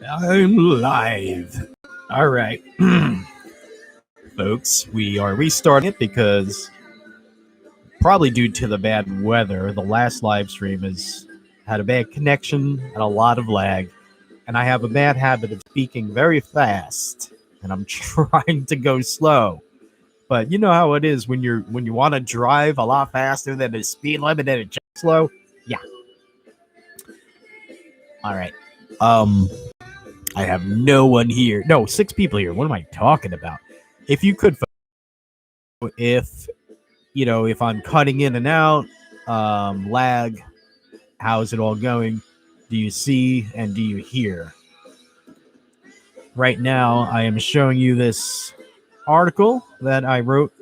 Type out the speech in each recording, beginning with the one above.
I'm live. All right, folks, we are restarting it because probably due to the bad weather, the last live stream has had a bad connection and a lot of lag. And I have a bad habit of speaking very fast, and I'm trying to go slow. But you know how it is when you want to drive a lot faster than the speed limit and it's just slow. Yeah. All right. Um, I have no one here. No, 6 people here. What am I talking about? If you could, if if I'm cutting in and out, lag, how's it all going? Do you see and do you hear? Right now, I am showing you this article that I wrote,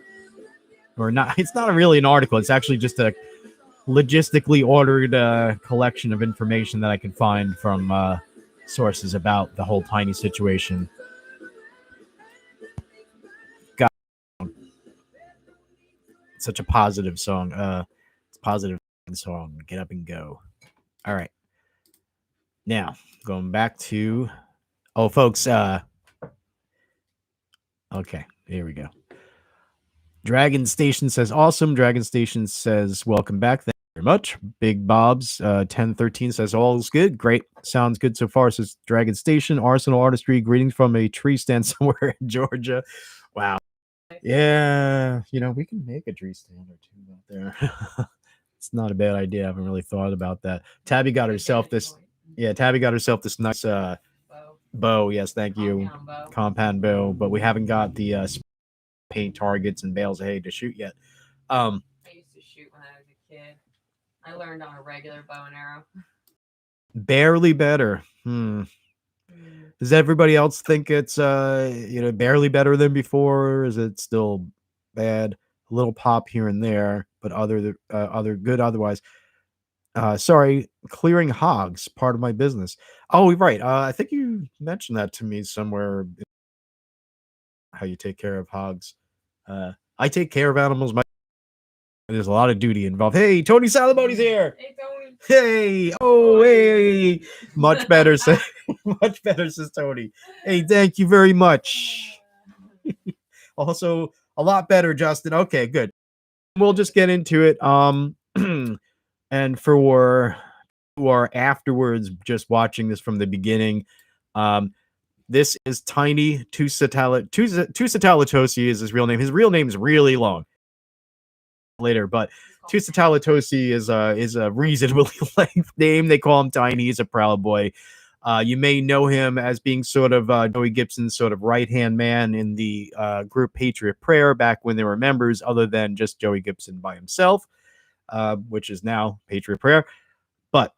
or not. It's not really an article. It's actually just a logistically ordered collection of information that I can find from sources about the whole tiny situation. God, such a positive song. It's a positive song. Get up and go. All right. Now, going back to folks, okay, here we go. Dragon Station says awesome. Dragon Station says welcome back. Thank you very much. Big Bob's 1013 says all is good. Great. Sounds good so far, says Dragon Station. Arsenal Artistry, greetings from a tree stand somewhere in Georgia. Wow. Yeah, we can make a tree stand or two out there. It's not a bad idea. I haven't really thought about that. Tabby got herself this nice bow. Yes, thank you. Compound bow, but we haven't got the paint targets and bales of hay to shoot yet. I used to shoot when I was a kid. I learned on a regular bow and arrow. Barely better. Does everybody else think it's barely better than before? Or is it still bad? A little pop here and there, but other good otherwise. Sorry, clearing hogs, part of my business. Oh, right. I think you mentioned that to me somewhere. How you take care of hogs. I take care of animals. There's a lot of duty involved. Hey, Tony Salamoni's here. Hey, Tony. Hey, oh, hey. Much better, much better, says Tony. Hey, thank you very much. Also, a lot better, Justin. Okay, good. We'll just get into it. And for who are afterwards just watching this from the beginning, this is Tiny Tusitala is his real name. His real name is really long. Later, but Tusitala is a reasonably length name. They call him Tiny. He's a Proud Boy. You may know him as being sort of Joey Gibson's sort of right-hand man in the group Patriot Prayer back when they were members, other than just Joey Gibson by himself, which is now Patriot Prayer. But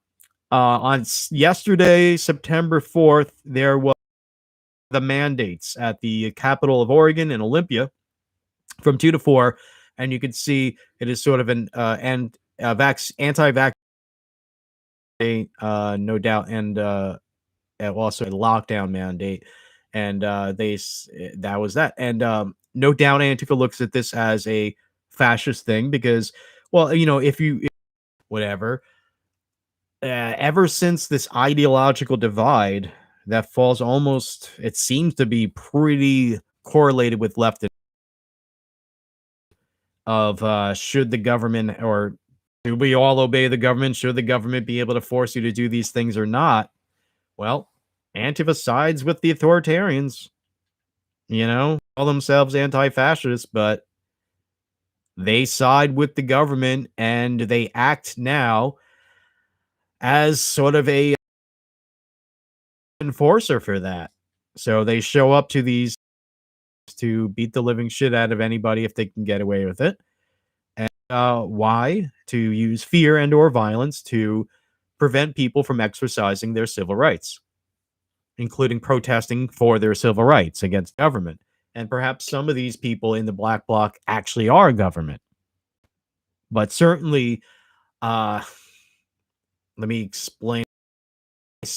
on yesterday, September 4th, there was the mandates at the capital of Oregon in Olympia from 2 to 4, and you can see it is sort of an anti-vax, no doubt, and also a lockdown mandate, and that was that, and no doubt Antifa looks at this as a fascist thing because, well, whatever, ever since this ideological divide that falls almost, it seems to be pretty correlated with left of should the government, or do we all obey the government? Should the government be able to force you to do these things or not? Well, Antifa sides with the authoritarians, call themselves anti-fascists, but they side with the government and they act now as sort of a enforcer for that. So they show up to these to beat the living shit out of anybody if they can get away with it. And why? To use fear and or violence to prevent people from exercising their civil rights, including protesting for their civil rights against government. And perhaps some of these people in the black bloc actually are government. But certainly, let me explain.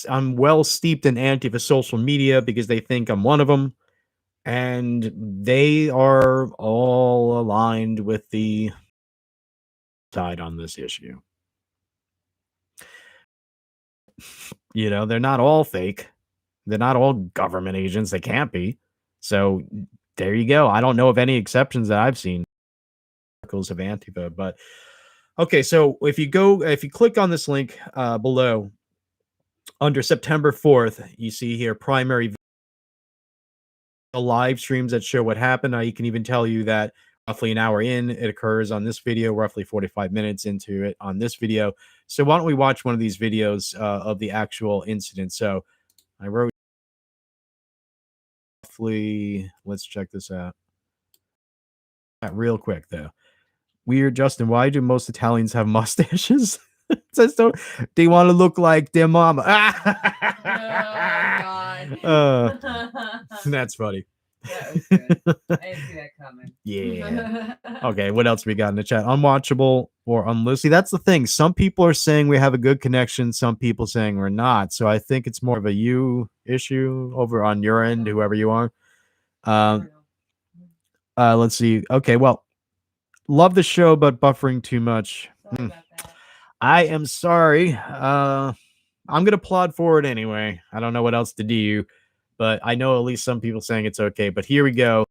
I'm well steeped in Antifa social media because they think I'm one of them. And they are all aligned with the side on this issue. They're not all fake. They're not all government agents. They can't be. So there you go. I don't know of any exceptions that I've seen articles of Antifa, but okay. So if you click on this link below under September 4th, you see here primary live streams that show what happened. You can even tell you that roughly an hour in, it occurs on this video, roughly 45 minutes into it on this video. So why don't we watch one of these videos of the actual incident? So I wrote roughly, let's check this out. Real quick though. Weird, Justin. Why do most Italians have mustaches? It says so they want to look like their mama. God. That's funny. That was good. I didn't see that coming. Yeah. Okay, what else we got in the chat? Unwatchable or unlistened. See, that's the thing. Some people are saying we have a good connection. Some people saying we're not. So I think it's more of a you issue over on your end, whoever you are. Let's see. Okay, well, love the show, but buffering too much. Sorry about that. I am sorry. I'm gonna plod forward anyway. I don't know what else to do, but I know at least some people saying it's okay. But here we go.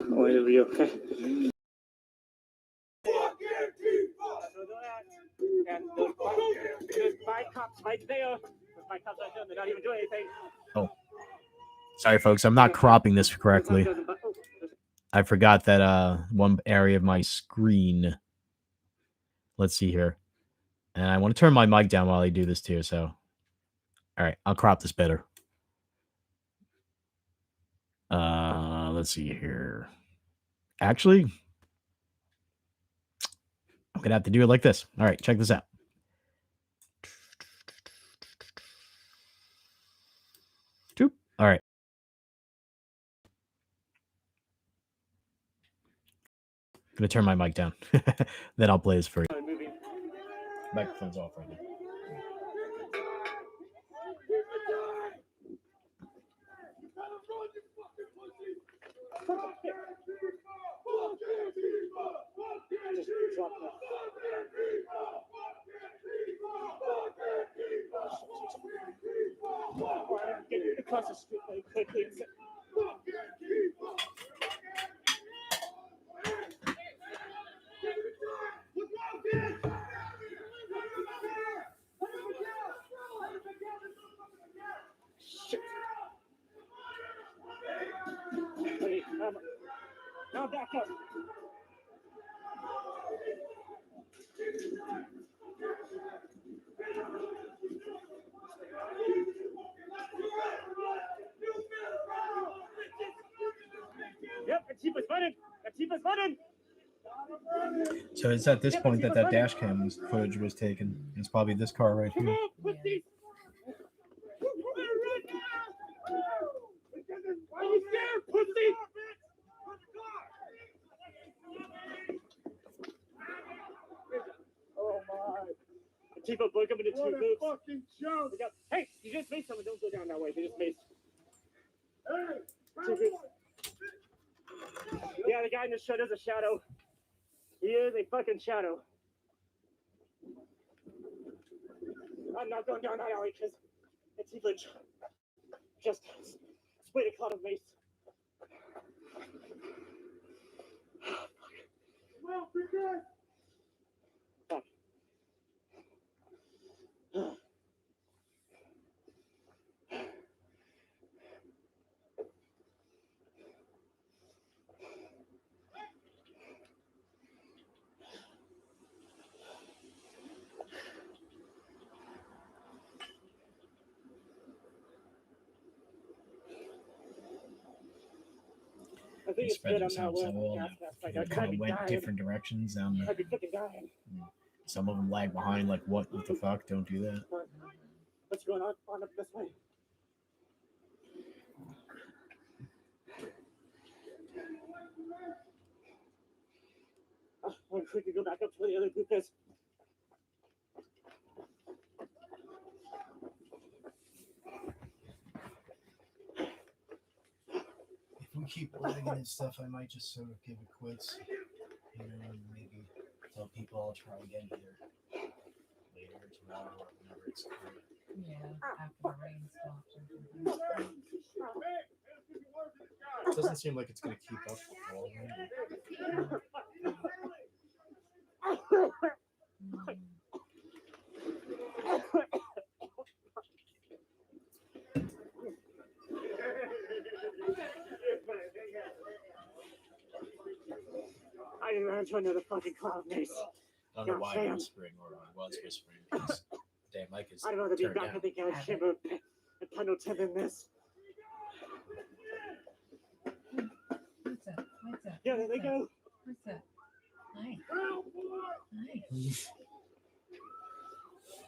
Oh, it'll be okay. There's five cops right there. There's five cops right there. They're not even doing anything. Oh, sorry, folks. I'm not cropping this correctly. I forgot that one area of my screen. Let's see here. And I want to turn my mic down while I do this too. So, all right, I'll crop this better. Let's see here. Actually, I'm gonna have to do it like this. All right, check this out. All right. I'm gonna turn my mic down. Then I'll play this for you. Microphone's off right now. Across the street very quickly. Shit. Hey, now back up. Yep, Antifa's running. Antifa's running. So it's at this point that dash cam footage was taken. It's probably this car right here. Yeah. Are you scared, pussy? Oh my. Antifa broke up into two groups. Fucking show. Hey, you just made someone. Don't go down that way. They just made. Two groups. Yeah, the guy in the show is a shadow. He is a fucking shadow. I'm not going down that alley because Antifa just sprayed a cloud of mace. Well, forget. Fuck. I think it's good I'm not wearing a gas mask. Like, I kind of went different directions. I'd be fucking dying. Some of them lag behind. Like, what the fuck? Don't do that. What's going on up this way? I'm quickly go back up to where the other group is. If we keep lagging and stuff, I might just sort of give it quits. You know, and maybe tell people I'll try again either later tomorrow or whenever it's clear. Yeah, after the rain stops. Or something. It doesn't seem like it's going to keep up all the way. I didn't run into another fucking cloud maze. I don't know God why damn. I'm whispering or I was whispering because the damn mic is I'd rather be turned back down. at the gas chamber and Pendleton than this. What's that? What's that? Yeah, there they go. What's that? Nice. Nice.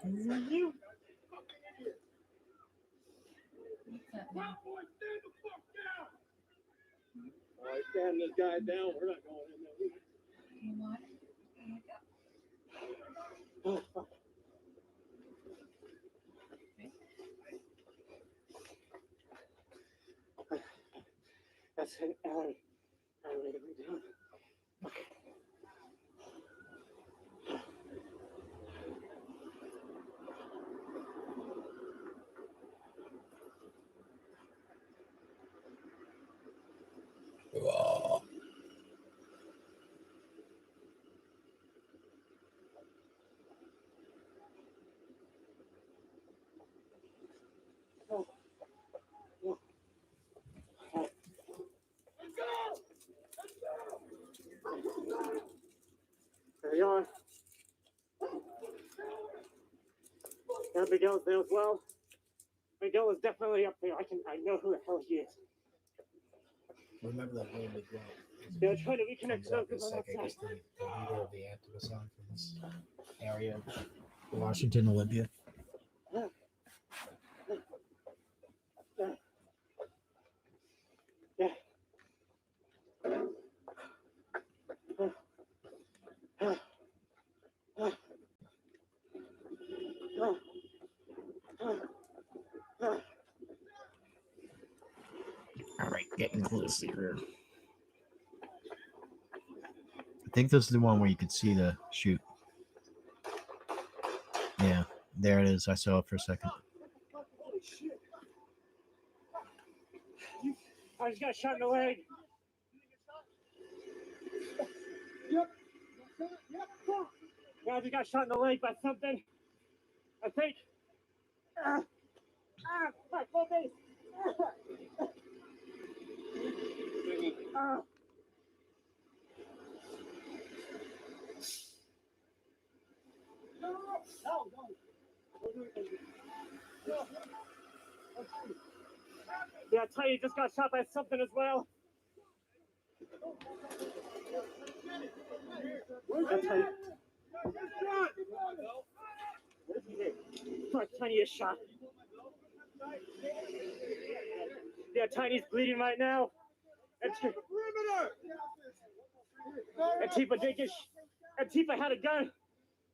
Is it you? What's that now? All right, stand this guy down. We're not going in there. You know what? Oh my God. Oh, fuck. That's an alley. Alley to be down. Okay. Oh. Yeah. Let's go! Let's go! There you are. Yeah, Miguel's there as well. Miguel is definitely up there. I know who the hell he is. Remember that name as well. They're trying to reconnect Comes up as those like, I outside. guess, the leader of the Antifa side from this area of Washington, Olympia. Yeah. All right, getting close here. I think this is the one where you could see the shoot. Yeah, there it is. I saw it for a second. Holy shit. I just got shot in the leg. Yep. Yep. Yeah, I just got shot in the leg by something. I think. Fuck, full face. Yeah, I tell you, just got shot by something as well. I tell you. What is he doing? Fuck, Tiny is shot. Yeah, Tiny's bleeding right now. Antifa did get. Antifa had a gun.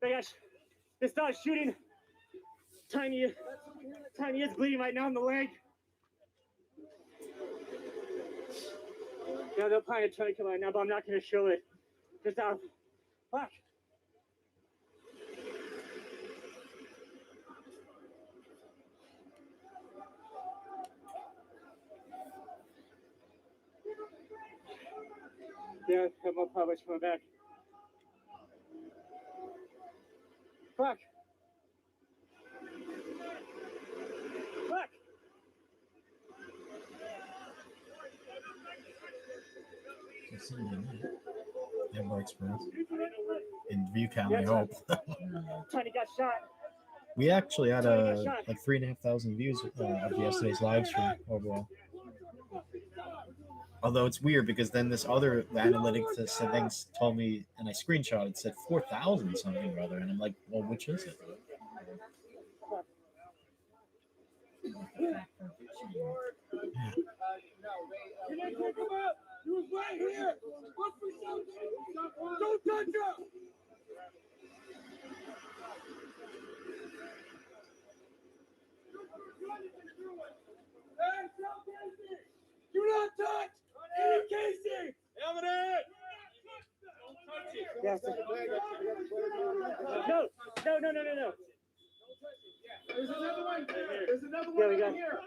They started shooting. Tiny is bleeding right now in the leg. Yeah, they're planning a tourniquet right now, but I'm not going to show it. Just out. Fuck. Yeah, I'm more probably coming back. Fuck. Fuck. They have more experience in view count. Yeah, I hope. Tiny got shot. We actually had like 3,500 views of yesterday's live stream overall. Although it's weird because then this other analytics things told me, and I screenshot it, said 4,000 something or other, and I'm like, well, which is it? Yeah. You didn't pick him up. He was right here. Look for something. Don't touch him. Hey, stop Casey. Do not touch any Casey. Evidence. Don't touch it. Yes. No. Don't touch it. Yeah. There's another one. There's another Yeah, one we down got- here.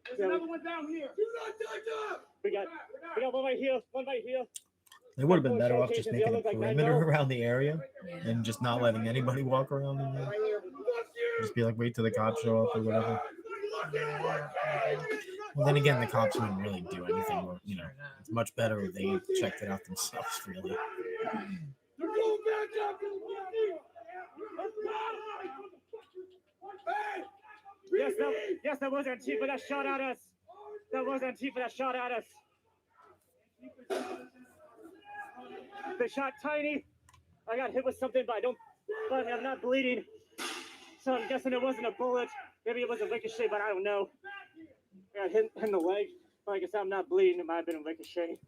There's Yeah, another one down here. Do not touch up. We got one right here, one right here. They would have been Four better off just showcases, they making all a look like perimeter Magno. around the area Yeah. and just not letting anybody walk around in there. Right here. Just be like, wait till the cops show up or whatever. Yeah. Well, then again, the cops wouldn't really do anything. Or, you know, it's much better if they checked it out themselves, really. They're going back up. Hey! Yes, that was Antifa that shot at us. That was Antifa that shot at us. They shot Tiny. I got hit with something, but I'm not bleeding. So I'm guessing it wasn't a bullet. Maybe it was a ricochet, but I don't know. I got hit in the leg. Like I said, I'm not bleeding. It might have been a ricochet.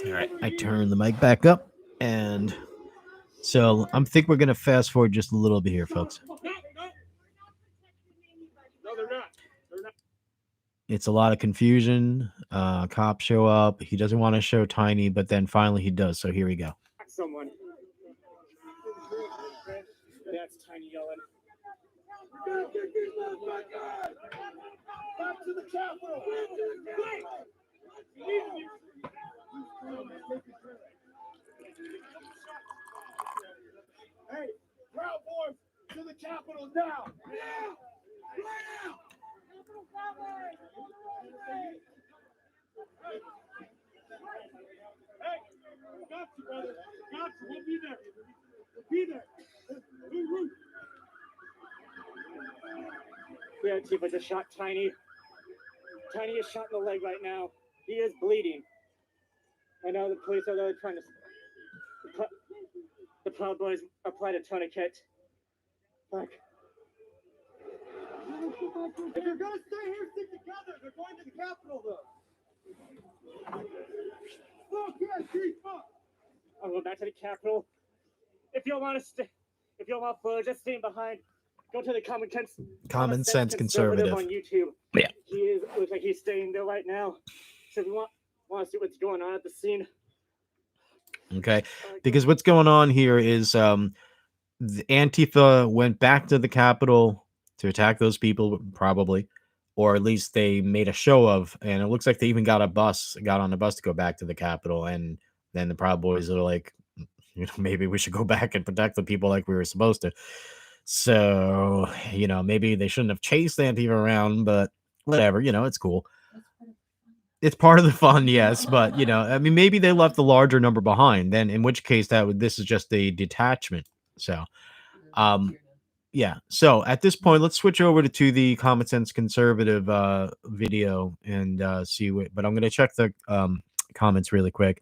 All right, I turn the mic back up, and so I think we're gonna fast forward just a little bit here, folks. No, they're not. They're not. It's a lot of confusion. Cops show up. He doesn't want to show Tiny, but then finally he does. So here we go. Someone. That's Tiny yelling. Back to the Capitol. Hey, Proud Boys to the Capitol now. Now. Right now. Hey, got you, brother. Got you. We'll be there. We'll be there. Woo-woo. Yeah, Antifa just shot Tiny. Tiny is shot in the leg right now. He is bleeding. I know the police are there trying to. The Proud Boys applied a tourniquet. Fuck. If you're gonna stay here, stick together. They're going to the Capitol, though. Fuck yeah, Chief, fuck. I'm going back to the Capitol. If you don't want to stay, if you don't want footage, just staying behind. Go to the Common Sense Conservative. on YouTube. Yeah. Looks like he's staying there right now. So if you want to see what's going on at the scene. Okay, because what's going on here is the Antifa went back to the Capitol to attack those people, probably, or at least they made a show of. And it looks like they even got on a bus to go back to the Capitol. And then the Proud Boys are like, you know, maybe we should go back and protect the people like we were supposed to. So, you know, maybe they shouldn't have chased Antifa around, but whatever, you know, it's cool. It's part of the fun, yes, but you know, I mean, maybe they left the larger number behind. Then, in which case, this is just a detachment. So, yeah. So at this point, let's switch over to the Common Sense Conservative video and see what. But I'm gonna check the comments really quick.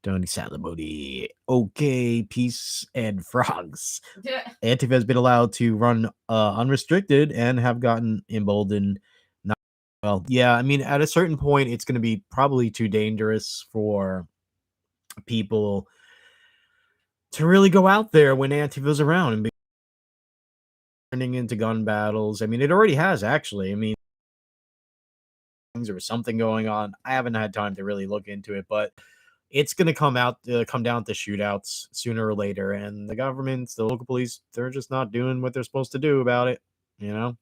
Tony Salamodi. Okay, peace and frogs. Antifa has been allowed to run unrestricted and have gotten emboldened. Well, yeah, I mean, at a certain point, it's going to be probably too dangerous for people to really go out there when Antifa's around and be turning into gun battles. I mean, it already has, actually. I mean, there was something going on. I haven't had time to really look into it, but it's going to come down to shootouts sooner or later. And the governments, the local police, they're just not doing what they're supposed to do about it, you know?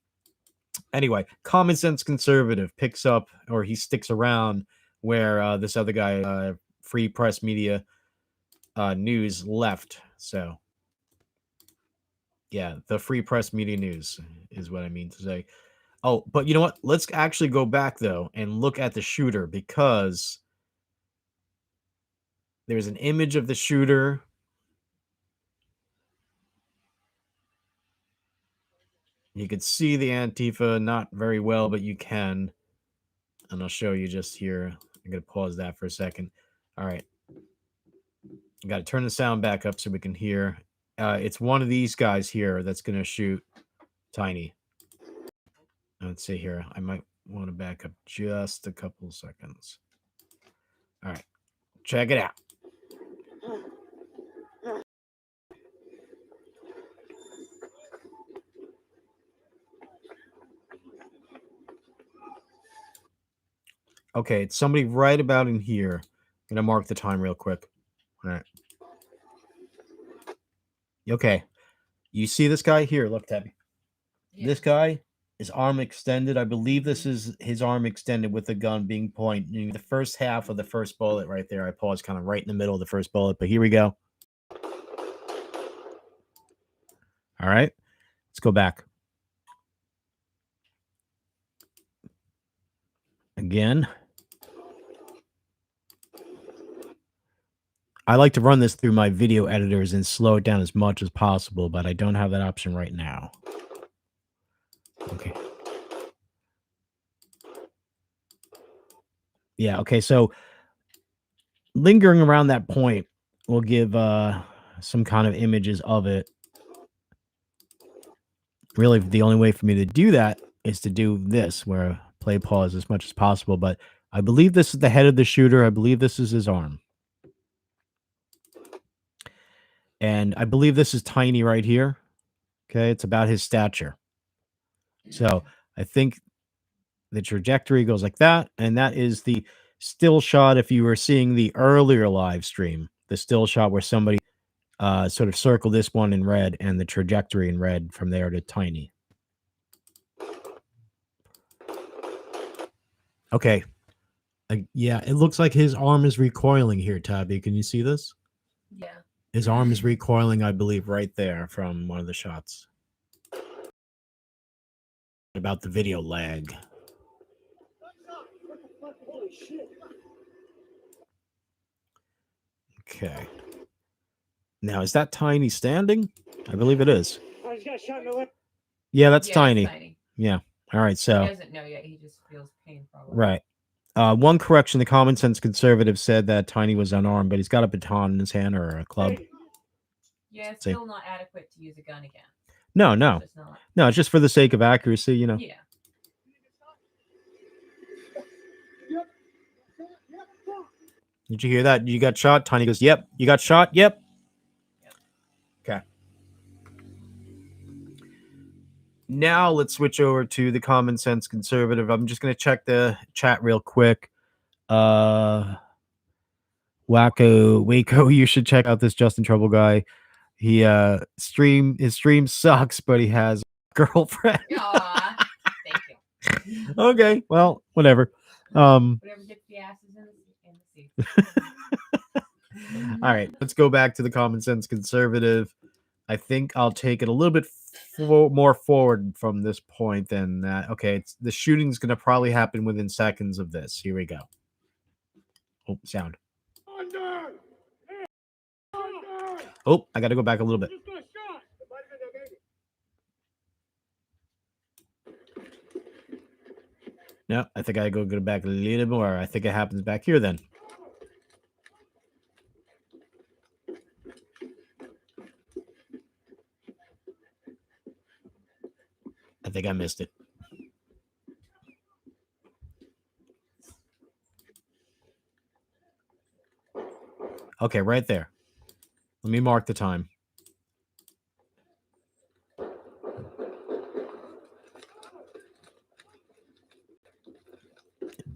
Anyway, Common Sense Conservative picks up, or he sticks around where this other guy, Free Press Media News, left. So, yeah, the Free Press Media News is what I mean to say. Oh, but you know what? Let's actually go back, though, and look at the shooter, because there's an image of the shooter. You can see the Antifa not very well, but you can. And I'll show you just here. I'm going to pause that for a second. All right. Got to turn the sound back up so we can hear. It's one of these guys here that's going to shoot Tiny. Let's see here. I might want to back up just a couple seconds. All right. Check it out. Okay, it's somebody right about in here. I'm going to mark the time real quick. All right. Okay. You see this guy here? Look, Tabby. This guy, his arm extended. I believe this is his arm extended with the gun being pointing. The first half of the first bullet right there. I paused kind of right in the middle of the first bullet, but here we go. All right, let's go back. Again. I like to run this through my video editors and slow it down as much as possible, but I don't have that option right now. Okay. Yeah, okay, so lingering around that point will give some kind of images of it. Really, the only way for me to do that is to do this, where play pause as much as possible, but I believe this is the head of the shooter. I believe this is his arm. And I believe this is Tiny right here. Okay, it's about his stature. So I think the trajectory goes like that, and that is the still shot. If you were seeing the earlier live stream, the still shot where somebody sort of circled this one in red and the trajectory in red from there to Tiny. Okay. Yeah, it looks like his arm is recoiling here, Tabby. Can you see this? Yeah. His arm is recoiling, I believe, right there from one of the shots. About the video lag. Holy shit. Okay. Now, is that Tiny standing? I believe it is. I just got shot in the leg. Yeah, that's Yeah, Tiny. it's Tiny. Yeah. All right, so. He doesn't know yet. He just feels pain probably. Right. One correction, the common sense conservative said that Tiny was unarmed, but he's got a baton in his hand or a club. Yeah, it's still not adequate to use a gun again. No. It's not. No, it's just for the sake of accuracy, you know. Yeah. Did you hear that? You got shot? Tiny goes, yep. You got shot? Yep. Okay. Now let's switch over to the common sense conservative. I'm just going to check the chat real quick. Waco, you should check out this Justin Trouble guy. He his stream sucks, but he has a girlfriend. Aw, thank you. Okay, well, whatever. Whatever gets the asses in the seat. All right, let's go back to the common sense conservative. I think I'll take it a little bit more forward from this point than that. Okay, the shooting's going to probably happen within seconds of this. Here we go. Oh, sound. Oh, I got to go back a little bit. No, I think I go back a little more. I think it happens back here then. I think I missed it. Okay, right there. Let me mark the time.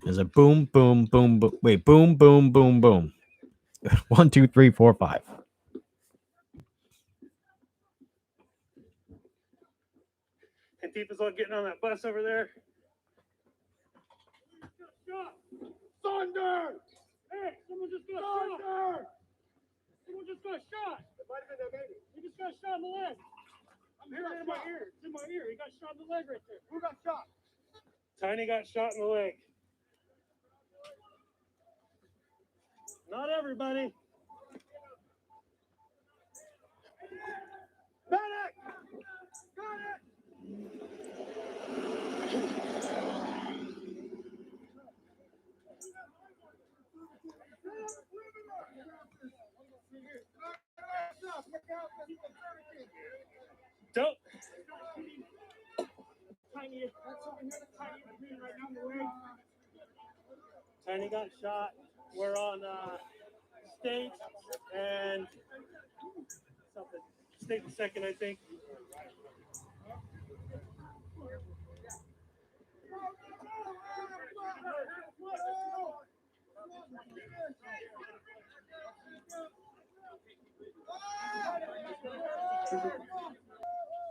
There's a boom, boom, boom, boom. Wait, boom, boom, boom, boom. 1, 2, 3, 4, 5. Antifa's all getting on that bus over there. Thunder! Hey, someone just got shot. Thunder! Someone just got shot. He just got shot in the leg. I'm hearing it in my ear. It's in my ear. He got shot in the leg right there. Who got shot? Tiny got shot in the leg. Not everybody. Medic! Got it! Don't. Tiny, that's over here. Tiny right now in the leg. Tiny got shot. We're on state and something. State and second, I think.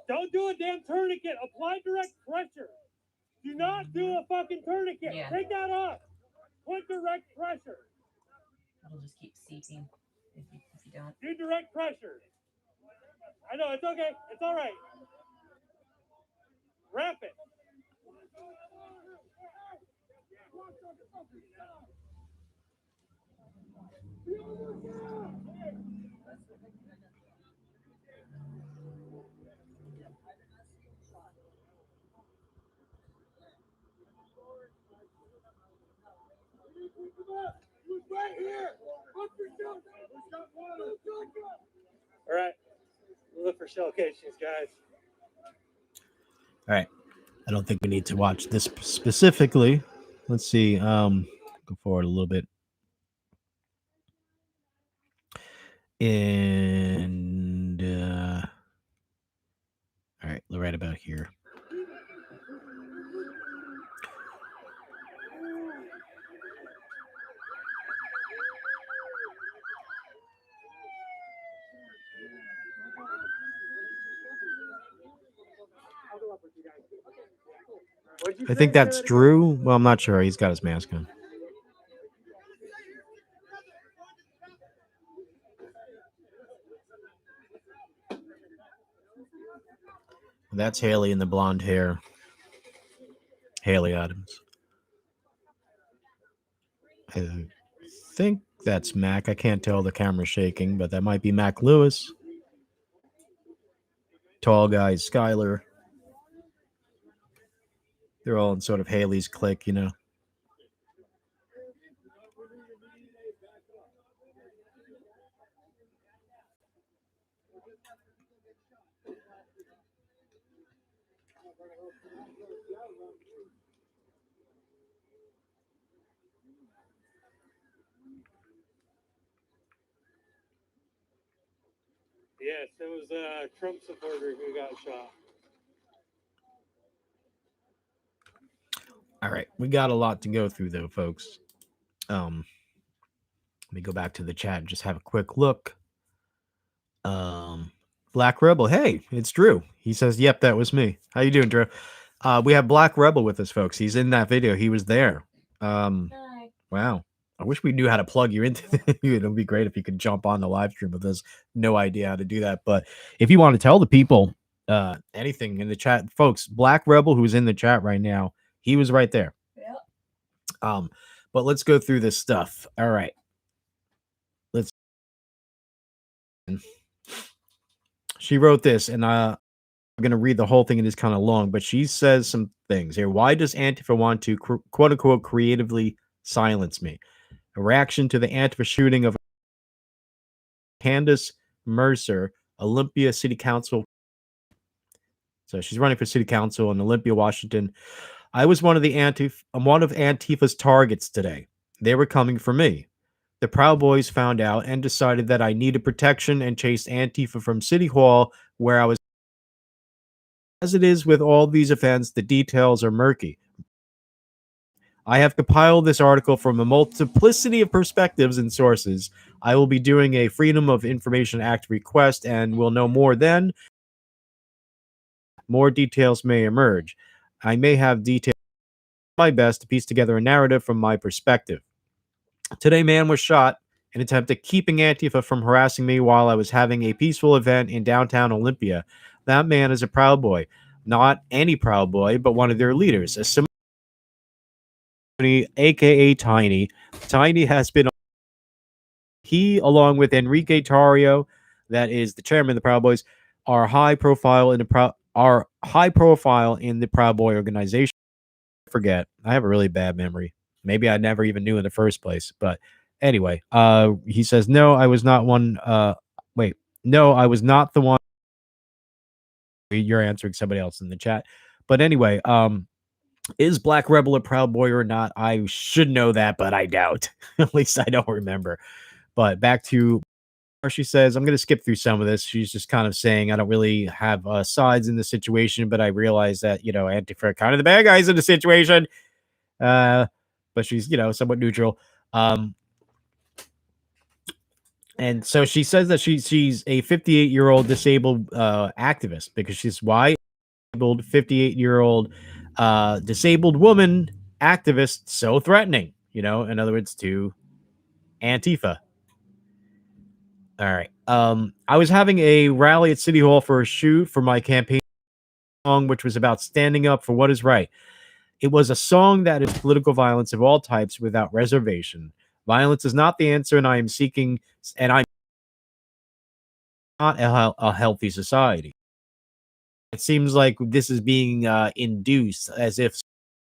Don't do a damn turn. tourniquet. Apply direct pressure. Do not do a fucking tourniquet. Yeah. Take that off. Put direct pressure. It'll just keep seeping if you don't. Do direct pressure. I know, it's okay. It's all right. Wrap it. He was right here. Look for something. All right. Look for shell casings, guys. All right. I don't think we need to watch this specifically. Let's see. Go forward a little bit. And all right, right about here. I think that's Drew. Well, I'm not sure. He's got his mask on. That's Haley in the blonde hair. Haley Adams. I think that's Mac. I can't tell. The camera's shaking, but that might be Mac Lewis. Tall guy, Skyler. They're all in sort of Haley's clique, you know. Yes, it was a Trump supporter who got shot. All right, we got a lot to go through though, folks. Let me go back to the chat and just have a quick look. Black Rebel, hey, it's Drew. He says, "Yep, that was me." How you doing, Drew? We have Black Rebel with us, folks. He's in that video. He was there. Hi. Wow. I wish we knew how to plug you into it. It would be great if you could jump on the live stream with us. No idea how to do that. But if you want to tell the people anything in the chat, folks, Black Rebel, who's in the chat right now, he was right there. Yep. But let's go through this stuff. All right. She wrote this, and I'm going to read the whole thing. It is kind of long, but she says some things here. Why does Antifa want to, quote unquote, creatively silence me? A reaction to the Antifa shooting of Candace Mercer, Olympia City Council. So she's running for city council in Olympia, Washington. I was one of Antifa's targets today. They were coming for me. The Proud Boys found out and decided that I needed protection and chased Antifa from City Hall, where I was. As it is with all these events, the details are murky. I have compiled this article from a multiplicity of perspectives and sources. I will be doing a Freedom of Information Act request and will know more then. More details may emerge. I may have details. My best to piece together a narrative from my perspective. Today, man was shot in an attempt at keeping Antifa from harassing me while I was having a peaceful event in downtown Olympia. That man is a Proud Boy. Not any Proud Boy, but one of their leaders. A similar, a.k.a. Tiny. Tiny has been... He, along with Enrique Tarrio, that is the chairman of the Proud Boys, are high profile in the Proud Boy organization. Forget. I have a really bad memory. Maybe I never even knew in the first place. But anyway, he says, no, I was not one. No, I was not the one. You're answering somebody else in the chat. But anyway, is Black Rebel a Proud Boy or not? I should know that, but I doubt. At least I don't remember. But back to where she says, I'm going to skip through some of this. She's just kind of saying, I don't really have sides in the situation, but I realize that, Antifa are kind of the bad guys in the situation. But she's, somewhat neutral. And so she says that she's a 58-year-old disabled activist because she's why 58-year-old disabled woman activist so threatening? In other words, to Antifa. All right. I was having a rally at City Hall for a shoot for my campaign song, which was about standing up for what is right. It was a song that is political violence of all types without reservation. Violence is not the answer, and I am seeking, and I'm not a healthy society. It seems like this is being induced as if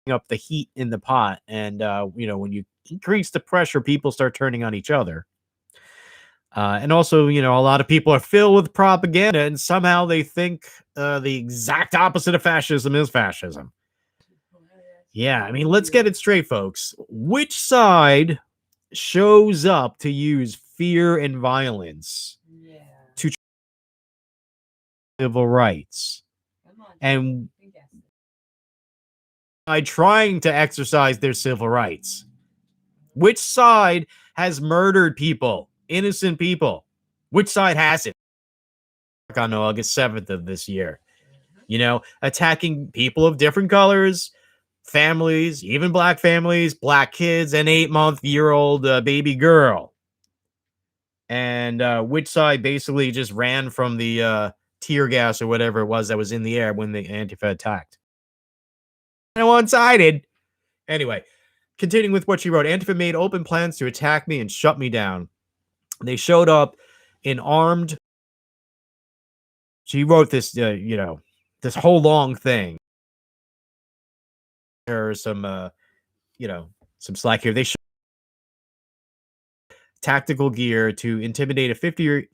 up the heat in the pot, and when you increase the pressure, people start turning on each other. And also, a lot of people are filled with propaganda, and somehow they think the exact opposite of fascism is fascism. Yeah, I mean, let's get it straight, folks. Which side shows up to use fear and violence Yeah. to civil rights? Come on. And you guessed it. by trying to exercise their civil rights? Which side has murdered people, innocent people? Which side hasn't? On August 7th of this year, attacking people of different colors, families, even black families, black kids, an 8-month-year-old baby girl. And which side basically just ran from the tear gas or whatever it was that was in the air when the Antifa attacked. And one-sided. Anyway, continuing with what she wrote, Antifa made open plans to attack me and shut me down. They showed up in armed. She wrote this, this whole long thing. There's some, some slack here. They showed tactical gear to intimidate a 50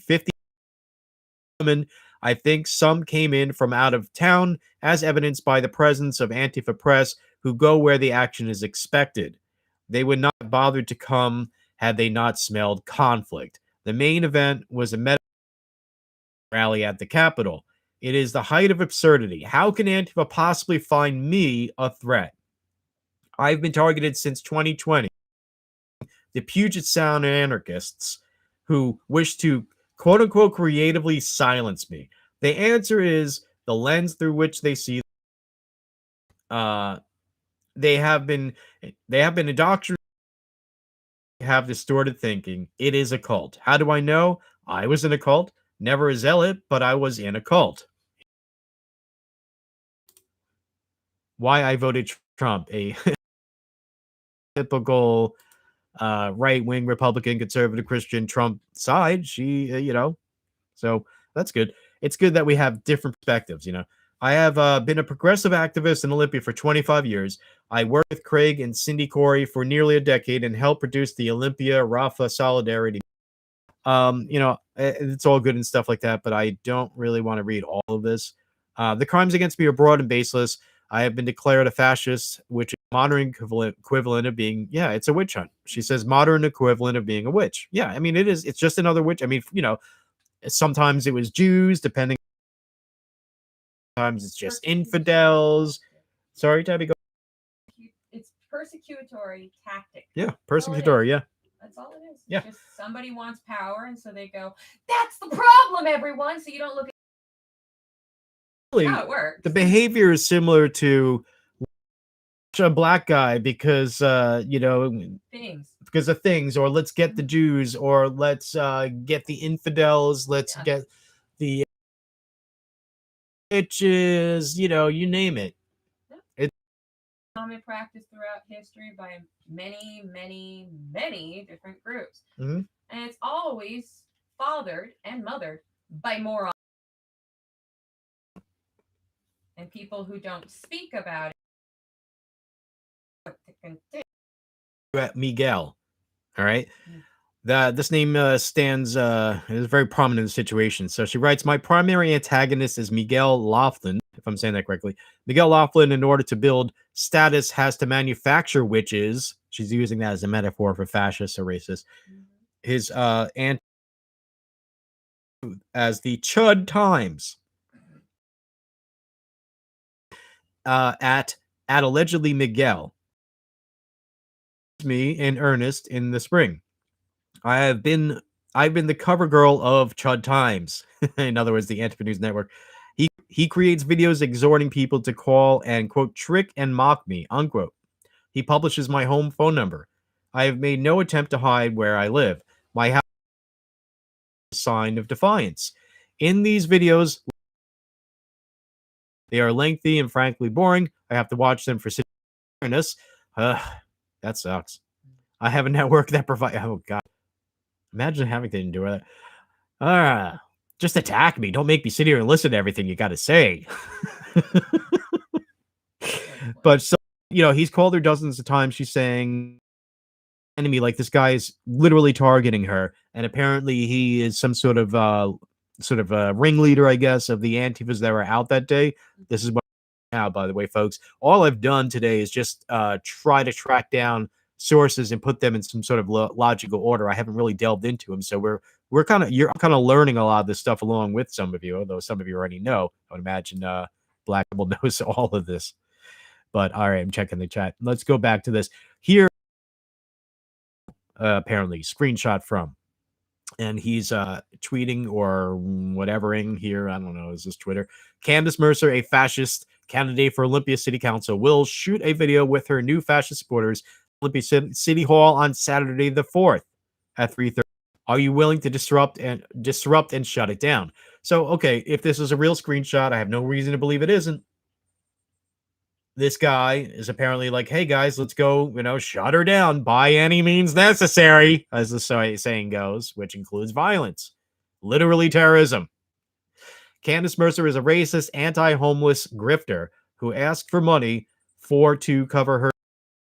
woman. I think some came in from out of town, as evidenced by the presence of Antifa press who go where the action is expected. They would not have bothered to come had they not smelled conflict. The main event was a medical rally at the Capitol. It is the height of absurdity. How can Antifa possibly find me a threat? I've been targeted since 2020. The Puget Sound anarchists who wish to quote unquote creatively silence me. The answer is the lens through which they see. They have been indoctrinated, have distorted thinking. It is a cult. How do I know? I was in a cult, never a zealot, but I was in a cult. Why I voted Trump, a typical right-wing Republican, conservative Christian Trump side. She, so that's good. It's good that we have different perspectives. I have been a progressive activist in Olympia for 25 years. I worked with Craig and Cindy Corey for nearly a decade and helped produce the Olympia Rafa Solidarity. It's all good and stuff like that, but I don't really want to read all of this. The crimes against me are broad and baseless. I have been declared a fascist, which is modern equivalent of being, it's a witch hunt. She says modern equivalent of being a witch. Yeah, I mean, it is. It's just another witch. I mean, sometimes it was Jews, depending. Sometimes it's just infidels. Sorry, Tabby. Go. It's persecutory tactic. Yeah, persecutory. Yeah. That's all it is. Yeah. Just somebody wants power, and so they go, that's the problem, everyone. So you don't look at how it works. The behavior is similar to a black guy because, Things. because of things, or let's get the Jews, or let's get the infidels, let's get the witches, you name it. It's common practice throughout history by many, many, many different groups. Mm-hmm. And it's always fathered and mothered by morons and people who don't speak about it. Miguel. All right. This name stands is very prominent in the situation. So she writes, my primary antagonist is Miguel Laughlin, if I'm saying that correctly. Miguel Laughlin, in order to build status, has to manufacture witches. She's using that as a metaphor for fascists or racists. His as the Chud Times at allegedly Miguel. Me in earnest in the spring. I've been the cover girl of Chud Times. In other words, the Antifa News Network. He creates videos exhorting people to call and, quote, trick and mock me, unquote. He publishes my home phone number. I have made no attempt to hide where I live. My house is a sign of defiance. In these videos, they are lengthy and frankly boring. I have to watch them for fairness. That sucks. I have a network that provides. Oh, God. Imagine having to endure that. Just attack me. Don't make me sit here and listen to everything you got to say. But so, he's called her dozens of times. She's saying enemy, like this guy is literally targeting her, and apparently he is some sort of ringleader, I guess, of the Antifas that were out that day. This is what now, by the way, folks. All I've done today is just try to track down sources and put them in some sort of logical order. I haven't really delved into them, so you're kind of learning a lot of this stuff along with some of you, although some of you already know. I would imagine Black Bull knows all of this. But all right, I'm checking the chat. Let's go back to this here. Apparently, screenshot from, and he's tweeting or whatevering here. I don't know. Is this Twitter? Candace Mercer, a fascist candidate for Olympia City Council, will shoot a video with her new fascist supporters at Olympia City Hall on Saturday the 4th at 3:30. Are you willing to disrupt and shut it down? So, okay, if this is a real screenshot, I have no reason to believe it isn't. This guy is apparently like, hey guys, let's go, shut her down by any means necessary, as the saying goes, which includes violence, literally terrorism. Candace Mercer is a racist, anti-homeless grifter who asked for money to cover her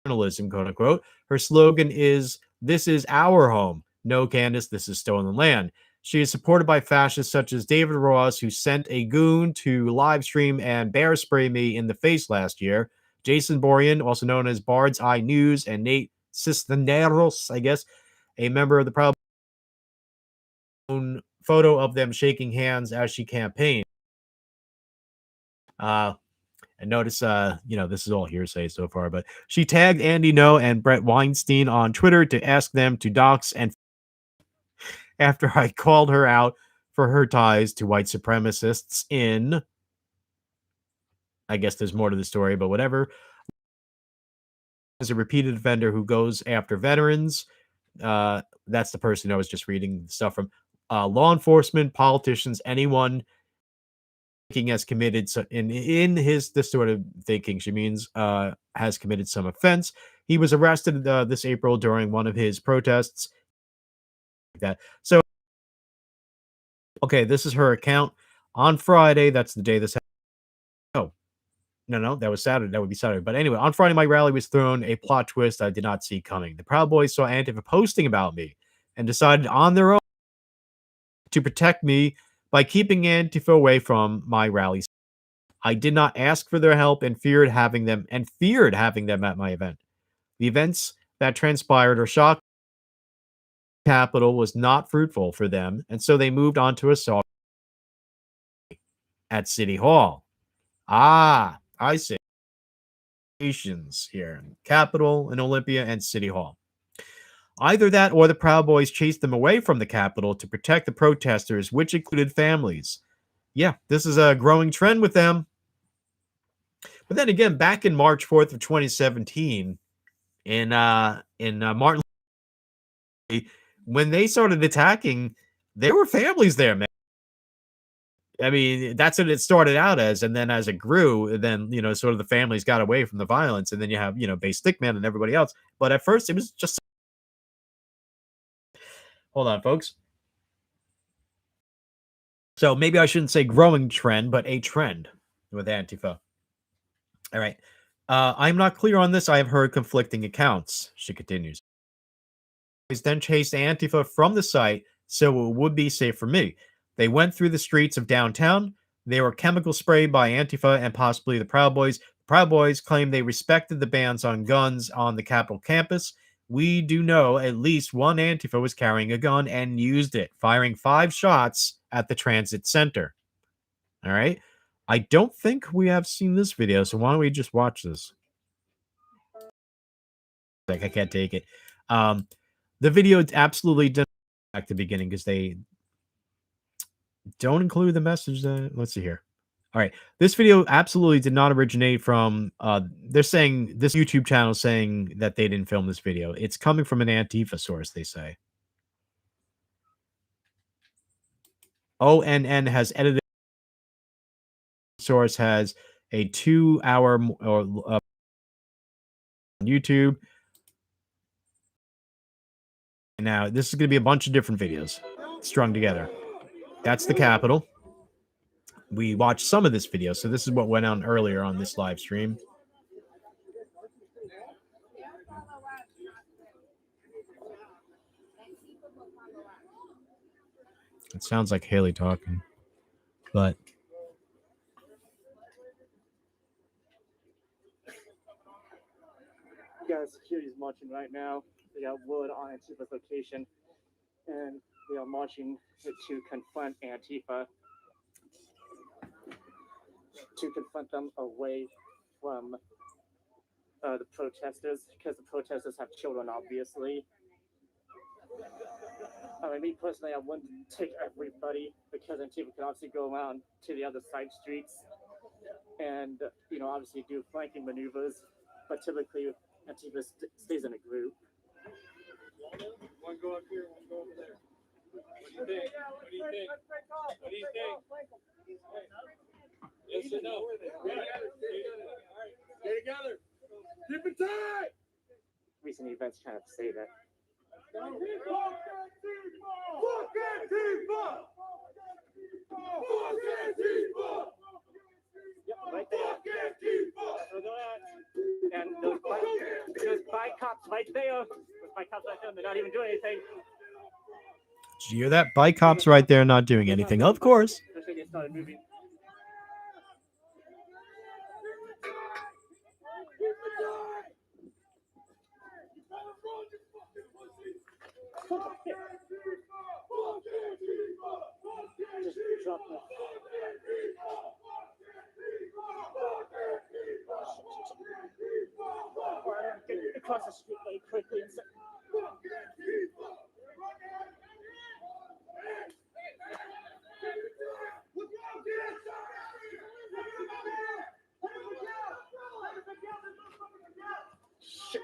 journalism, quote unquote. Her slogan is, "This is our home. No, Candace, this is stolen land." She is supported by fascists such as David Ross, who sent a goon to live stream and bear spray me in the face last year. Jason Borean, also known as Bard's Eye News, and Nate Cisneros, I guess, a member of the Proud photo of them shaking hands as she campaigned. And notice, this is all hearsay so far, but she tagged Andy No and Brett Weinstein on Twitter to ask them to dox and after I called her out for her ties to white supremacists in, I guess there's more to the story, but whatever. As a repeated offender who goes after veterans. That's the person I was just reading stuff from. Law enforcement, politicians, anyone thinking has committed in his this sort of thinking, she means has committed some offense. He was arrested this April during one of his protests. So, okay, this is her account on Friday. That's the day this happened. Oh, no, that was Saturday. That would be Saturday. But anyway, on Friday, my rally was thrown a plot twist I did not see coming. The Proud Boys saw Antifa posting about me and decided on their own to protect me by keeping Antifa away from my rallies. I did not ask for their help and feared having them at my event. The events that transpired or shocked Capitol was not fruitful for them, and so they moved on to assault at City Hall. I see. Here, Capitol and Olympia and City Hall. Either that or the Proud Boys chased them away from the Capitol to protect the protesters, which included families. Yeah, this is a growing trend with them. But then again, back in March 4th of 2017, in Martin, when they started attacking, there were families there, man. I mean, that's what it started out as, and then as it grew, then sort of the families got away from the violence, and then you have Bay Stickman and everybody else. But at first, it was just. Hold on, folks. So maybe I shouldn't say growing trend, but a trend with Antifa. All right. I'm not clear on this. I have heard conflicting accounts. She continues. Then chased Antifa from the site, so it would be safe for me. They went through the streets of downtown. They were chemical sprayed by Antifa and possibly the Proud Boys. The Proud Boys claim they respected the bans on guns on the Capitol campus. We do know at least one Antifa was carrying a gun and used it, firing 5 shots at the transit center. All right. I don't think we have seen this video, so why don't we just watch this? Like, I can't take it. The video absolutely didn't back to the beginning because they don't include the message. Let's see here. All right. This video absolutely did not originate from they're saying this YouTube channel saying that they didn't film this video. It's coming from an Antifa source, they say. ONN has edited source has a 2-hour or on YouTube. Now, this is going to be a bunch of different videos strung together. That's the Capitol. We watched some of this video, so this is what went on earlier on this live stream. It sounds like Haley talking, but Guys, security's marching right now. They got wood on Antifa's location, and they are marching to confront Antifa, to confront them away from the protesters, because the protesters have children, obviously. I mean, me personally, I wouldn't take everybody, because Antifa can obviously go around to the other side streets and, you know, obviously do flanking maneuvers, but typically Antifa stays in a group. One go up here, one go over there. What do you think? What do you think? What do you think? Yes or no? Stay together. Keep it tight. Recent events kind of say that. Fuck Antifa! Fuck Antifa! Fuck Antifa! Yep, right there. Fuck Antifa! So they're at, and those bike cops right there. Those bike cops right there, they're not even doing anything. did you hear that? Bike cops right there not doing anything. Of course. Especially they started moving. Just drop them. Get across the street very quickly and say, shit.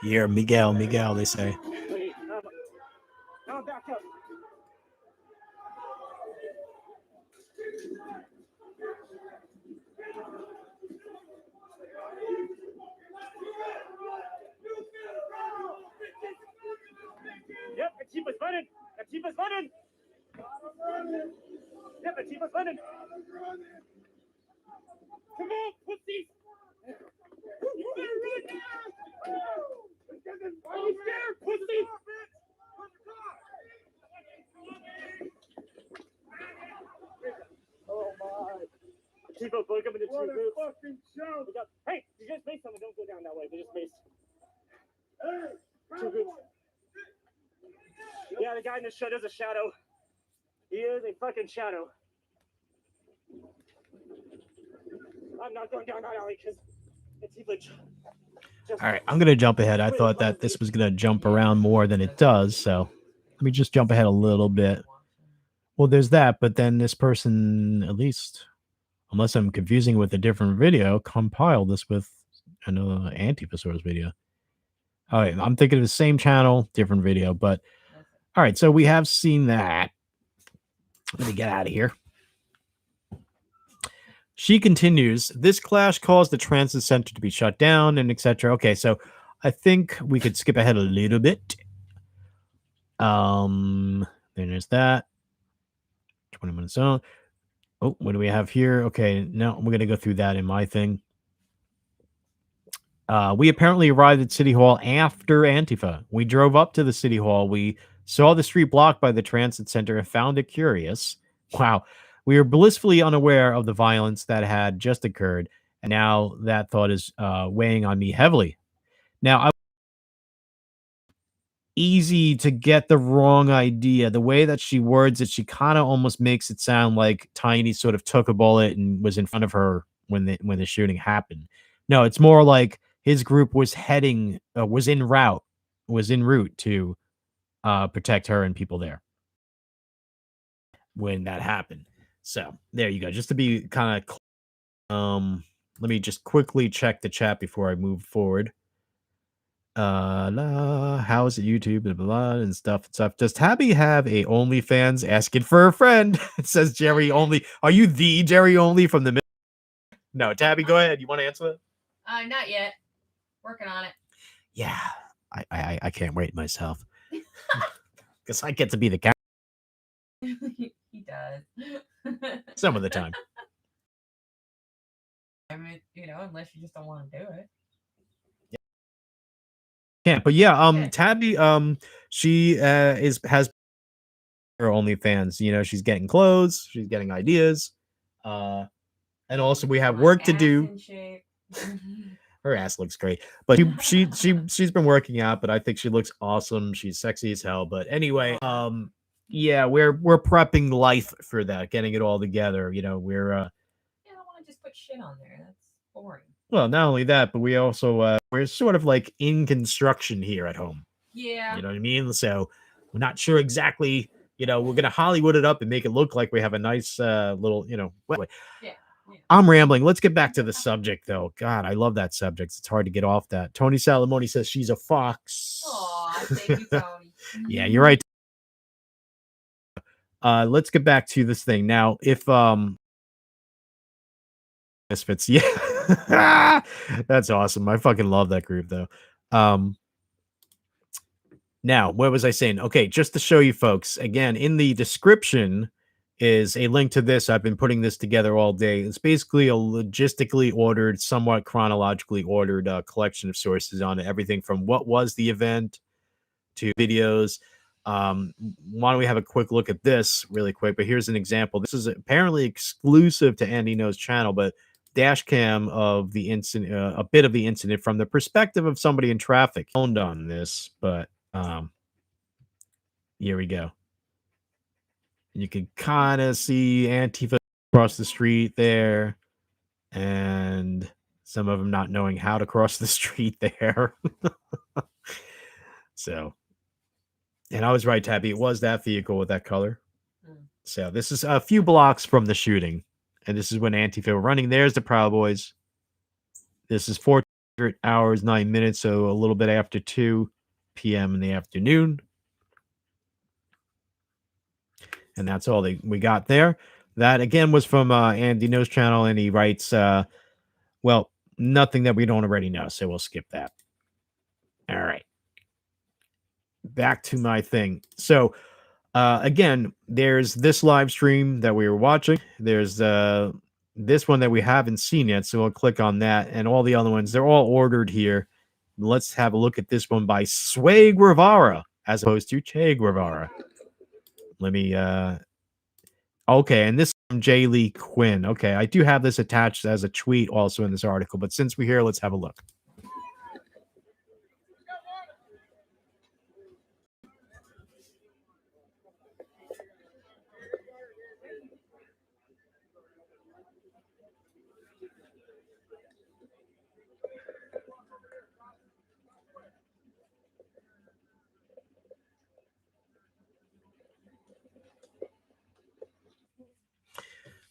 Here, Miguel, they say. Wait, now back up. Yep, Antifa's running. Antifa's running. Yep, Antifa's running. Come on, pussies. You better run. Are you scared, pussy? Oh my. Antifa broke up into two What a groups. fucking show! Hey, you just made someone. Don't go down that way. They just made Hey! two groups. Yeah, the guy in the shed is a shadow. He is a fucking shadow. I'm not going down that alley because Antifa just. All right, I'm going to jump ahead. I thought that this was going to jump around more than it does, so let me just jump ahead a little bit. Well, there's that, but then this person, at least, unless I'm confusing with a different video, compiled this with another Antifa source video. All right, I'm thinking of the same channel, different video, but all right, so we have seen that. Let me get out of here. She continues, this clash caused the transit center to be shut down and etc. Okay, so I think we could skip ahead a little bit. Then there's that. 20 minutes on. Oh, what do we have here? Okay, now we're going to go through that in my thing. We apparently arrived at City Hall after Antifa. We drove up to the City Hall. We saw the street blocked by the transit center and found it curious. Wow. We were blissfully unaware of the violence that had just occurred, and now that thought is weighing on me heavily. Now, easy to get the wrong idea. The way that she words it, she kind of almost makes it sound like Tiny sort of took a bullet and was in front of her when the shooting happened. No, it's more like his group was was en route to protect her and people there when that happened. So there you go. Just to be kind of, let me just quickly check the chat before I move forward. How is it YouTube and blah and stuff. Does Tabby have a OnlyFans? Asking for a friend. It says Jerry Only. Are you the Jerry Only from the? No, Tabby, go ahead. You want to answer that? Not yet. Working on it. Yeah, I can't wait myself because I get to be the guy He does. some of the time. I mean, unless you just don't want to do it. Can't, but yeah, Okay. Tabby, she has her OnlyFans. She's getting clothes, she's getting ideas, and also we have My work to ass do. in shape. Her ass looks great, but she's been working out, but I think she looks awesome. She's sexy as hell. But anyway, yeah, we're prepping life for that, getting it all together. We're Yeah, I don't want to just put shit on there. That's boring. well, not only that, but we also we're sort of like in construction here at home. Yeah. You know what I mean? So we're not sure exactly. We're gonna Hollywood it up and make it look like we have a nice little. Anyway. Yeah. I'm rambling. Let's get back to the subject, though. God, I love that subject. It's hard to get off that. Tony Salamoni says she's a fox. Aw, thank you, Tony. Yeah, you're right. Let's get back to this thing now. If Misfits, yeah, that's awesome. I fucking love that group, though. Now, what was I saying? Okay, just to show you folks again in the description is a link to this. I've been putting this together all day. It's basically a logistically ordered, somewhat chronologically ordered collection of sources on it. Everything from what was the event to videos. Why don't we have a quick look at this really quick? But here's an example. This is apparently exclusive to Andy Knows channel, but dash cam of the incident, a bit of the incident from the perspective of somebody in traffic. Owned on this, but here we go. You can kind of see Antifa across the street there, and some of them not knowing how to cross the street there. So, and I was right, Tabby. It was that vehicle with that color. So this is a few blocks from the shooting, and this is when Antifa were running. There's the Proud Boys. This is 400 hours, 9 minutes, so a little bit after 2 p.m. in the afternoon. And that's all we got there. That again was from Andy Knows channel, and he writes, well, nothing that we don't already know, so we'll skip that. All right. Back to my thing. So again, there's this live stream that we were watching. There's this one that we haven't seen yet, so we'll click on that, and all the other ones, they're all ordered here. Let's have a look at this one by Sway Guevara as opposed to Che Guevara. Let me okay, and this is from J. Lee Quinn. Okay, I do have this attached as a tweet also in this article, but since we're here, let's have a look.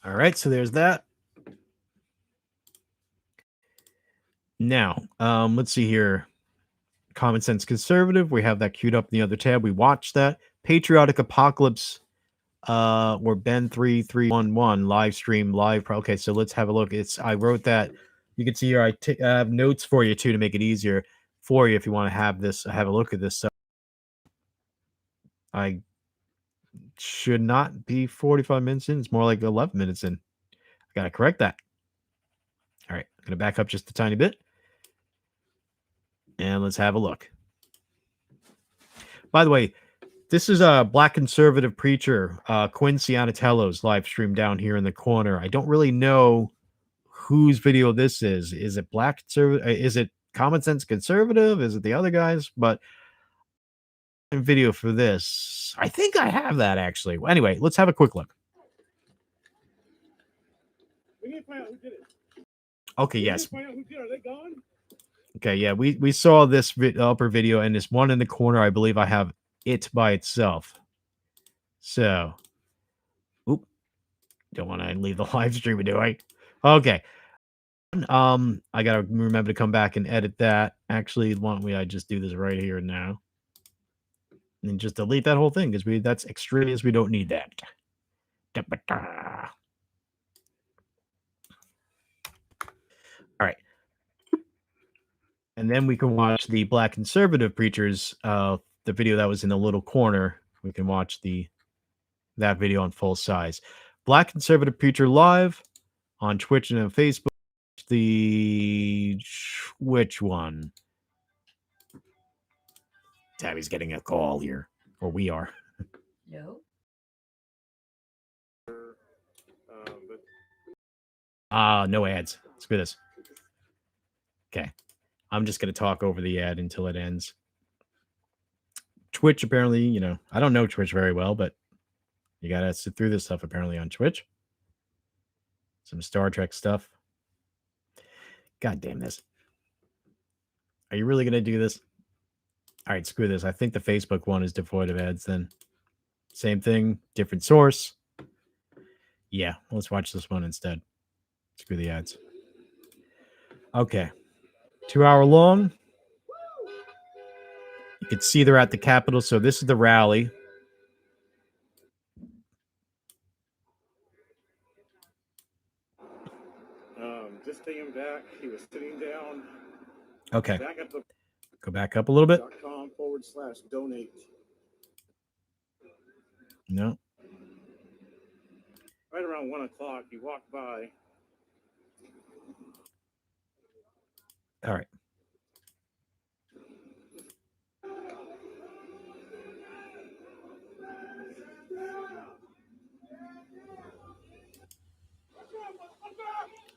All right, so there's that. Now, let's see here. Common Sense Conservative. We have that queued up in the other tab. We watched that. Patriotic Apocalypse, or Ben3311 live stream live. Okay, so let's have a look. I wrote that. You can see here. I have notes for you too to make it easier for you if you want to have a look at this. So I should not be 45 minutes in. It's more like 11 minutes in. I gotta correct that. All right, I'm gonna back up just a tiny bit. And let's have a look. By the way, this is a black conservative preacher, Quincy Anatello's live stream down here in the corner. I don't really know whose video this is. Is it black conservative? Is it Common Sense Conservative? Is it the other guys? But video for this, I think I have that actually. Anyway, let's have a quick look. We need to find out who did it. Okay, yes. Find out who did it. Are they gone? Okay, yeah, we saw this upper video, and this one in the corner, I believe I have it by itself. So, Don't want to leave the live stream, do I? Okay. I gotta remember to come back and edit that. Actually, why don't I just do this right here and now? And then just delete that whole thing because that's extraneous. We don't need that. Da-ba-da. All right. And then we can watch the Black conservative preachers, the video that was in the little corner. We can watch that video on full size. Black conservative preacher live on Twitch and on Facebook. Which one? Tabby's getting a call here, or we are. No. No ads. Screw this. Okay. I'm just going to talk over the ad until it ends. Twitch, apparently, I don't know Twitch very well, but you got to sit through this stuff apparently on Twitch. Some Star Trek stuff. God damn this. Are you really going to do this? All right, screw this. I think the Facebook one is devoid of ads then. Same thing, different source. Yeah, let's watch this one instead. Screw the ads. Okay. 2 hour long. You can see they're at the Capitol. So this is the rally. Just taking him back. He was sitting down. Okay. Back up Go back up a little bit. .com/donate. No. Right around 1 o'clock, he walked by. All right.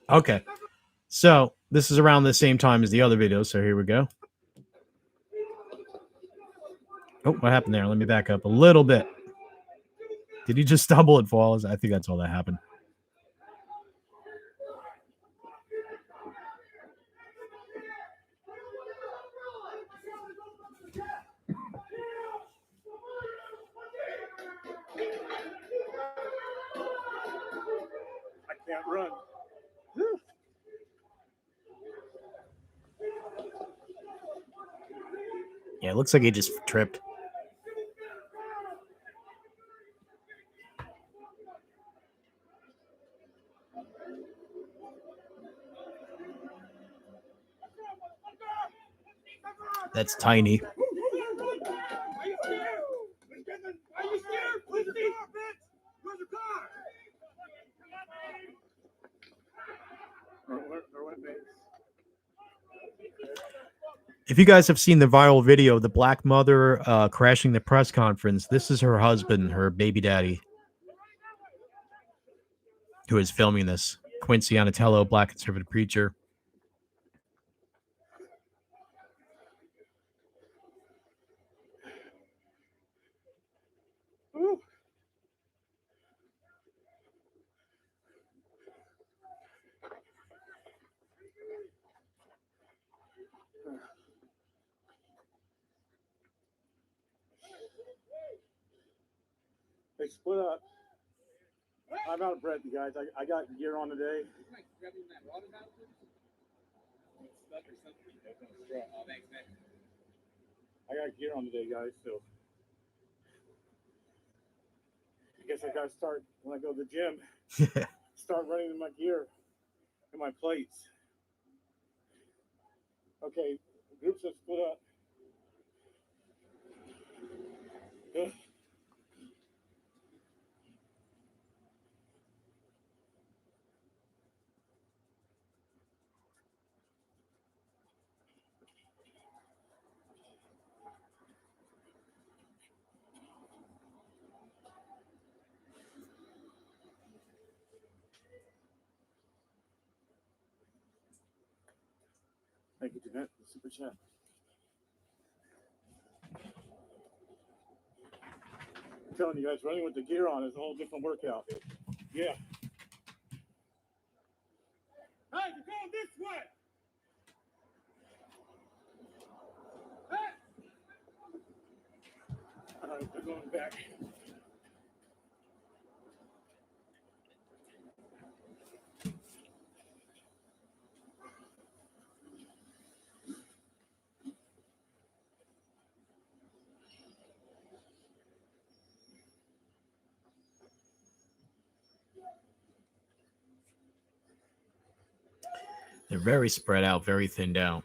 Okay. So this is around the same time as the other video. So here we go. Oh, what happened there? Let me back up a little bit. Did he just stumble and fall? I think that's all that happened. I can't run. Yeah, it looks like he just tripped. That's tiny. If you guys have seen the viral video, the black mother crashing the press conference, this is her husband, her baby daddy, who is filming this. Quincy Anatello, black conservative preacher. They split up. I'm out of breath, you guys. I got gear on today. I got gear on today, guys, so I guess I gotta start when I go to the gym. Start running in my gear and my plates. Okay, groups have split up. Ugh. Thank you, Jeanette. Super chat. I'm telling you guys, running with the gear on is a whole different workout. Yeah. Hey, you're going this way. Hey. All right, we're going back. They're very spread out, very thinned out.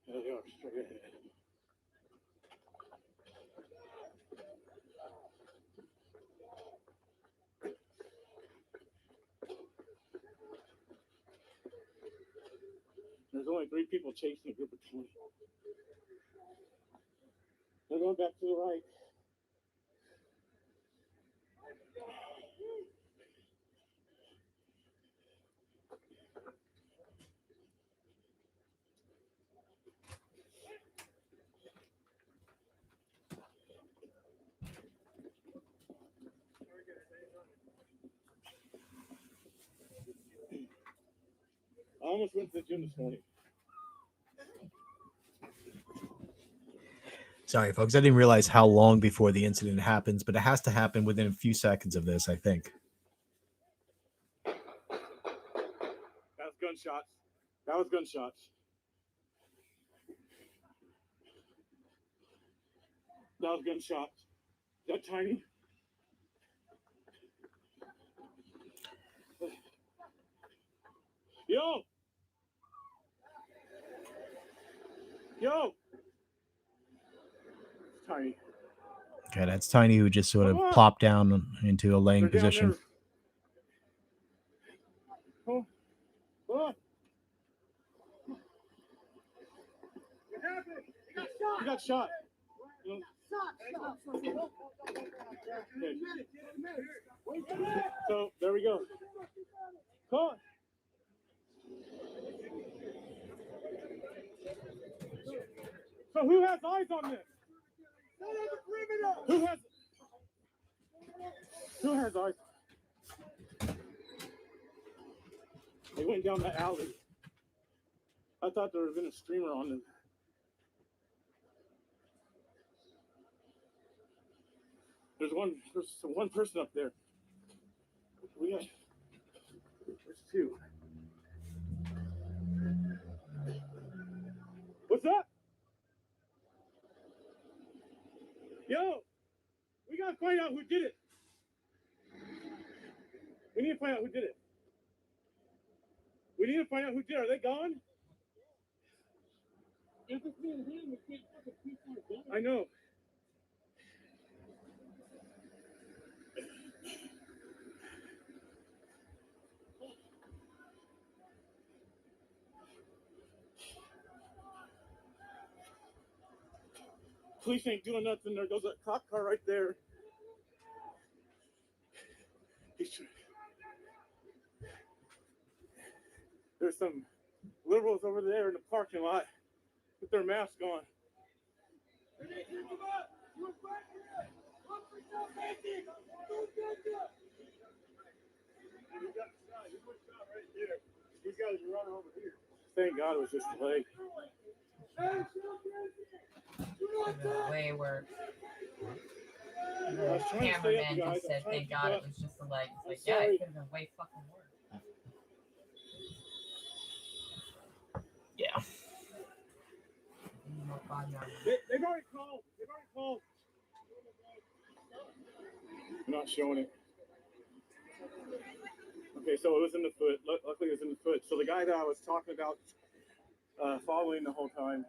There they are, straight ahead. There's only 3 people chasing a group of 20. They're going back to the right. I almost went to the gym this morning. Sorry, folks. I didn't realize how long before the incident happens, but it has to happen within a few seconds of this, I think. That was gunshots. That was gunshots. That was gunshots. Is that Tiny? Yo! Yo! It's Tiny. Okay, that's Tiny, who just sort of plopped down into a laying They're down position. there. Oh, oh. What happened? He got shot. You know? Okay. So there we go. Come on. So who has eyes on this? Who has eyes? They went down the alley. I thought there would have been a streamer on them. There's one person up there. There's 2. What's up? Yo, we gotta find out who did it. We need to find out who did it. We need to find out who did it. Are they gone? I know. Police ain't doing nothing. There goes a cop car right there. There's some liberals over there in the parking lot with their mask on. Thank God it was just a leg. Way worse. I The was trying to stay up, cameraman guys. just said, I'm trying thank to God keep it up. was just a leg. It's like, I'm yeah, sorry. it could have been way fucking worse. Yeah. They've already called. I'm not showing it. Okay, so it was in the foot. Luckily, it was in the foot. So the guy that I was talking about following the whole time.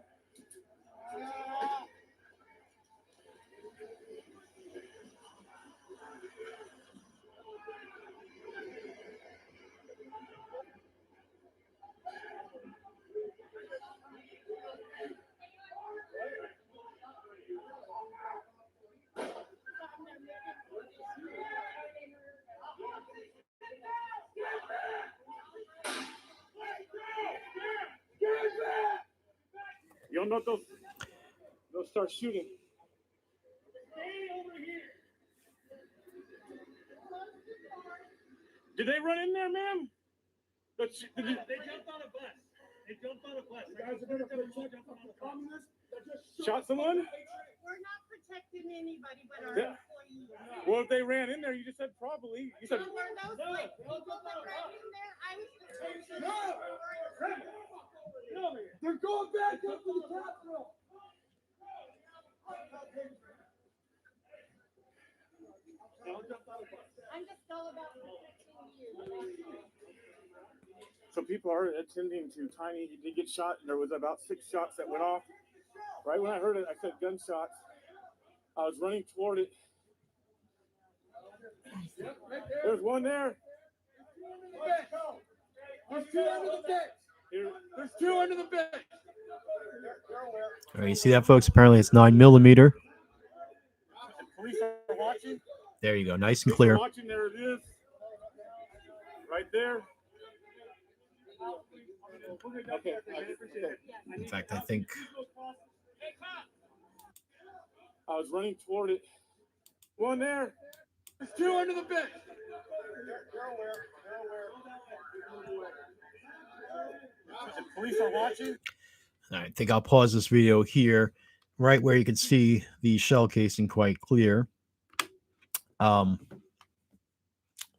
You don't know if they'll start shooting. Stay over here. Did they run in there, ma'am? They jumped on a bus. They jumped on a bus. You guys are going to communists that just shot someone? We're not protecting anybody but our employees. Well, if they ran in there, you just said probably. You said Were those like people that ran in there? I was just no. They're going back up to the Capitol. I'm just all about protecting you. So people are attending to Tiny. He did get shot, and there was about 6 shots that went off. Right when I heard it, I said gunshots. I was running toward it. There's one there. There's 2 under the bench. There's 2 under the bench. All right, you see that, folks? Apparently it's 9mm. Police are watching. There you go, nice and clear. Watching, there it is. Right there. Okay. In fact, I think I was running toward it. One there. There's 2 under the bench. Police are watching. All right, I think I'll pause this video here, right where you can see the shell casing quite clear.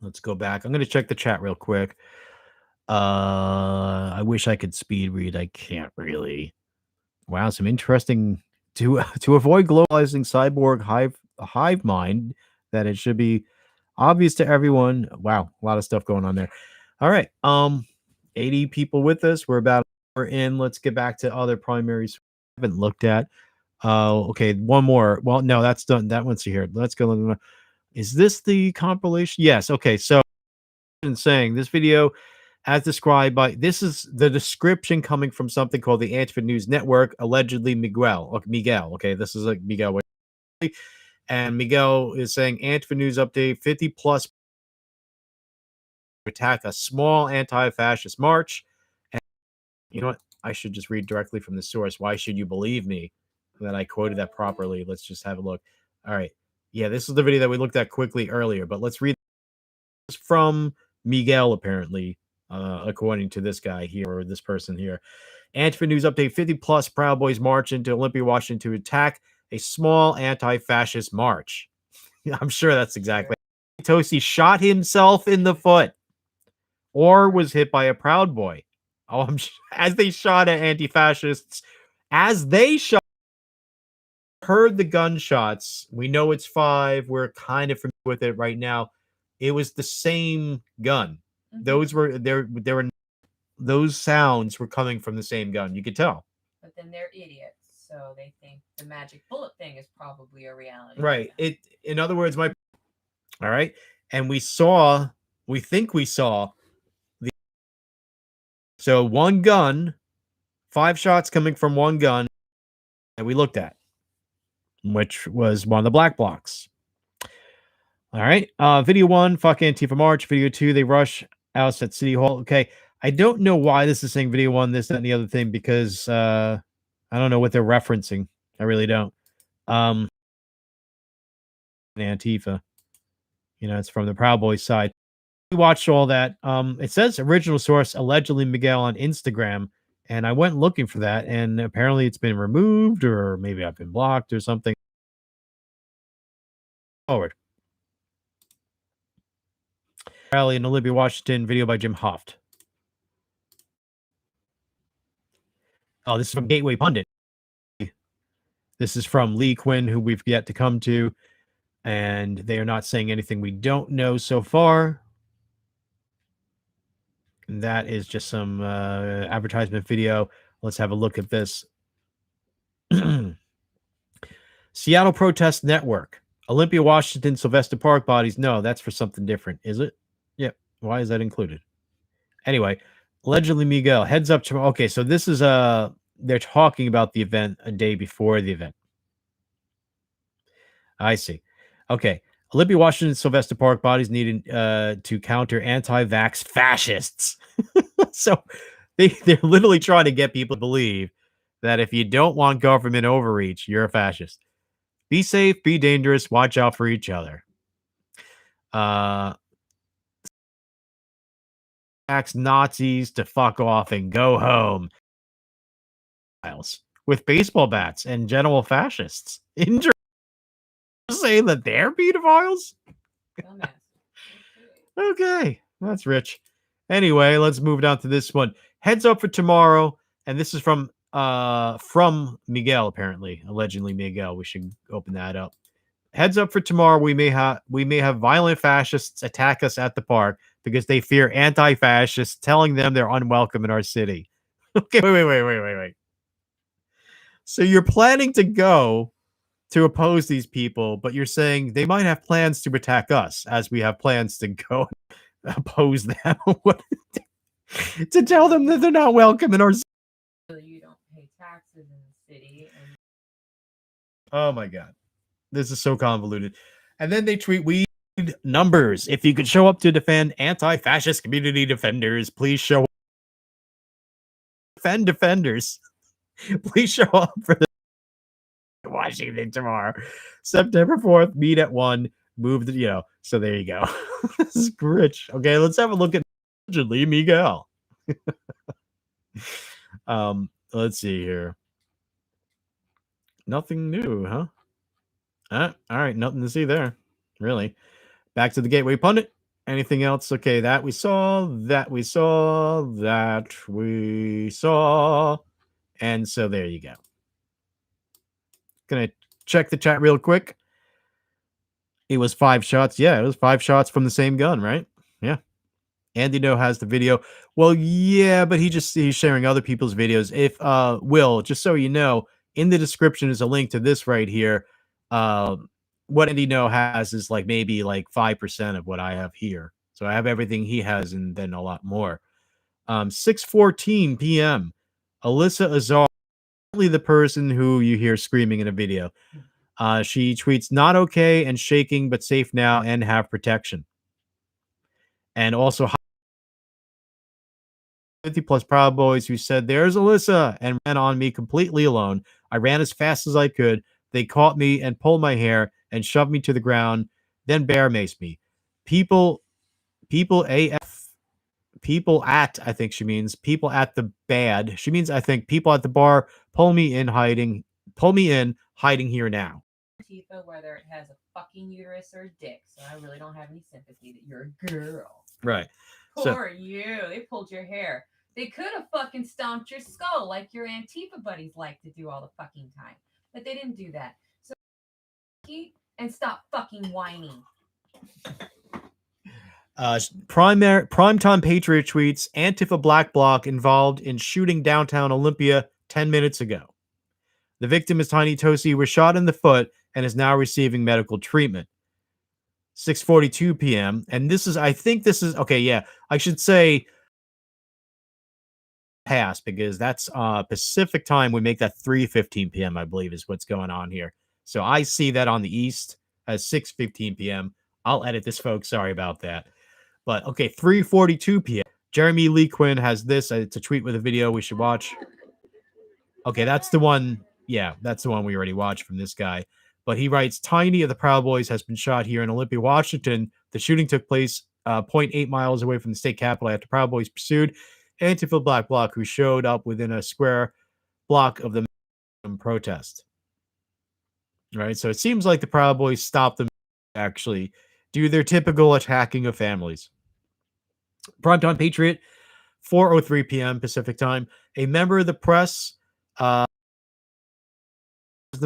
Let's go back. I'm going to check the chat real quick. I wish I could speed read. I can't really. Wow, some interesting to avoid globalizing cyborg hive mind, that it should be obvious to everyone. Wow, a lot of stuff going on there. All right, 80 people with us. We're about an hour in. Let's get back to other primaries we haven't looked at. Okay, one more. Well, no, that's done. That one's here. Let's go. Is this the compilation? Yes. Okay, so saying this video as described by, this is the description coming from something called the Antifa News Network, allegedly Miguel. Okay, this is like Miguel. And Miguel is saying Antifa News update 50 plus attack a small anti-fascist march. And you know what? I should just read directly from the source. Why should you believe me that I quoted that properly? Let's just have a look. All right. Yeah, this is the video that we looked at quickly earlier, but let's read this from Miguel, apparently, according to this guy here, or this person here. Antifa News update 50 plus Proud Boys march into Olympia, Washington to attack a small anti-fascist march. I'm sure that's exactly. Tosi shot himself in the foot or was hit by a Proud Boy. Oh, as they shot at anti-fascists, heard the gunshots. We know it's 5. We're kind of familiar with it right now. It was the same gun. Mm-hmm. Those were there were those sounds were coming from the same gun. You could tell. But then they're idiots, so they think the magic bullet thing is probably a reality. Right. In other words, all right. And we think we saw so one gun, 5 shots coming from one gun that we looked at, which was one of the black blocks. All right. Video 1, fuck Antifa March. Video 2, they rush out at City Hall. Okay. I don't know why this is saying video 1, this, that, and the other thing, because I don't know what they're referencing. I really don't. Antifa. It's from the Proud Boys side. We watched all that. It says original source, allegedly Miguel on Instagram. And I went looking for that, and apparently it's been removed, or maybe I've been blocked or something. Forward. Rally in Olympia, Washington, video by Jim Hoft. Oh, this is from Gateway Pundit. This is from Lee Quinn, who we've yet to come to, and they are not saying anything we don't know so far. And that is just some advertisement video. Let's have a look at this. Seattle Protest Network. Olympia, Washington, Sylvester Park bodies. No, that's for something different. Is it? Yep. Why is that included? Anyway, allegedly Miguel. Heads up. Okay, so this is they're talking about the event a day before the event. I see. Okay. Olympia, Washington, Sylvester Park bodies needed to counter anti-vax fascists. So they're literally trying to get people to believe that if you don't want government overreach, you're a fascist. Be safe, be dangerous, watch out for each other. Ask Nazis to fuck off and go home. With baseball bats and general fascists. Injured saying that they're pedophiles? Dumbass. Okay, that's rich. Anyway, let's move down to this one. Heads up for tomorrow, and this is from Miguel, apparently, allegedly Miguel. We should open that up. Heads up for tomorrow. We may have violent fascists attack us at the park because they fear anti-fascists telling them they're unwelcome in our city. Okay, wait. So you're planning to go to oppose these people, but you're saying they might have plans to attack us as we have plans to go oppose them. To tell them that they're not welcome in our city. You don't pay taxes in the city. And oh my god, this is so convoluted. And then they tweet, we need numbers. If you could show up to defend anti-fascist community defenders, please show up. Defend defenders. Please show up for the Washington tomorrow. September 4th, meet at 1. Move the, so there you go. This is rich. Okay, let's have a look at allegedly Miguel. Let's see here. Nothing new, huh? All right, nothing to see there. Really. Back to the Gateway Pundit. Anything else? Okay, that we saw. And so there you go. Gonna check the chat real quick. It was 5 shots. Yeah, it was 5 shots from the same gun, right? Yeah. Andy No has the video. Well, yeah, but he's sharing other people's videos. If Will, just so you know, in the description is a link to this right here. What Andy No has is maybe 5% of what I have here. So I have everything he has and then a lot more. 6:14 p.m. Alyssa Azar, the person who you hear screaming in a video. She tweets, not okay and shaking, but safe now and have protection. And also 50+ Proud Boys who said, there's Alyssa, and ran on me completely alone. I ran as fast as I could. They caught me and pulled my hair and shoved me to the ground, then bear maced me. People at, I think she means people at the bad. She means, I think, people at the bar pull me in hiding here now. Antifa, whether it has a fucking uterus or a dick. So I really don't have any sympathy that you're a girl. Right. Poor you. They pulled your hair. They could have fucking stomped your skull like your Antifa buddies like to do all the fucking time. But they didn't do that. So and stop fucking whining. Primetime Patriot tweets, Antifa Black Bloc involved in shooting downtown Olympia 10 minutes ago. The victim is Tiny Tosi, was shot in the foot and is now receiving medical treatment. 6:42 p.m. And I think this is, okay, yeah, I should say past because that's Pacific time. We make that 3:15 p.m., I believe, is what's going on here. So I see that on the East as 6:15 p.m. I'll edit this, folks. Sorry about that. But okay, 3:42 p.m. Jeremy Lee Quinn has this. It's a tweet with a video we should watch. Okay, that's the one. Yeah, that's the one we already watched from this guy. But he writes, Tiny of the Proud Boys has been shot here in Olympia, Washington. The shooting took place 0.8 miles away from the state capitol after Proud Boys pursued Antifa Black Bloc, who showed up within a square block of the protest. Right, so it seems like the Proud Boys stopped them actually do their typical attacking of families. Primetime Patriot, 4:03 p.m. Pacific time. A member of the press, the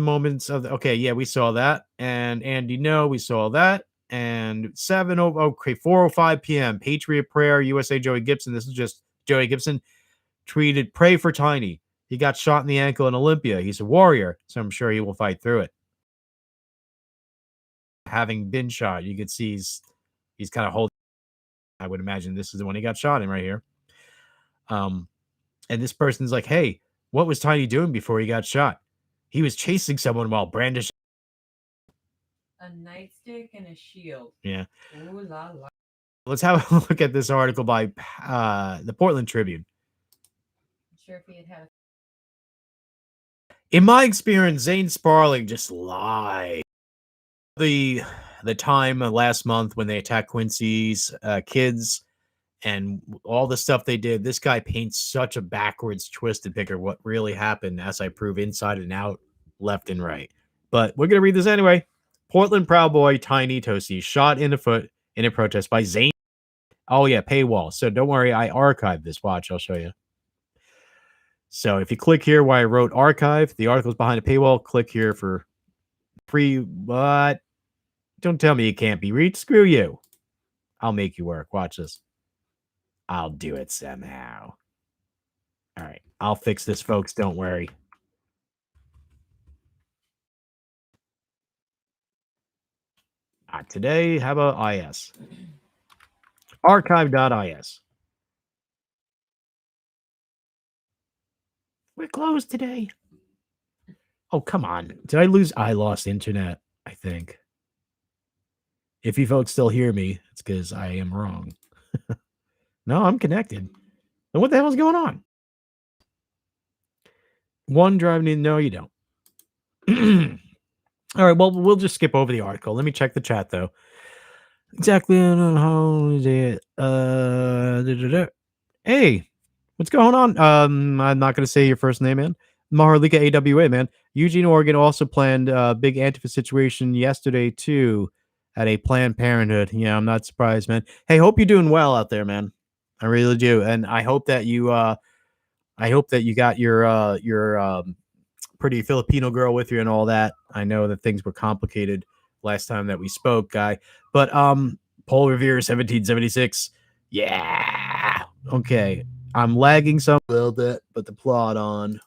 moments of okay, yeah, we saw that, and Andy, no, we saw that, and 4:05 p.m. Patriot Prayer, USA Joey Gibson. This is just Joey Gibson tweeted, "Pray for Tiny. He got shot in the ankle in Olympia. He's a warrior, so I'm sure he will fight through it." Having been shot, you could see he's kind of holding. I would imagine this is the one he got shot in right here. And this person's like, hey, what was Tiny doing before he got shot? He was chasing someone while brandishing a nightstick and a shield. Yeah. Ooh la la. Let's have a look at this article by the Portland Tribune. I'm sure if he had In my experience, Zane Sparling just lied. The time last month when they attacked Quincy's kids and all the stuff they did, this guy paints such a backwards, twisted picture of what really happened, as I prove inside and out, left and right. But we're gonna read this anyway. Portland Proud Boy Tiny Toasty shot in the foot in a protest by Zane. Oh yeah, paywall. So don't worry, I archived this. Watch, I'll show you. So if you click here where I wrote archive, the article's behind a paywall. Click here for free. What? Don't tell me it can't be reached. Screw you. I'll make you work. Watch this. I'll do it somehow. All right. I'll fix this, folks. Don't worry. Not today. How about IS? Archive.is. We're closed today. Oh, come on. Did I lose? I lost internet, I think. If you folks still hear me, it's because I am wrong. No, I'm connected. And what the hell is going on? One driving in. No, you don't. All right. Well, we'll just skip over the article. Let me check the chat, though. Exactly on how is it? Hey, what's going on? I'm not going to say your first name, man. Maharlika AWA, man. Eugene, Oregon also planned a big Antifa situation yesterday, too, at a Planned Parenthood. Yeah, I'm not surprised, man. Hey, hope you're doing well out there, man. I really do. And I hope that you got your pretty Filipino girl with you and all that. I know that things were complicated last time that we spoke, guy. But Paul Revere 1776. Yeah. Okay. I'm lagging some a little bit, but the plot on.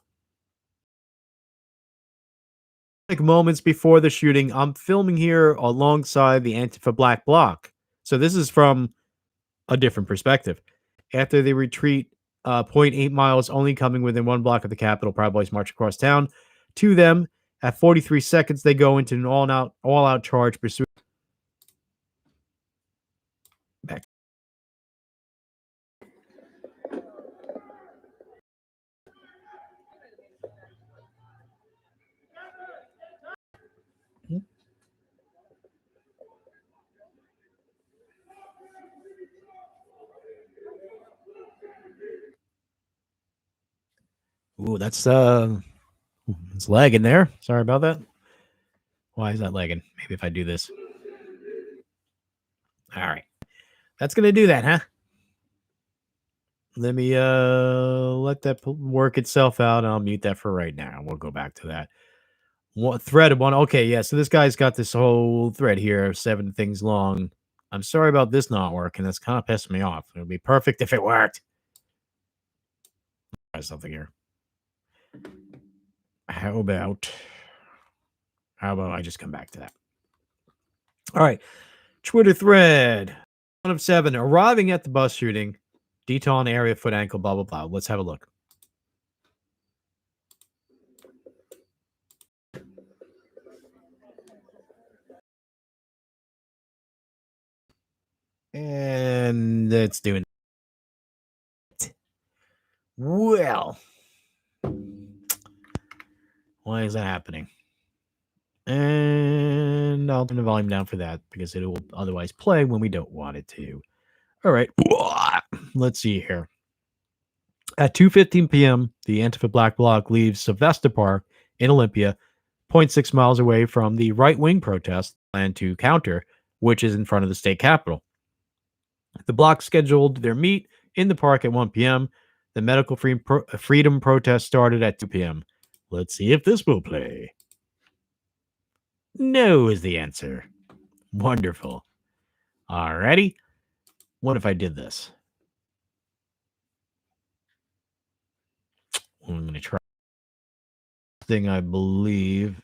Like moments before the shooting, I'm filming here alongside the Antifa Black Bloc. So this is from a different perspective. After they retreat 0.8 miles, only coming within 1 block of the Capitol, Proud Boys march across town. To them, at 43 seconds, they go into an all-out charge pursuit. Back. Ooh, that's it's lagging there. Sorry about that. Why is that lagging? Maybe if I do this. All right. That's going to do that, huh? Let me let that work itself out, and I'll mute that for right now. We'll go back to that. What thread one? Okay, yeah. So this guy's got this whole thread here, 7 things long. I'm sorry about this not working. That's kind of pissing me off. It would be perfect if it worked. Try something here. How about I just come back to that? All right. Twitter thread. 1 of 7. Arriving at the bus shooting. Detail on area, foot, ankle, blah, blah, blah. Let's have a look. And it's doing it. Well, why is that happening? And I'll turn the volume down for that because it will otherwise play when we don't want it to. All right. Let's see here. At 2:15 p.m., the Antifa Black Bloc leaves Sylvester Park in Olympia, 0.6 miles away from the right-wing protest planned to counter, which is in front of the state capitol. The bloc scheduled their meet in the park at 1 p.m. The medical freedom protest started at 2 p.m. Let's see if this will play. No is the answer. Wonderful. Alrighty. What if I did this? I'm going to try thing, I believe.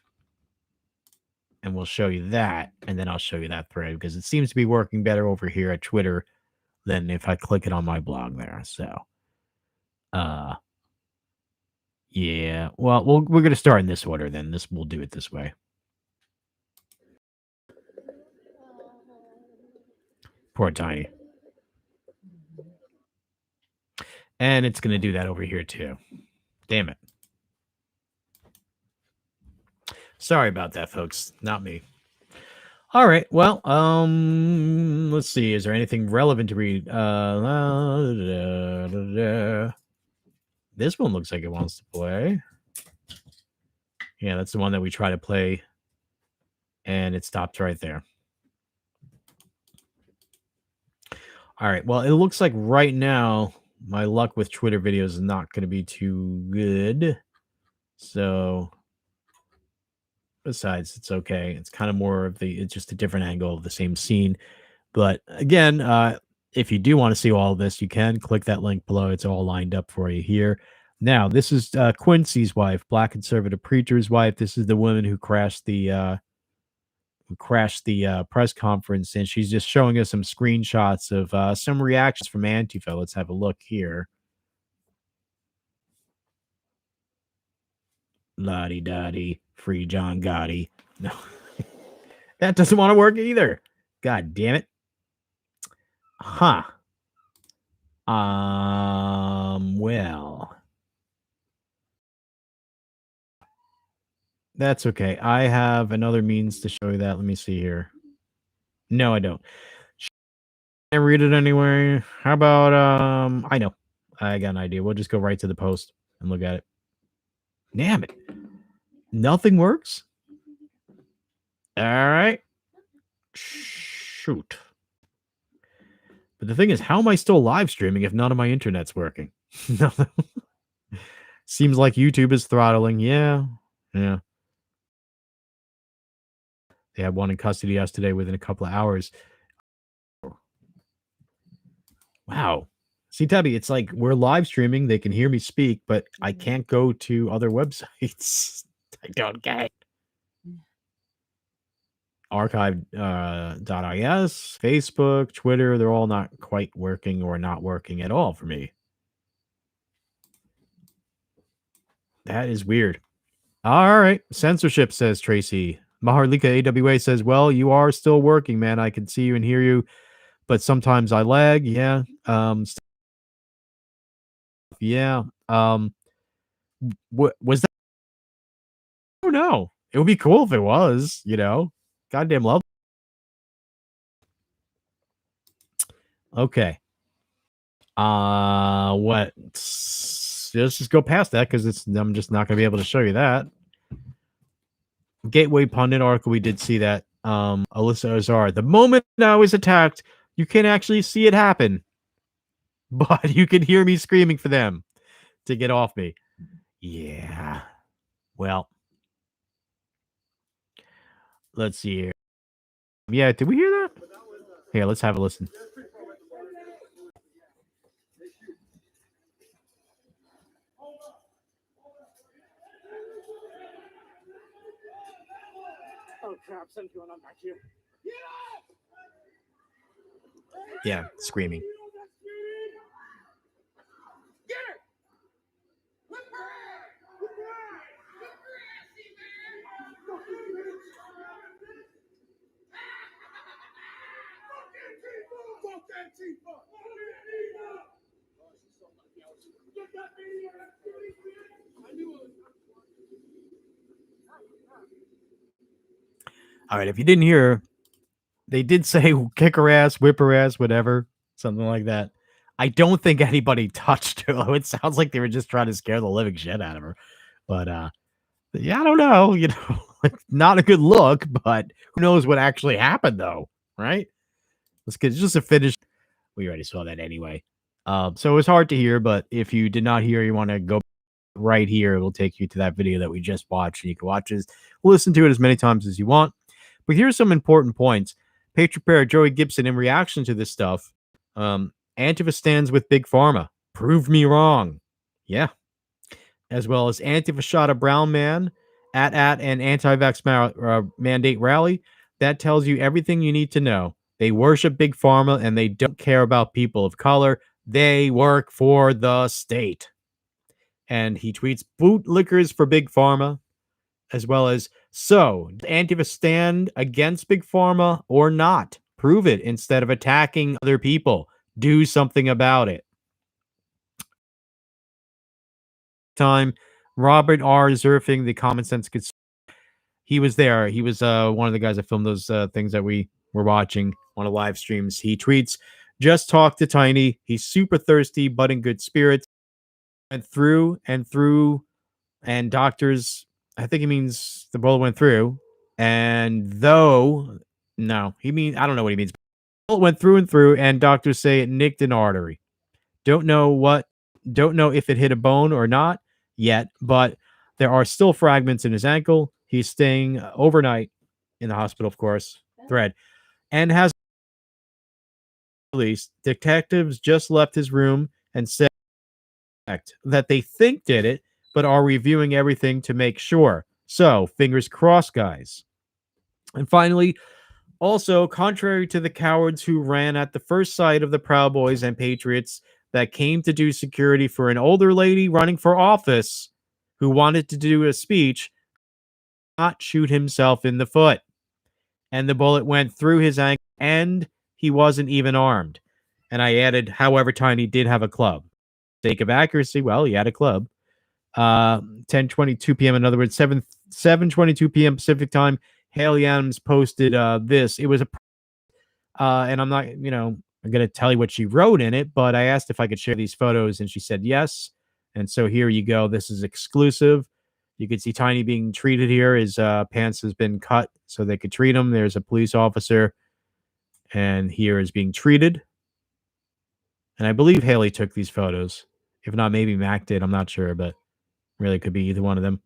And we'll show you that. And then I'll show you that thread because it seems to be working better over here at Twitter than if I click it on my blog there. So, yeah. Well, we're going to start in this order then. We'll do it this way. Poor Tiny. And it's going to do that over here too. Damn it. Sorry about that, folks. Not me. All right. Well, let's see. Is there anything relevant to read? This one looks like it wants to play. Yeah, that's the one that we try to play, and it stopped right there. All right. Well, it looks like right now my luck with Twitter videos is not going to be too good. So, besides, it's okay. It's kind of more of it's just a different angle of the same scene. But again, if you do want to see all of this, you can click that link below. It's all lined up for you here. Now, this is Quincy's wife, black conservative preacher's wife. This is the woman who crashed the press conference, and she's just showing us some screenshots of some reactions from Antifa. Let's have a look here. Lottie Dottie, free John Gotti. No, that doesn't want to work either. God damn it. Huh. Well, that's okay. I have another means to show you that. Let me see here. No, I don't. I read it anyway. How about I know. I got an idea. We'll just go right to the post and look at it. Damn it. Nothing works? All right. Shoot. But the thing is, how am I still live streaming if none of my internet's working? Seems like YouTube is throttling. Yeah. Yeah. They had one in custody yesterday within a couple of hours. Wow. See, Tubby, it's like we're live streaming. They can hear me speak, but I can't go to other websites. I don't get it. Archive.is, Facebook, Twitter, they're all not quite working or not working at all for me. That is weird. All right. Censorship, says Tracy. Maharlika AWA says, well, you are still working, man. I can see you and hear you, but sometimes I lag. Yeah. Yeah. What was that? Oh no. It would be cool if it was, Goddamn love. Okay. What? Let's just go past that because I'm just not gonna be able to show you that. Gateway Pundit article, we did see that. Alyssa Azar. The moment I was attacked, you can actually see it happen. But you can hear me screaming for them to get off me. Yeah. Well. Let's see here. Yeah, did we hear that? Here, let's have a listen. Oh crap, something's going on back here. Yeah, screaming. Get her! Whip her ass! Whip her ass! Whip her assy, man! Fuck Antifa! Fuck Antifa! Get that video! I knew it was. All right, if you didn't hear, they did say kick her ass, whip her ass, whatever, something like that. I don't think anybody touched her. It sounds like they were just trying to scare the living shit out of her. But yeah, I don't know. Not a good look, but who knows what actually happened though, right? Let's get just a finish. We already saw that anyway. So it was hard to hear, but if you did not hear, you want to go right here. It will take you to that video that we just watched, and you can watch it, listen to it as many times as you want. But here's some important points. Patriot Bear Joey Gibson, in reaction to this stuff, Antifa stands with Big Pharma. Prove me wrong. Yeah. As well as Antifa shot a brown man at an anti-vax mandate rally. That tells you everything you need to know. They worship Big Pharma and they don't care about people of color. They work for the state. And he tweets bootlickers for Big Pharma, as well as, so, Antifa stand against Big Pharma or not? Prove it instead of attacking other people. Do something about it. Time, Robert R. Zerfing, the common sense he was there. He was one of the guys that filmed those things that we were watching on a live streams. He tweets, "Just talk to Tiny. He's super thirsty, but in good spirits. Went through and through, and doctors. I think he means the bullet went through, and though no, he means I don't know what he means. Bullet went through and through, and doctors say it nicked an artery. Don't know if it hit a bone or not yet, but there are still fragments in his ankle. He's staying overnight in the hospital, of course, thread, and has released. Detectives just left his room and said that they think did it, but are reviewing everything to make sure. So, fingers crossed, guys. And finally, also, contrary to the cowards who ran at the first sight of the Proud Boys and Patriots that came to do security for an older lady running for office who wanted to do a speech, not shoot himself in the foot. And the bullet went through his ankle, and he wasn't even armed. And I added, however, Tiny did have a club. Sake of accuracy, well, he had a club. 10:22 p.m. In other words, 7:22 p.m. Pacific time. Haley Adams posted this. It was a and I'm not, I'm going to tell you what she wrote in it, but I asked if I could share these photos and she said yes. And so here you go. This is exclusive. You can see Tiny being treated here. His pants has been cut so they could treat him. There's a police officer, and here is being treated. And I believe Haley took these photos. If not, maybe Mac did. I'm not sure, but really could be either one of them.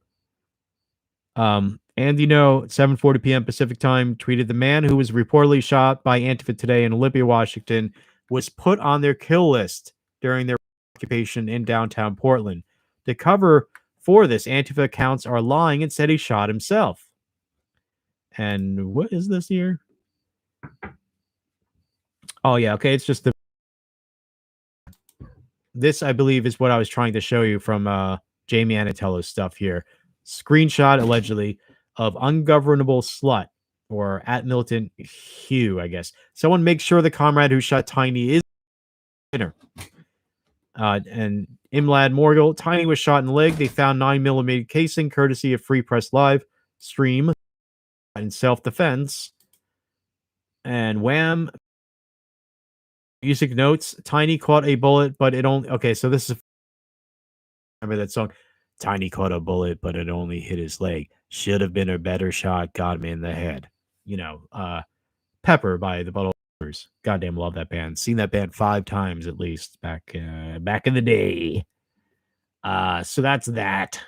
And 7:40 p.m. Pacific time tweeted the man who was reportedly shot by Antifa today in Olympia, Washington, was put on their kill list during their occupation in downtown Portland. The cover for this Antifa accounts are lying and said he shot himself. And what is this here? Oh yeah, okay, it's just this I believe is what I was trying to show you from Jamie Anatello's stuff here. Screenshot allegedly of ungovernable slut or at militant Hugh, I guess. Someone make sure the comrade who shot Tiny is winner. And Imlad Morgul, Tiny was shot in the leg. They found 9mm casing, courtesy of Free Press Live stream in self-defense. And wham. Music notes, Tiny caught a bullet, but it only... Okay, so this is... Remember that song? Tiny caught a bullet, but it only hit his leg. Should have been a better shot. Got him in the head. Pepper by the Buttholes. Goddamn love that band. Seen that band 5 times at least back in the day. So that's that.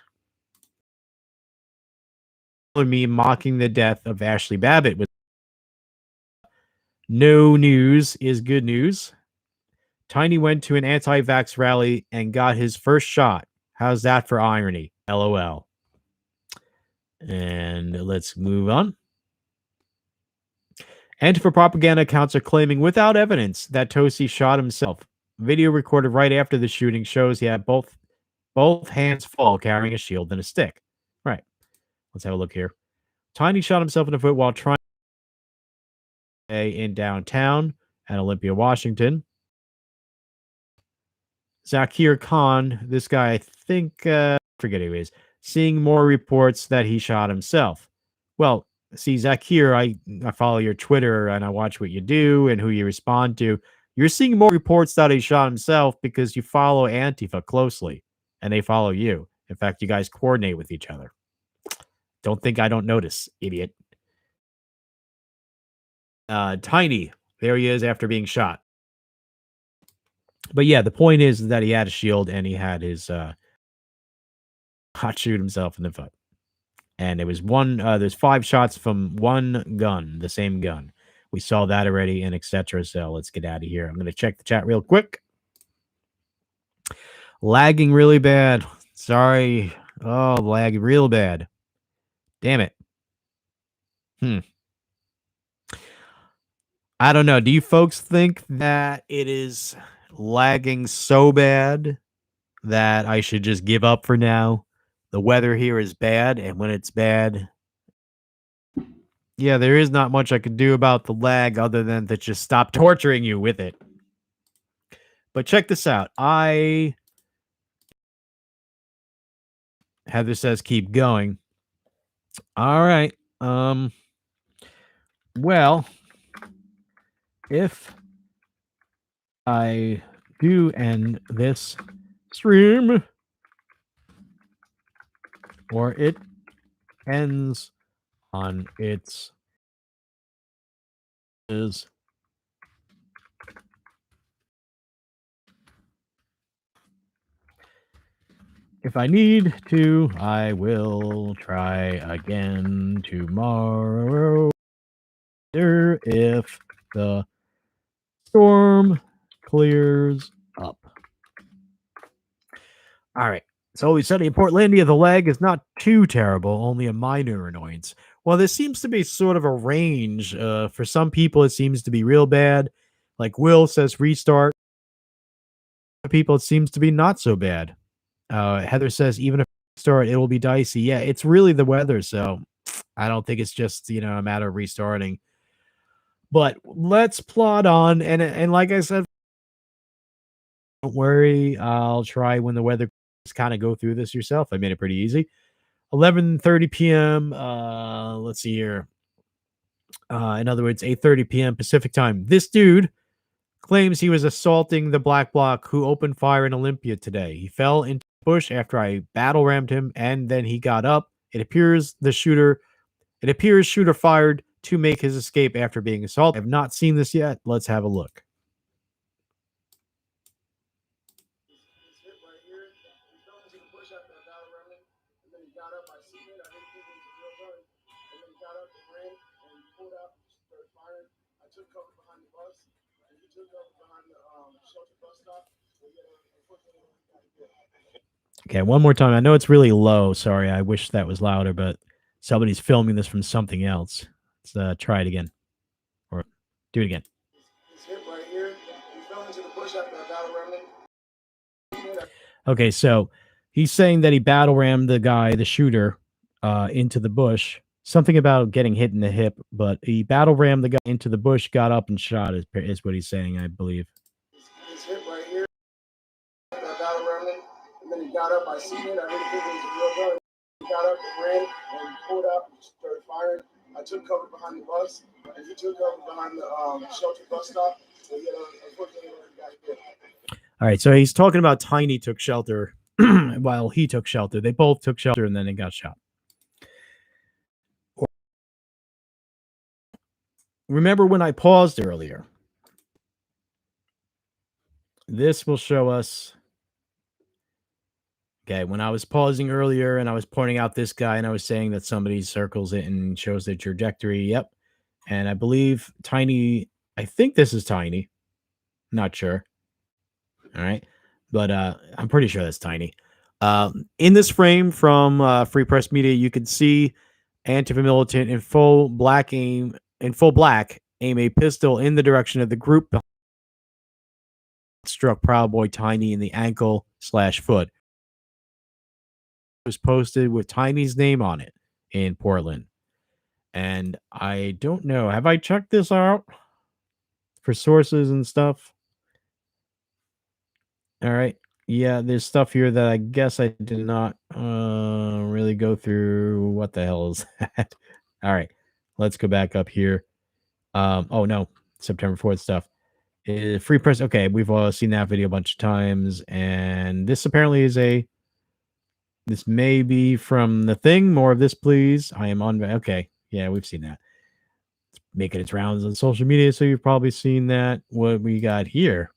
Me mocking the death of Ashley Babbitt with no news is good news. Tiny went to an anti-vax rally and got his first shot. How's that for irony? LOL. And let's move on. Antifa propaganda accounts are claiming without evidence that Tosi shot himself. Video recorded right after the shooting shows he had both hands full carrying a shield and a stick. Right. Let's have a look here. Tiny shot himself in the foot while trying in downtown at Olympia, Washington. Zakir Khan, this guy, I think, forget who he is, seeing more reports that he shot himself. Well, see, Zakir, I follow your Twitter and I watch what you do and who you respond to. You're seeing more reports that he shot himself because you follow Antifa closely and they follow you. In fact, you guys coordinate with each other. Don't think I don't notice, idiot. Tiny, there he is after being shot. But yeah, the point is that he had a shield and he had his hot shoot himself in the foot. And it was there's 5 shots from one gun, the same gun. We saw that already and etc. So let's get out of here. I'm going to check the chat real quick. Lagging really bad. Sorry. Oh, lag real bad. Damn it. I don't know. Do you folks think that it is lagging so bad that I should just give up for now? The weather here is bad, and when it's bad, yeah, there is not much I could do about the lag other than to just stop torturing you with it. But check this out. Heather says keep going. All right. Well, if I do end this stream, or it ends on its is if I need to, I will try again tomorrow. If the storm clears up. All right. It's always sunny in Portlandia. The lag is not too terrible, only a minor annoyance. Well, there seems to be sort of a range. For some people, it seems to be real bad. Like Will says, restart. For people, it seems to be not so bad. Heather says, even if restart, it will be dicey. Yeah, it's really the weather. So I don't think it's just, a matter of restarting. But let's plot on. And like I said, don't worry. I'll try when the weather kind of go through this yourself. I made it pretty easy. 11:30 p.m. Let's see here. In other words, 8:30 p.m. Pacific time. This dude claims he was assaulting the black bloc who opened fire in Olympia today. He fell into the bush after I battle rammed him, and then he got up. It appears shooter fired to make his escape after being assaulted. I have not seen this yet. Let's have a look. Okay, one more time. I know it's really low. Sorry, I wish that was louder, but somebody's filming this from something else. Let's try it again. Or do it again. Okay, so he's saying that he battle rammed the guy, the shooter, into the bush. Something about getting hit in the hip, but he battle rammed the guy into the bush, got up and shot, is what he's saying, I believe. His hip right here, battle rammed him, and then he got up. I seen it. I didn't think it was a real gun. He got up and ran and pulled out and started firing. I took cover behind the bus, and he took cover behind the shelter bus stop. So, unfortunately, he got hit. All right, so he's talking about Tiny took shelter while he took shelter. They both took shelter, and then they got shot. Remember when I paused earlier? This will show us. Okay, when I was pausing earlier and I was pointing out this guy and I was saying that somebody circles it and shows the trajectory. Yep. And I believe Tiny, I think this is Tiny. Not sure. All right. But I'm pretty sure that's Tiny. In this frame from Free Press Media, you can see Antifa militant in full black aim a pistol in the direction of the group. Struck Proud Boy Tiny in the ankle/foot. Was posted with Tiny's name on it in Portland. And I don't know. Have I checked this out for sources and stuff? All right. Yeah, there's stuff here that I guess I did not really go through. What the hell is that? All right. Let's go back up here. Oh no, September 4th stuff. Free Press. Okay, we've all seen that video a bunch of times. And this apparently is this may be from the thing. More of this, please. I am on. Okay. Yeah, we've seen that. It's making its rounds on social media, so you've probably seen that. What we got here.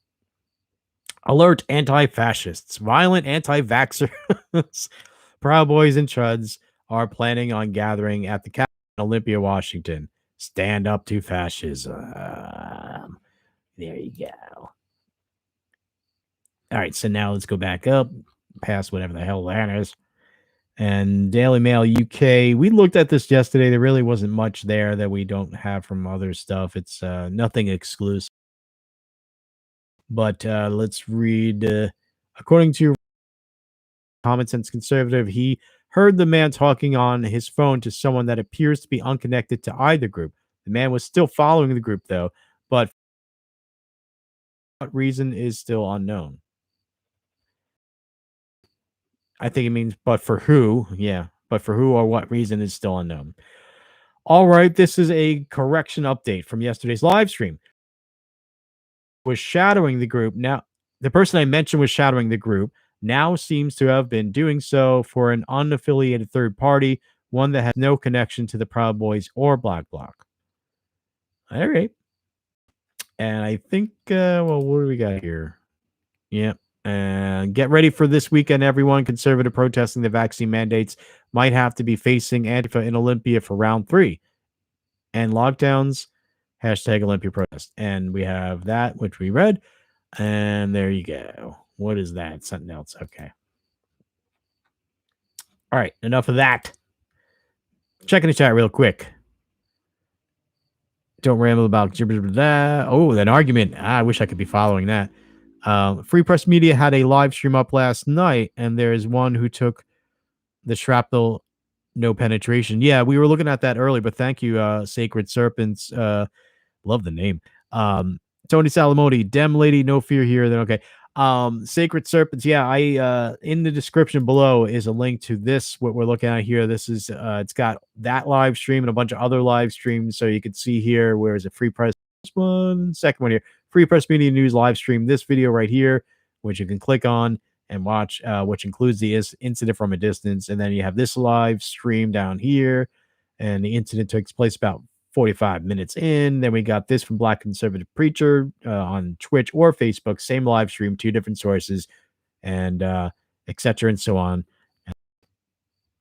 Alert anti-fascists. Violent anti-vaxxers. Proud Boys and Chuds are planning on gathering at the Capitol in Olympia, Washington. Stand up to fascism. There you go. All right, so now let's go back up past whatever the hell that is. And Daily Mail UK, we looked at this yesterday. There really wasn't much there that we don't have from other stuff. It's nothing exclusive. But let's read. According to Common Sense Conservative, he heard the man talking on his phone to someone that appears to be unconnected to either group. The man was still following the group, though, but what reason is still unknown. I think it means, but for who? Yeah, but for who or what reason is still unknown. All right, this is a correction update from yesterday's live stream. Was shadowing the group. Now, the person I mentioned was shadowing the group now seems to have been doing so for an unaffiliated third party, one that has no connection to the Proud Boys or Black Bloc. All right. And I think, well, what do we got here? Yep. And get ready for this weekend, everyone. Conservative protesting the vaccine mandates might have to be facing Antifa in Olympia for round 3. And lockdowns, hashtag Olympia protest. And we have that, which we read. And there you go. What is that? Something else. Okay. All right. Enough of that. Checking the chat real quick. Don't ramble about that. Oh, an argument. I wish I could be following that. Free Press Media had a live stream up last night, and there is one who took the shrapnel, no penetration. Yeah, we were looking at that earlier, but thank you, Sacred Serpents. Love the name. Tony Salamoti, Dem Lady, no fear here. Then okay. Sacred Serpents. Yeah, I in the description below is a link to this. What we're looking at here. This is it's got that live stream and a bunch of other live streams. So you can see here where is it? Free Press one, second one here. Free Press Media News live stream. This video right here, which you can click on and watch, which includes the incident from a distance. And then you have this live stream down here, and the incident takes place about 45 minutes in. Then we got this from Black Conservative Preacher on Twitch or Facebook, same live stream, 2 different sources, and etc. and so on. And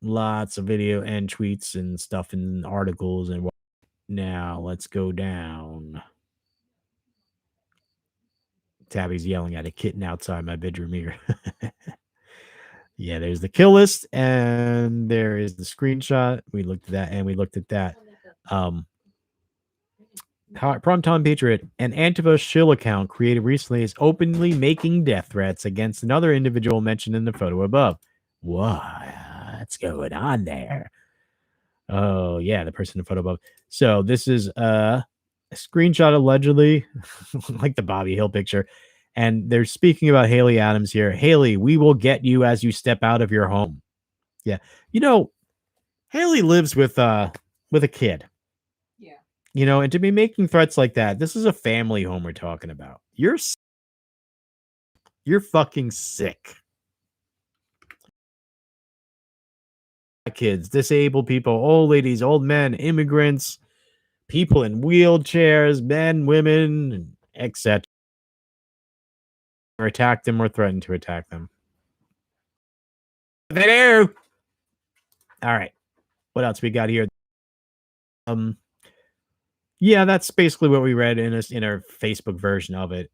lots of video and tweets and stuff and articles. And now let's go down. Tabby's yelling at a kitten outside my bedroom here. Yeah, there's the kill list, and there is the screenshot. We looked at that, and we looked at that. Primetime Patriot, an Antifa shill account created recently is openly making death threats against another individual mentioned in the photo above. What's going on there? Oh, yeah, the person in the photo above. So this is a screenshot allegedly, like the Bobby Hill picture. And they're speaking about Haley Adams here. Haley, we will get you as you step out of your home. Yeah. You know, Haley lives with a kid. You know, and to be making threats like that, this is a family home we're talking about. You're fucking sick. Kids, disabled people, old ladies, old men, immigrants, people in wheelchairs, men, women, etc. Or attack them or threaten to attack them. They do. All right. What else we got here? Yeah, that's basically what we read in our Facebook version of it.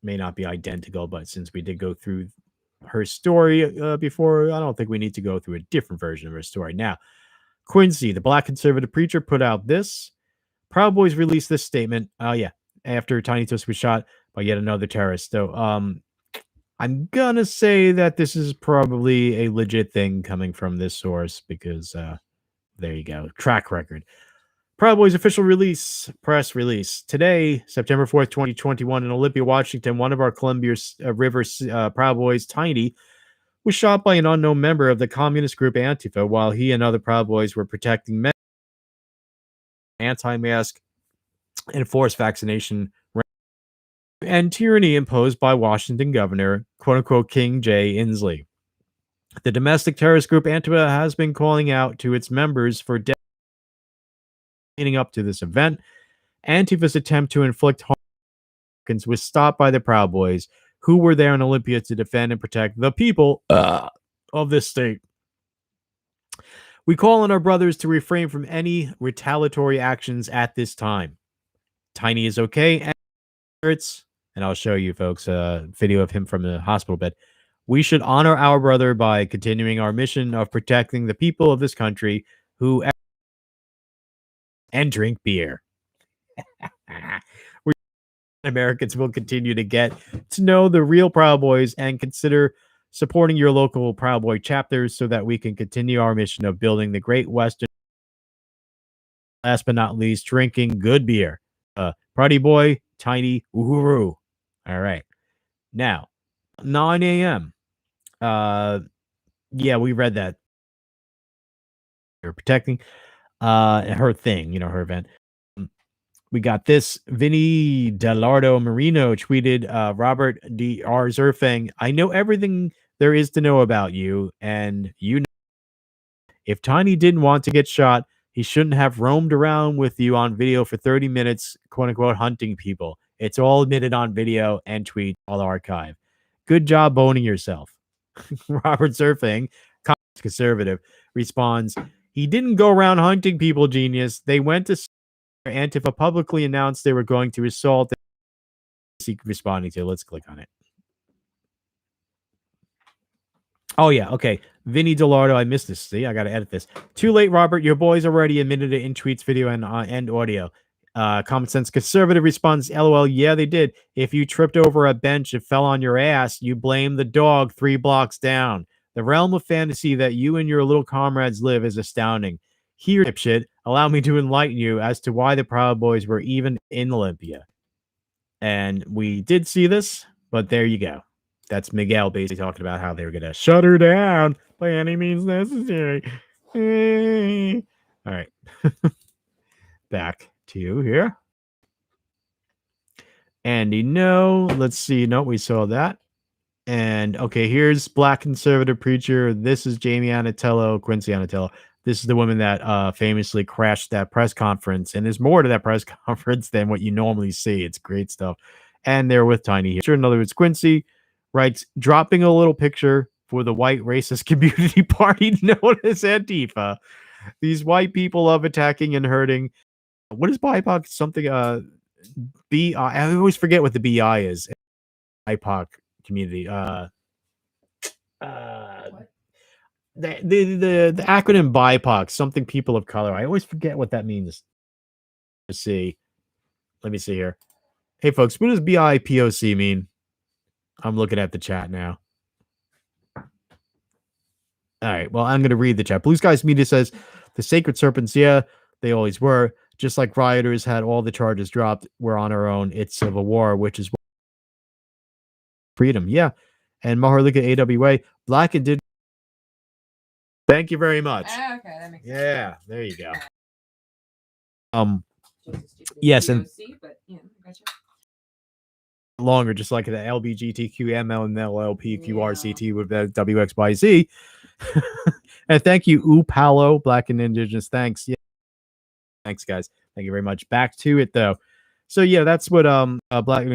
May not be identical, but since we did go through her story before, I don't think we need to go through a different version of her story. Now, Quincy, the Black Conservative Preacher, put out this. Proud Boys released this statement. After Tiny Toast was shot by yet another terrorist. So, I'm gonna say that this is probably a legit thing coming from this source because there you go, track record. Proud Boys official press release. Today, September 4th, 2021, in Olympia, Washington, one of our Columbia River Proud Boys, Tiny, was shot by an unknown member of the communist group Antifa while he and other Proud Boys were protecting men, anti-mask, and forced vaccination and tyranny imposed by Washington Governor, quote-unquote, King J. Inslee. The domestic terrorist group Antifa has been calling out to its members for leading up to this event. Antifa's attempt to inflict harm was stopped by the Proud Boys, who were there in Olympia to defend and protect the people of this state. We call on our brothers to refrain from any retaliatory actions at this time. Tiny is okay, and I'll show you folks a video of him from the hospital bed. We should honor our brother by continuing our mission of protecting the people of this country who and drink beer. Americans will continue to get to know the real Proud Boys and consider supporting your local Proud Boy chapters so that we can continue our mission of building the great Western. Last but not least, drinking good beer. Proudy Boy, Tiny, Uhuru. All right. Now, 9 a.m. Yeah, we read that. You're protecting. her thing, her event. We got this. Vinny Delardo Marino tweeted, Robert D.R. Zerfang, I know everything there is to know about you, and if Tiny didn't want to get shot, he shouldn't have roamed around with you on video for 30 minutes, quote unquote, hunting people. It's all admitted on video and tweet, all archive. Good job boning yourself. Robert Zerfang, conservative, responds, he didn't go around hunting people, genius. They went to Antifa publicly announced they were going to assault. Responding to, let's click on it. Oh, yeah. Okay. Vinny Delardo. I missed this. See, I got to edit this. Too late, Robert. Your boys already admitted it in tweets, video, and audio. Common Sense Conservative responds, LOL. Yeah, they did. If you tripped over a bench and fell on your ass, you blame the dog 3 blocks down. The realm of fantasy that you and your little comrades live is astounding. Here, dipshit, allow me to enlighten you as to why the Proud Boys were even in Olympia. And we did see this, but there you go. That's Miguel basically talking about how they were going to shut her down by any means necessary. All right. Back to you here. Andy, no. Let's see. No, we saw that. And okay, here's Black Conservative Preacher. This is Jamie Anatello, Quincy Anatello. This is the woman that famously crashed that press conference. And there's more to that press conference than what you normally see. It's great stuff. And they're with Tiny here. In other words, Quincy writes, dropping a little picture for the white racist community party known as Antifa. These white people love attacking and hurting. What is BIPOC? Something, BI. I always forget what the BI is. BIPOC community. The acronym BIPOC, something people of color. I always forget what that means. Let's see. Let me see here. Hey, folks, what does BIPOC mean? I'm looking at the chat now. All right. Well, I'm going to read the chat. Blue Skies Media says the Sacred Serpents, yeah, they always were. Just like rioters had all the charges dropped, we're on our own. It's civil war, which is freedom. Yeah. And Maharlika AWA, Black and did. Thank you very much. Okay, that makes sense. Yeah, there you go. Yes, and but yeah, gotcha. Longer, just like the LBGTQ, MLNLLPQRCT with the WXYZ. And thank you, Palo, Black and Indigenous. Thanks. Yeah. Thanks, guys. Thank you very much. Back to it though. So yeah, that's what Black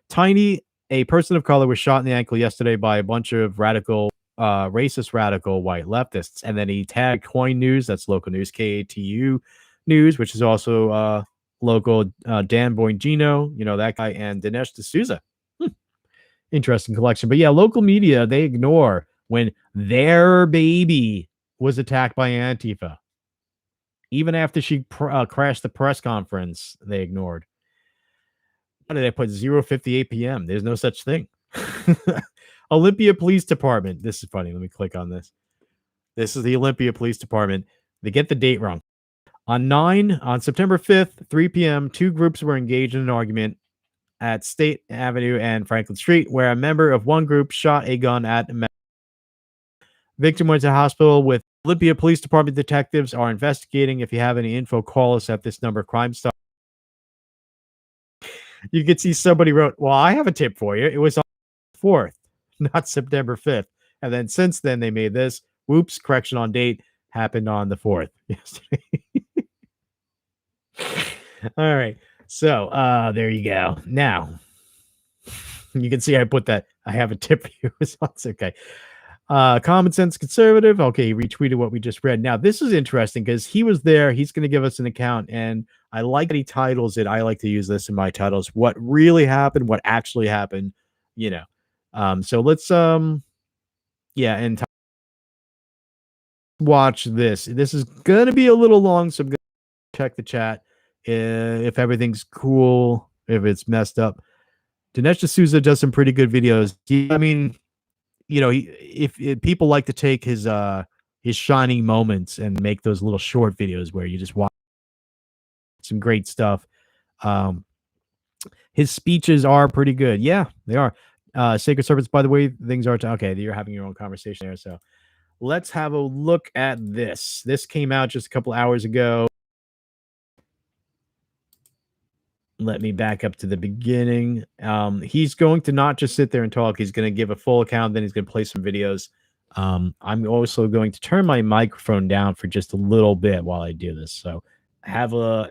Tiny, a person of color, was shot in the ankle yesterday by a bunch of radical, racist radical white leftists. And then he tagged Coin News, that's local news, KATU News, which is also local, Dan Boingino, that guy, and Dinesh D'Souza. Interesting collection. But yeah, local media, they ignore when their baby was attacked by Antifa. Even after she crashed the press conference, they ignored. Why did they put 0:58 p.m.? There's no such thing. Olympia Police Department. This is funny. Let me click on this. This is the Olympia Police Department. They get the date wrong. On September 5th, 3 p.m., 2 groups were engaged in an argument at State Avenue and Franklin Street, where a member of one group shot a gun at a victim. Went to the hospital with Olympia Police Department detectives are investigating. If you have any info, call us at this number. Crime Stop. You can see somebody wrote, well, I have a tip for you. It was on the 4th, not September 5th. And then since then, they made this. Whoops, correction on date. Happened on the 4th yesterday. All right. So there you go. Now, you can see I put that. I have a tip for you. It's okay. Common Sense Conservative. Okay, he retweeted what we just read. Now, this is interesting because he was there. He's going to give us an account, and I like that he titles it. I like to use this in my titles. What really happened, what actually happened, So let's and watch this. This is going to be a little long, so I'm going to check the chat if everything's cool, if it's messed up. Dinesh D'Souza does some pretty good videos. If people like to take his shining moments and make those little short videos where you just watch some great stuff. His speeches are pretty good. Yeah, they are. Sacred Serpents, by the way, things are okay. You're having your own conversation there. So let's have a look at this. This came out just a couple hours ago. let me back up to the beginning. He's going to not just sit there and talk. He's going to give a full account. Then he's going to play some videos. I'm also going to turn my microphone down for just a little bit while I do this. So have a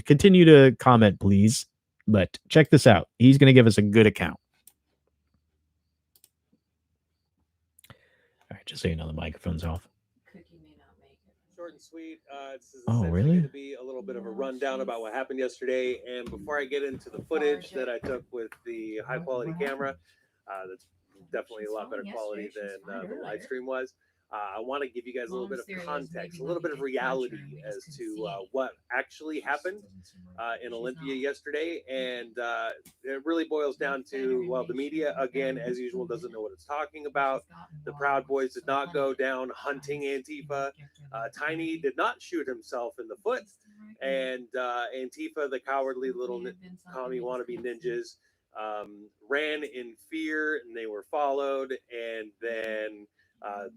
continue to comment, please. But check this out. He's going to give us a good account. All right, just so you know, the microphone's off. Short and sweet. This is Oh, essentially really? going to be a little bit of a rundown about what happened yesterday. And before I get into the footage that I took with the high quality camera, that's definitely a lot better quality than the live stream was. I want to give you guys a little bit of context, a little bit of reality as to what actually happened in Olympia yesterday. And it really boils down to, well, the media, again, as usual, doesn't know what it's talking about. The Proud Boys did not go down hunting Antifa. Tiny did not shoot himself in the foot. And Antifa, the cowardly little commie wannabe ninjas, ran in fear, and they were followed, and then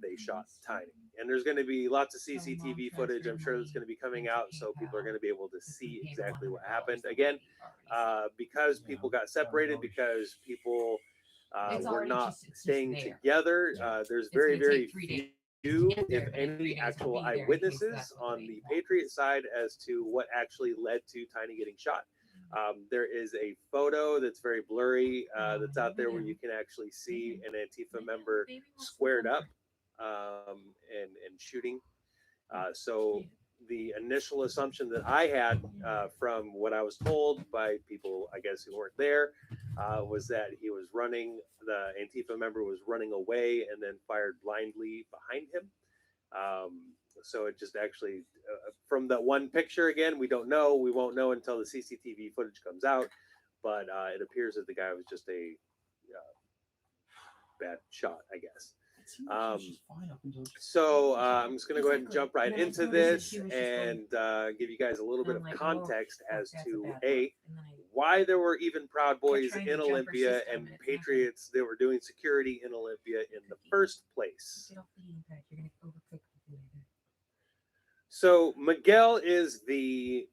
they shot Tiny. And there's going to be lots of CCTV footage, I'm sure, that's going to be coming out, so people are going to be able to see exactly what happened. Again, because people got separated, because people were not staying together, there's very, very few, if any, actual eyewitnesses on the Patriot side as to what actually led to Tiny getting shot. There is a photo that's very blurry that's out there where you can actually see an Antifa member squared up and shooting. So the initial assumption that I had from what I was told by people, I guess, who weren't there, was that he was running, the Antifa member was running away and then fired blindly behind him. So it just actually, from that one picture, again, we don't know. We won't know until the CCTV footage comes out. But it appears that the guy was just a bad shot, I guess. So I'm just going to go ahead and jump right into this and give you guys a little bit of context as to why there were even Proud Boys in Olympia and Patriots that were doing security in Olympia in the first place. So Miguel is the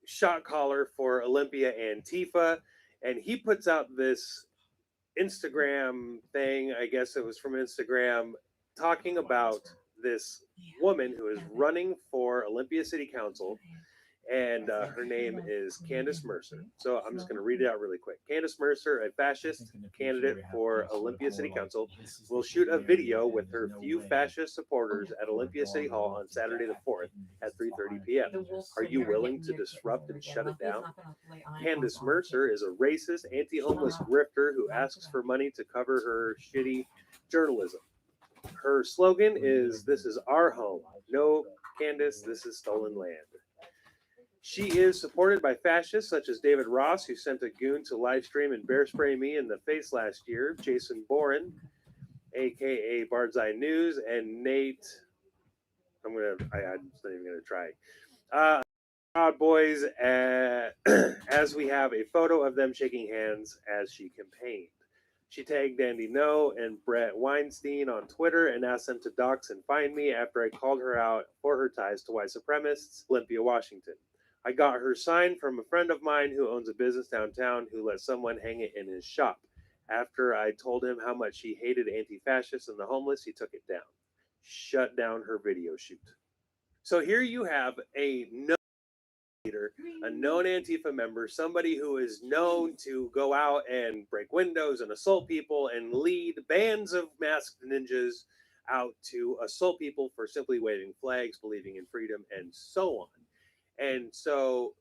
shot caller for Olympia Antifa, and he puts out this Instagram thing, I guess it was from Instagram, talking about this woman who is running for Olympia City Council, and her name is Candace Mercer. So I'm just going to read it out really quick. Candace Mercer, a fascist candidate for Olympia City Council, will shoot a video with her few fascist supporters at Olympia City Hall on Saturday the 4th at 3:30 p.m. Are you willing to disrupt and shut it down? Candace Mercer is a racist, anti-homeless grifter who asks for money to cover her shitty journalism. Her slogan is, "This is our home. No, Candace, this is stolen land." She is supported by fascists such as David Ross, who sent a goon to live stream and bear spray me in the face last year, Jason Boren, aka Bard's Eye News, and Nate. I'm not even gonna try. Proud Boys, as we have a photo of them shaking hands as she campaigned. She tagged Andy No and Brett Weinstein on Twitter and asked them to dox and find me after I called her out for her ties to white supremacists, Olympia, Washington. I got her sign from a friend of mine who owns a business downtown who let someone hang it in his shop. After I told him how much he hated anti-fascists and the homeless, he took it down. Shut down her video shoot. So here you have a known leader, a known Antifa member, somebody who is known to go out and break windows and assault people and lead bands of masked ninjas out to assault people for simply waving flags, believing in freedom, and so on. And so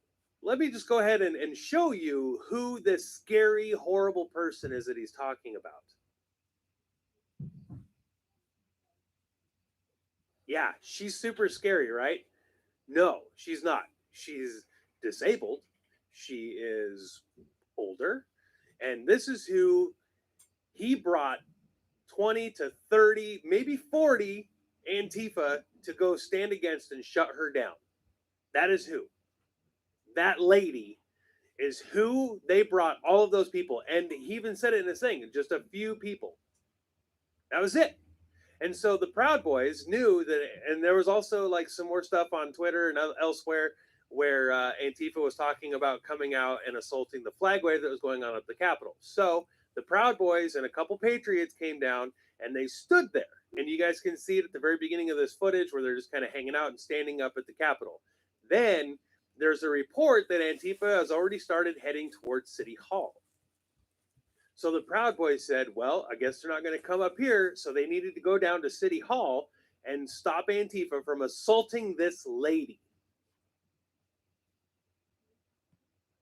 let me just go ahead and show you who this scary, horrible person is that he's talking about. Yeah, she's super scary, right? No, she's not. She's disabled. She is older. And this is who he brought 20 to 30, maybe 40 Antifa to go stand against and shut her down. That is who. That lady is who they brought all of those people. And he even said it in his thing, just a few people. That was it. And so the Proud Boys knew that, and there was also like some more stuff on Twitter and elsewhere where Antifa was talking about coming out and assaulting the flag wave that was going on at the Capitol. So the Proud Boys and a couple Patriots came down and they stood there. And you guys can see it at the very beginning of this footage where they're just kind of hanging out and standing up at the Capitol. Then there's a report that Antifa has already started heading towards City Hall. So the Proud Boys said, well, I guess they're not going to come up here. So they needed to go down to City Hall and stop Antifa from assaulting this lady.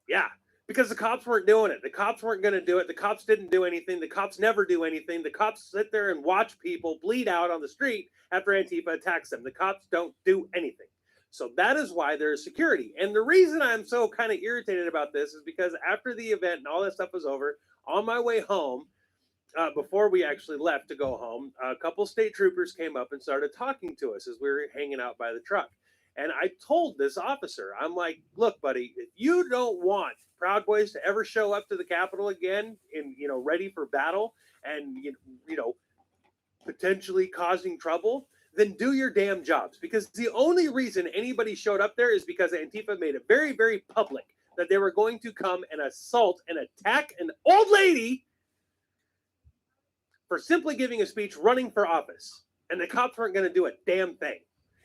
Yeah, because the cops weren't doing it. The cops weren't going to do it. The cops didn't do anything. The cops never do anything. The cops sit there and watch people bleed out on the street after Antifa attacks them. The cops don't do anything. So that is why there's security. And the reason I'm so kind of irritated about this is because after the event and all that stuff was over, on my way home, before we actually left to go home, a couple state troopers came up and started talking to us as we were hanging out by the truck. And I told this officer, I'm like, look, buddy, if you don't want Proud Boys to ever show up to the Capitol again and, ready for battle and, potentially causing trouble, then do your damn jobs. Because the only reason anybody showed up there is because Antifa made it very, very public that they were going to come and assault and attack an old lady for simply giving a speech running for office. And the cops weren't going to do a damn thing.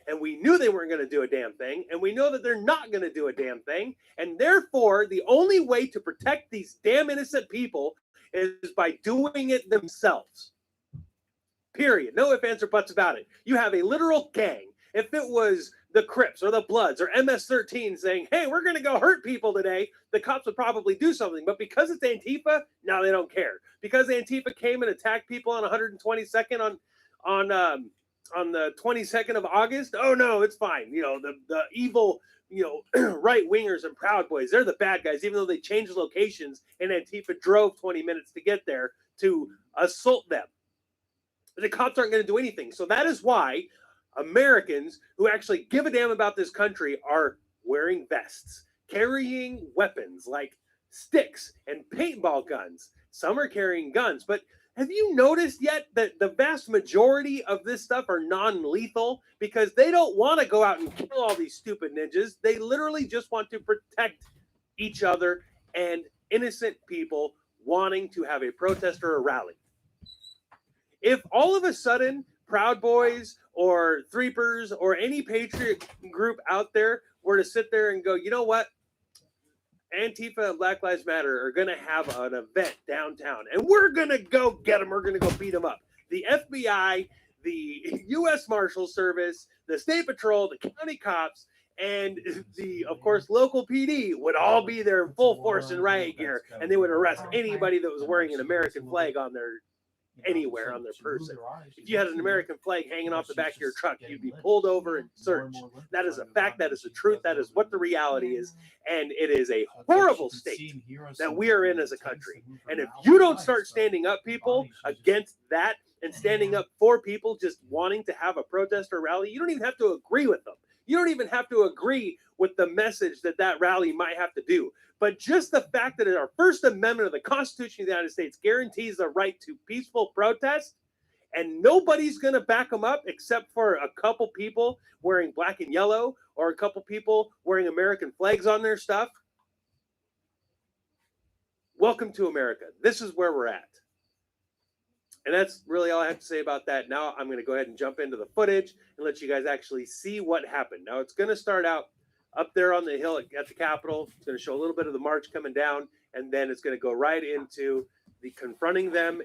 And we knew they weren't going to do a damn thing. And we know that they're not going to do a damn thing. And therefore, the only way to protect these damn innocent people is by doing it themselves. Period. No ifs, ands, or buts about it. You have a literal gang. If it was the Crips or the Bloods or MS-13 saying, hey, we're going to go hurt people today, the cops would probably do something. But because it's Antifa, no, they don't care. Because Antifa came and attacked people on 122nd on the 22nd of August, oh no, it's fine. The evil, right wingers and Proud Boys, they're the bad guys, even though they changed locations and Antifa drove 20 minutes to get there to assault them. The cops aren't going to do anything. So that is why Americans who actually give a damn about this country are wearing vests, carrying weapons like sticks and paintball guns. Some are carrying guns, but have you noticed yet that the vast majority of this stuff are non-lethal because they don't want to go out and kill all these stupid ninjas. They literally just want to protect each other and innocent people wanting to have a protest or a rally. If all of a sudden Proud Boys or Threepers or any patriot group out there were to sit there and go, you know what? Antifa and Black Lives Matter are going to have an event downtown, and we're going to go get them. We're going to go beat them up. The FBI, the U.S. Marshal Service, the State Patrol, the county cops, and the, of course, local PD would all be there in full force and riot gear, and they would arrest anybody that was wearing an American flag on their anywhere on their person. If you had an American flag hanging off the back of your truck, you'd be pulled over and searched. That is a fact. That is the truth. That is what the reality is. And it is a horrible state that we are in as a country. And if you don't start standing up, people, against that and standing up for people just wanting to have a protest or rally, you don't even have to agree with them. You don't even have to agree with the message that rally might have to do. But just the fact that our First Amendment of the Constitution of the United States guarantees the right to peaceful protest, and nobody's going to back them up except for a couple people wearing black and yellow or a couple people wearing American flags on their stuff. Welcome to America. This is where we're at. And that's really all I have to say about that. Now I'm going to go ahead and jump into the footage and let you guys actually see what happened. Now it's going to start out up there on the hill at the Capitol. It's going to show a little bit of the march coming down, and then it's going to go right into the confronting them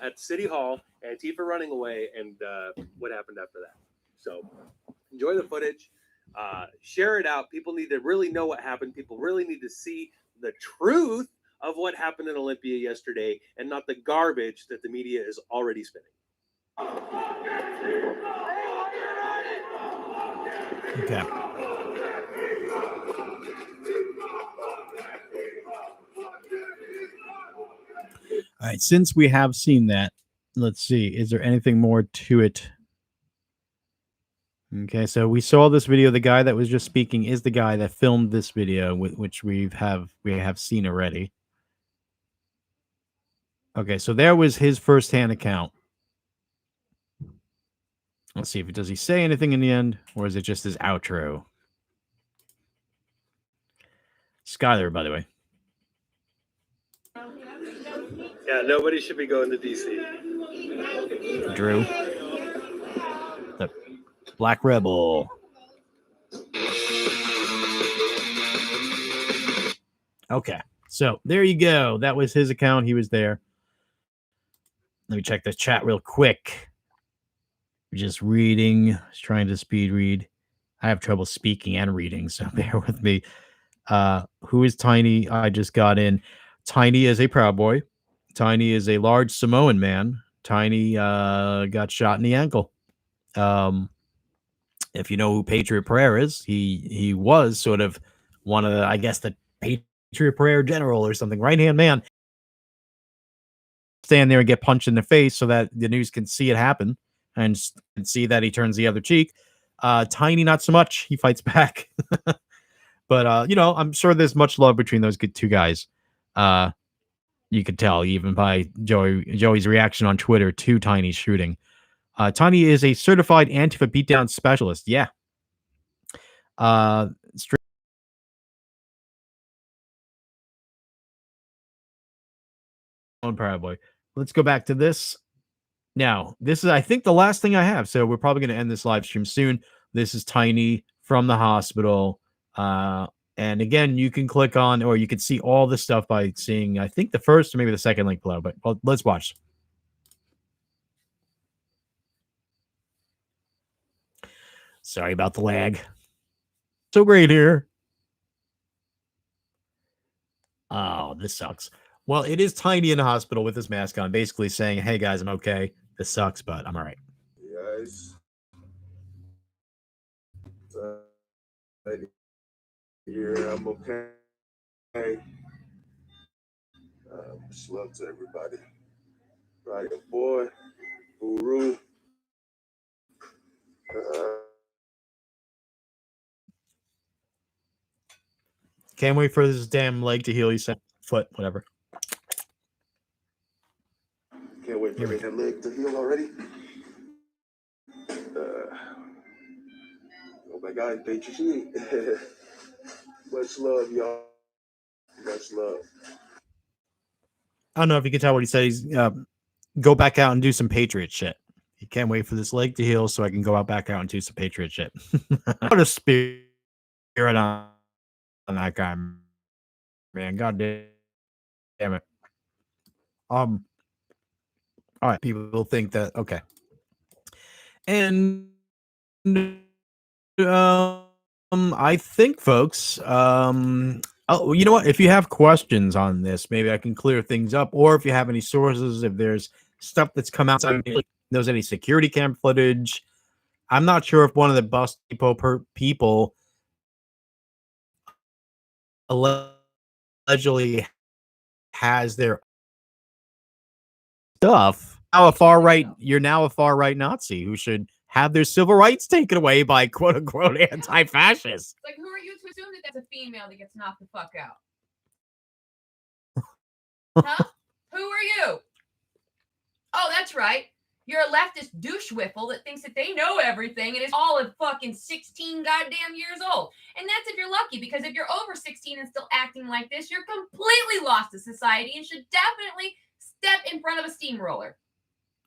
at City Hall, Antifa running away, and what happened after that. So enjoy the footage. Share it out. People need to really know what happened. People really need to see the truth of what happened in Olympia yesterday and not the garbage that the media is already spinning. Okay. All right, since we have seen that, let's see, is there anything more to it? Okay, so we saw this video. The guy that was just speaking is the guy that filmed this video, which we have seen already. Okay, so there was his firsthand account. Let's see if does he say anything in the end, or is it just his outro? Skyler, by the way. Yeah, nobody should be going to DC. Drew. The Black Rebel. Okay. So there you go. That was his account. He was there. Let me check the chat real quick. Just reading. Just trying to speed read. I have trouble speaking and reading, so bear with me. Who is Tiny? I just got in. Tiny is a Proud Boy. Tiny is a large Samoan man. Tiny got shot in the ankle. If you know who Patriot Prayer is, he was sort of one of the, I guess, the Patriot Prayer general or something, right-hand man. Stand there and get punched in the face so that the news can see it happen and see that he turns the other cheek. Tiny, not so much. He fights back. But, I'm sure there's much love between those two guys. You could tell even by Joey's reaction on Twitter to Tiny's shooting. Tiny is a certified Antifa beatdown specialist. Yeah. Proud Boy. Let's go back to this. Now, this is, I think, the last thing I have. So we're probably going to end this live stream soon. This is Tiny from the hospital. And again, you can click on, or you can see all the stuff by seeing, I think, the first or maybe the second link below. But let's watch. Sorry about the lag. So great here. Oh, this sucks. Well, it is Tiny in the hospital with his mask on, basically saying, hey, guys, I'm okay. This sucks, but I'm all right. Yes. Here, I'm okay. Much love to everybody. Right, boy, Uru. Can't wait for this damn leg to heal. You said foot, whatever. Can't wait for that leg to heal already. Oh my God, thank you. Much love, y'all. Much love. I don't know if you can tell what he said. He's go back out and do some Patriot shit. He can't wait for this leg to heal so I can go out back out and do some Patriot shit. What a spirit on that guy, man. God damn it. All right, people will think that okay. And I think, folks, oh, you know what? If you have questions on this, maybe I can clear things up. Or if you have any sources, if there's stuff that's come out, there's any security cam footage. I'm not sure if one of the bus people allegedly has their stuff. You're now a far right Nazi who should have their civil rights taken away by quote unquote anti-fascists. Like, who are you to assume that that's a female that gets knocked the fuck out? Huh? Who are you? Oh, that's right. You're a leftist douche whiffle that thinks that they know everything and is all of fucking 16 goddamn years old. And that's if you're lucky, because if you're over 16 and still acting like this, you're completely lost to society and should definitely step in front of a steamroller.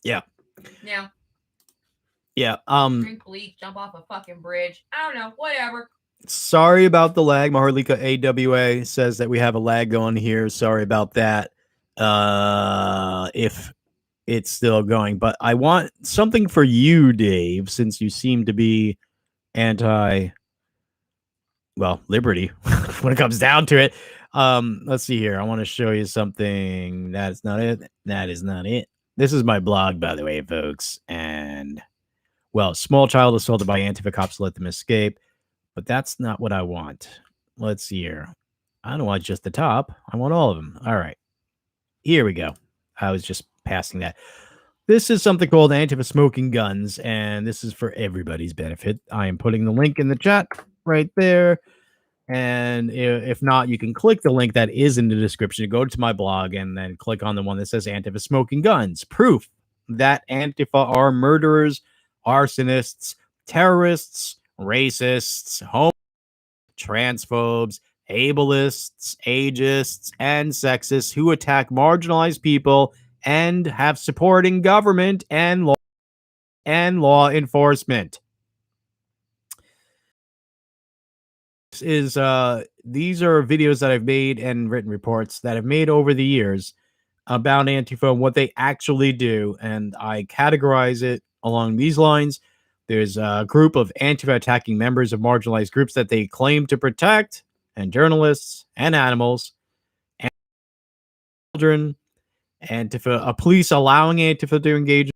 Yeah. Yeah. Yeah. Drink bleach, jump off a fucking bridge. I don't know. Whatever. Sorry about the lag. Maharlika AWA says that we have a lag going here. Sorry about that. If it's still going, but I want something for you, Dave, since you seem to be liberty when it comes down to it. Let's see here. I want to show you something. That's not it. That is not it. This is my blog, by the way, folks. And small child assaulted by Antifa cops, let them escape. But that's not what I want. Let's see here. I don't want just the top. I want all of them. All right. Here we go. I was just passing that. This is something called Antifa Smoking Guns, and this is for everybody's benefit. I am putting the link in the chat right there. And if not, you can click the link that is in the description. Go to my blog and then click on the one that says Antifa Smoking Guns. Proof that Antifa are murderers, arsonists, terrorists, racists, homo, transphobes, ableists, ageists, and sexists who attack marginalized people and have supporting government and law enforcement. These are videos that I've made and written reports that I've made over the years about Antifa and what they actually do, and I categorize it along these lines. There's a group of Antifa attacking members of marginalized groups that they claim to protect, and journalists and animals and children. Antifa, a police allowing Antifa to engage.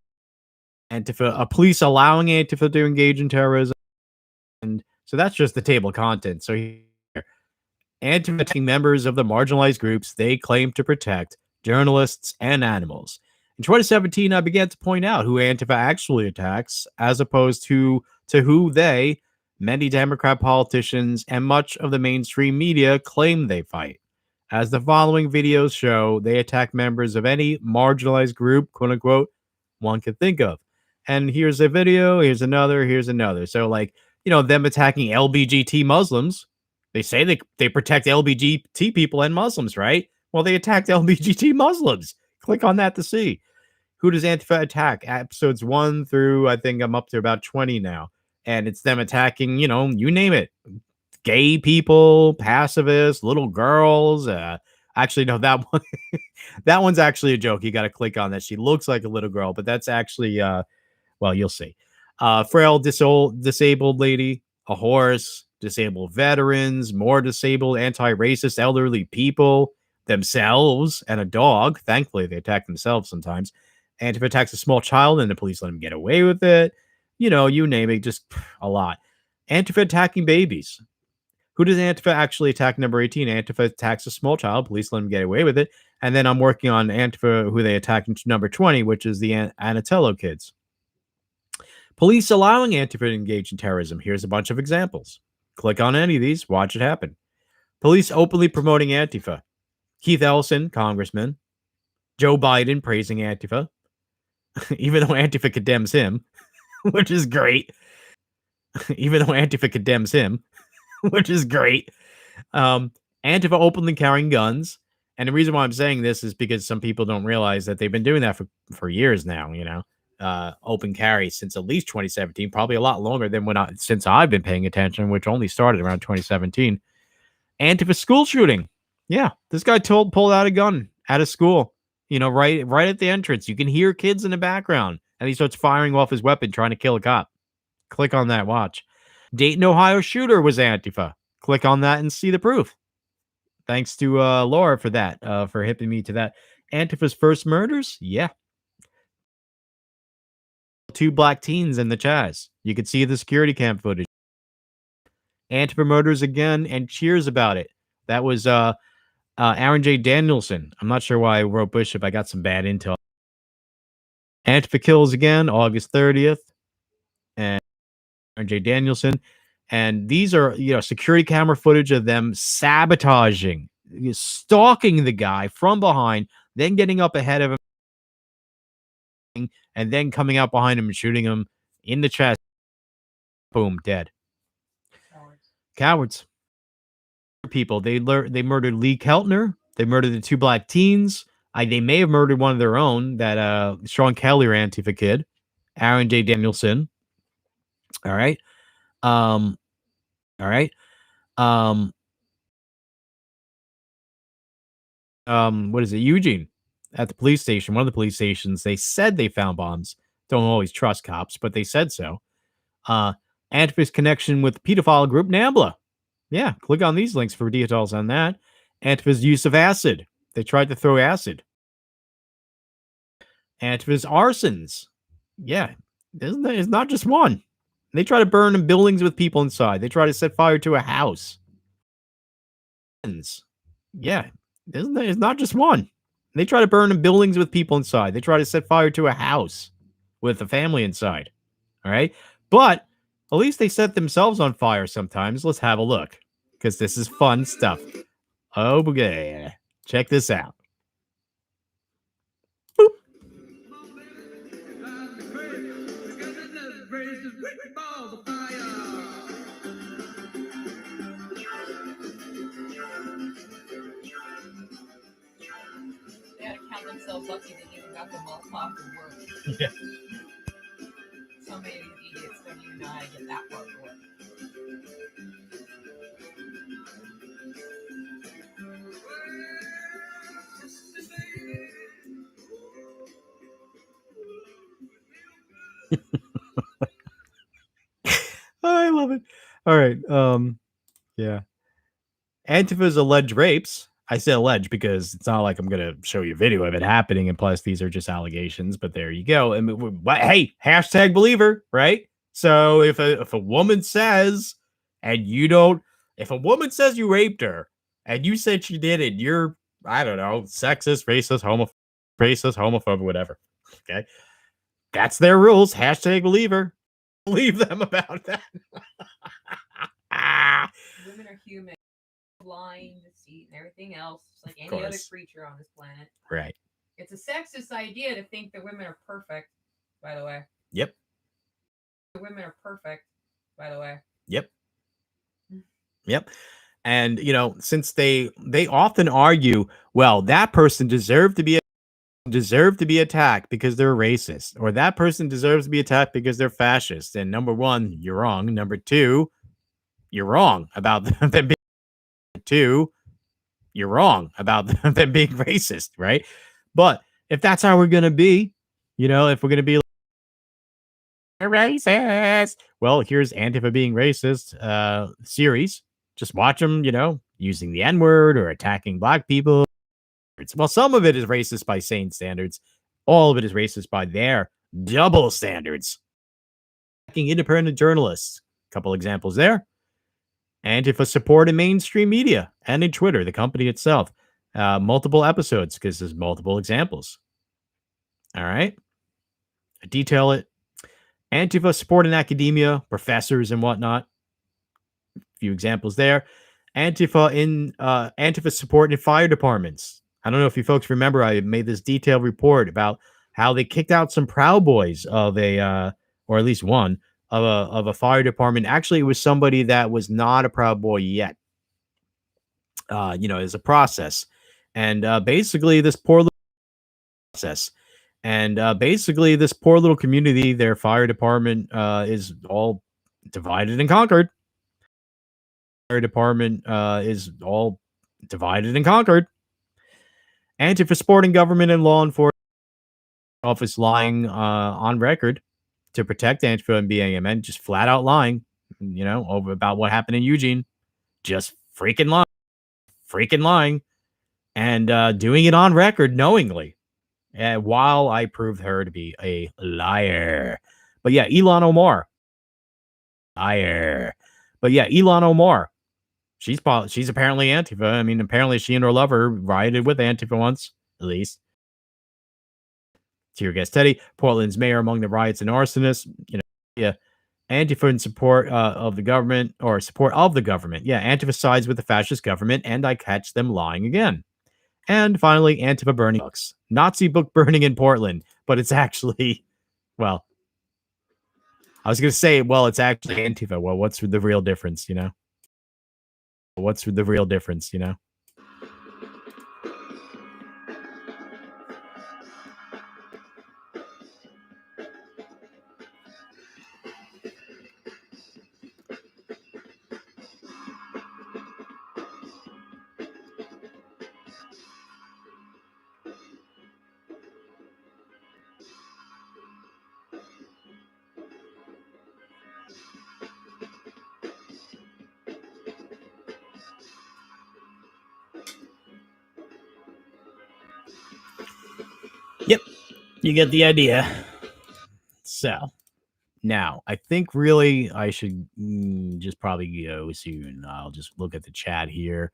Antifa, a police allowing Antifa to engage in terrorism. And so that's just the table of contents. So here, Antifa attacking members of the marginalized groups they claim to protect, journalists and animals. In 2017, I began to point out who Antifa actually attacks, as opposed to who they, many Democrat politicians, and much of the mainstream media claim they fight. As the following videos show, they attack members of any marginalized group, quote unquote, one could think of. And here's a video, here's another, here's another. So, like, them attacking LGBT Muslims. They say they protect LGBT people and Muslims, right? Well, they attacked LGBT Muslims. Click on that to see. Who does Antifa attack? Episodes 1 through, I think I'm up to about 20 now. And it's them attacking, you name it. Gay people, pacifists, little girls. Actually, no, that one, that one's actually a joke. You got to click on that. She looks like a little girl, but that's actually, well, you'll see. Frail, disabled lady, a horse, disabled veterans, more disabled, anti-racist elderly people, themselves, and a dog. Thankfully, they attack themselves sometimes. And if it attacks a small child and the police let them get away with it, you name it, just a lot. Antifa attacking babies. Who does Antifa actually attack? Number 18, Antifa attacks a small child. Police let him get away with it. And then I'm working on Antifa, who they attack in number 20, which is the Anatello kids. Police allowing Antifa to engage in terrorism. Here's a bunch of examples. Click on any of these. Watch it happen. Police openly promoting Antifa. Keith Ellison, congressman. Joe Biden praising Antifa, even though Antifa condemns him, which is great. Even though Antifa condemns him, which is great. Antifa openly carrying guns. And the reason why I'm saying this is because some people don't realize that they've been doing that for years now, open carry since at least 2017, probably a lot longer than since I've been paying attention, which only started around 2017. Antifa school shooting. Yeah, this guy pulled out a gun at a school, right at the entrance. You can hear kids in the background, and he starts firing off his weapon, trying to kill a cop. Click on that, watch. Dayton, Ohio shooter was Antifa. Click on that and see the proof. Thanks to Laura for that, for hipping me to that. Antifa's first murders? Yeah. 2 black teens in the Chaz. You could see the security cam footage. Antifa murders again and cheers about it. That was Aaron J. Danielson. I'm not sure why I wrote Bishop. I got some bad intel. Antifa kills again, August 30th. And Aaron J. Danielson. And these are, security camera footage of them sabotaging, stalking the guy from behind, then getting up ahead of him, and then coming out behind him and shooting him in the chest. Boom, dead. Cowards. People. They murdered Lee Keltner. They murdered the 2 black teens. They may have murdered one of their own, that Sean Kelly or Antifa kid, Aaron J. Danielson. All right. All right. What is it? Eugene, at the police station, one of the police stations, they said they found bombs. Don't always trust cops, but they said so. Antifa's connection with pedophile group NAMBLA. Yeah, click on these links for details on that. Antifa's use of acid. They tried to throw acid. Antifa's arsons. Yeah, it's not just one. They try to burn buildings with people inside. They try to set fire to a house. Yeah, it's not just one. They try to burn buildings with people inside. They try to set fire to a house with a family inside. All right. But at least they set themselves on fire sometimes. Let's have a look, because this is fun stuff. Okay. Check this out. Boop. themselves lucky they even got the malt off and work. Yeah. So many of these idiots don't even know how to get that part to work. I love it. All right. Yeah. Antifa's alleged rapes. I say alleged because it's not like I'm gonna show you a video of it happening, and plus these are just allegations. But there you go. And hey, hashtag believer, right? So if a woman says, and you don't, if a woman says you raped her and you said she did it, you're, I don't know, sexist, racist, homophobe, whatever. Okay, that's their rules. Hashtag believer. Believe them about that. Women are human, blind, deceit, and everything else, just like any other creature on this planet. Right. It's a sexist idea to think that women are perfect, by the way. Yep. Women are perfect, by the way. Yep. Yep. And since they often argue, well, that person deserved to be attacked because they're racist, or that person deserves to be attacked because they're fascist. And number one, you're wrong. Number two, you're wrong about them being you're wrong about them being racist, right? But if that's how we're gonna be, if we're gonna be racist, well, here's Antifa being racist series. Just watch them, using the N-word or attacking black people. Well, some of it is racist by sane standards. All of it is racist by their double standards. Attacking independent journalists. A couple examples there. Antifa support in mainstream media and in Twitter, the company itself. Multiple episodes because there's multiple examples. All right. I detail it. Antifa support in academia, professors and whatnot. A few examples there. Antifa support in fire departments. I don't know if you folks remember, I made this detailed report about how they kicked out some Proud Boys of or at least one of a fire department. Actually, it was somebody that was not a Proud Boy yet. As a process, and basically this poor little process, and basically this poor little community, their fire department is all divided and conquered. Fire department is all divided and conquered. Antifa supporting government and law enforcement office lying on record to protect Antifa and BAMN, just flat out lying, over about what happened in Eugene, just freaking lying, and doing it on record knowingly, while I proved her to be a liar. But yeah, Ilhan Omar, liar. But yeah, Ilhan Omar, she's apparently Antifa. I mean, apparently she and her lover rioted with Antifa once, at least. Tear gas Teddy, Portland's mayor among the riots and arsonists. Yeah. Antifa in support of the government, or support of the government. Yeah, Antifa sides with the fascist government, and I catch them lying again. And finally, Antifa burning books. Nazi book burning in Portland, but it's actually, well, I was going to say, well, it's actually Antifa. Well, what's the real difference, What's the real difference, Yep, you get the idea. So, now, I think really I should just probably go soon. I'll just look at the chat here.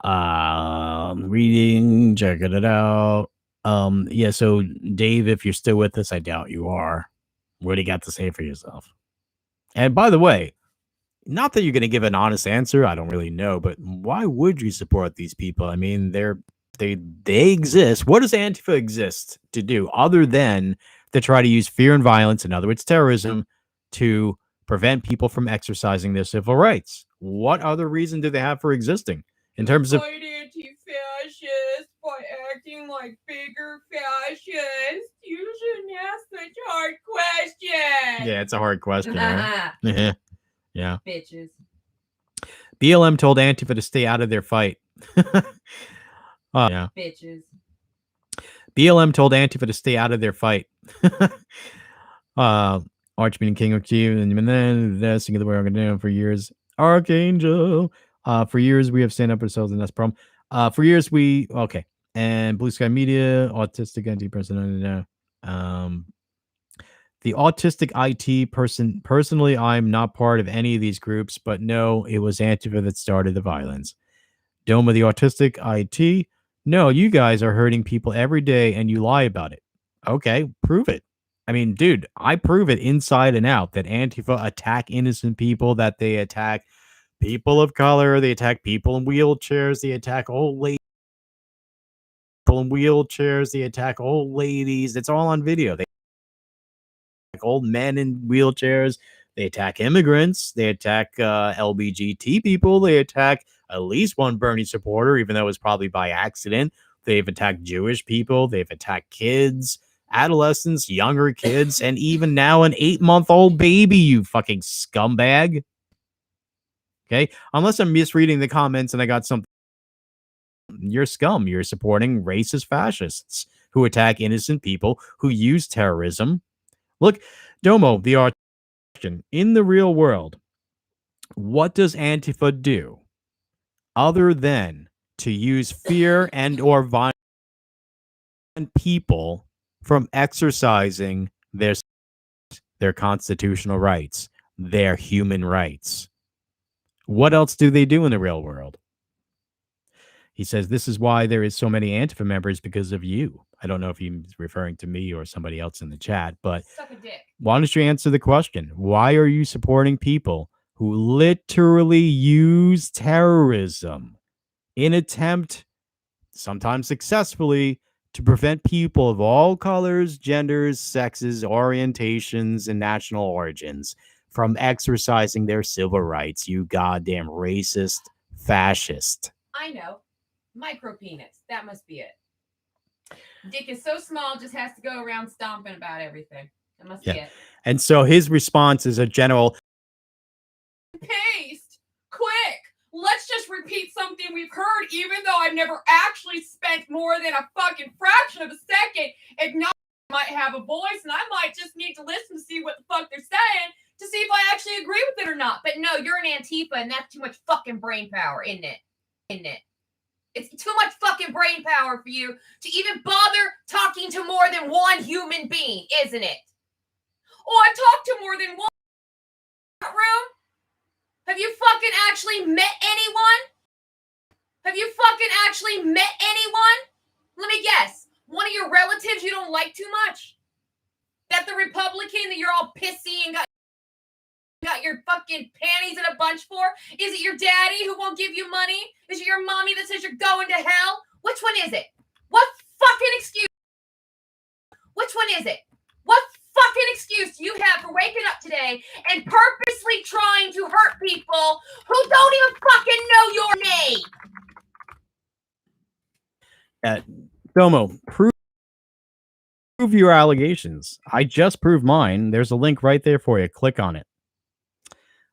Reading, checking it out. Yeah, so Dave, if you're still with us, I doubt you are. What do you got to say for yourself? And by the way, not that you're going to give an honest answer, I don't really know, but why would you support these people? I mean, they exist. What does Antifa exist to do other than to try to use fear and violence, in other words, terrorism, to prevent people from exercising their civil rights? What other reason do they have for existing in terms of Fight Antifa, fascists by acting like bigger fascists. You shouldn't ask such hard questions. Yeah, it's a hard question, right? Yeah. Bitches. BLM told Antifa to stay out of their fight. Yeah. Bitches. BLM told Antifa to stay out of their fight. Archman King of Chief, and then singing the way I'm going to do for years. Archangel. For years we have stand up ourselves, and that's the problem. For years okay. And Blue Sky Media, autistic IT person. The autistic IT person. Personally, I'm not part of any of these groups, but no, it was Antifa that started the violence. Dome of the autistic IT. No, you guys are hurting people every day, and you lie about it. Okay, prove it. I mean, dude, I prove it inside and out that Antifa attack innocent people, that they attack people of color, they attack people in wheelchairs, they attack old ladies in wheelchairs, they attack old ladies. It's all on video. They attack old men in wheelchairs, they attack immigrants, they attack LGBT people, they attack at least one Bernie supporter, even though it was probably by accident. They've attacked Jewish people, they've attacked kids, adolescents, younger kids, and even now an 8-month-old baby, you fucking scumbag. Okay? Unless I'm misreading the comments and I got something. You're scum. You're supporting racist fascists who attack innocent people, who use terrorism. Look, Domo, the question, in the real world, what does Antifa do other than to use fear and or violence people from exercising their constitutional rights, their human rights? What else do they do in the real world? He says, this is why there is so many Antifa members, because of you. I don't know if he's referring to me or somebody else in the chat, but Suck a dick. why don't you answer the question? Why are you supporting people who literally use terrorism in attempt, sometimes successfully, to prevent people of all colors, genders, sexes, orientations, and national origins from exercising their civil rights, you goddamn racist fascist? I know. Micro penis. That must be it. Dick is so small, just has to go around stomping about everything. That must be it. And so his response is a general Paste. Quick. Let's just repeat something we've heard, even though I've never actually spent more than a fucking fraction of a second acknowledging I might have a voice, and I might just need to listen to see what the fuck they're saying to see if I actually agree with it or not. But no, you're an Antifa, and that's too much fucking brain power, isn't it? Isn't it? It's too much fucking brain power for you to even bother talking to more than one human being, isn't it? Oh, I've talked to more than one room. Have you fucking actually met anyone? Have you fucking actually met anyone? Let me guess. One of your relatives you don't like too much? That the Republican that you're all pissy and got your fucking panties in a bunch for? Is it your daddy who won't give you money? Is it your mommy that says you're going to hell? Which one is it? What fucking excuse? Which one is it? What fucking excuse do you have for waking up today and purposely trying to hurt people who don't even fucking know your name? Domo, prove your allegations. I just proved mine. There's a link right there for you. Click on it.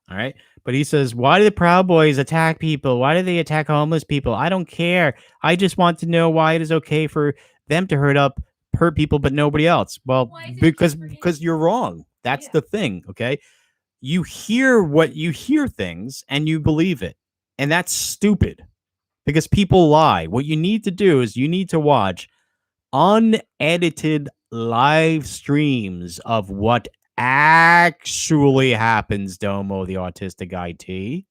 All right. But he says, why do the Proud Boys attack people? Why do they attack homeless people? I don't care. I just want to know why it is okay for them to hurt people, but nobody else. Well, because you're wrong. That's the thing. Okay. You hear things and you believe it. And that's stupid because people lie. What you need to do is you need to watch unedited live streams of what actually happens, Domo, the autistic IT.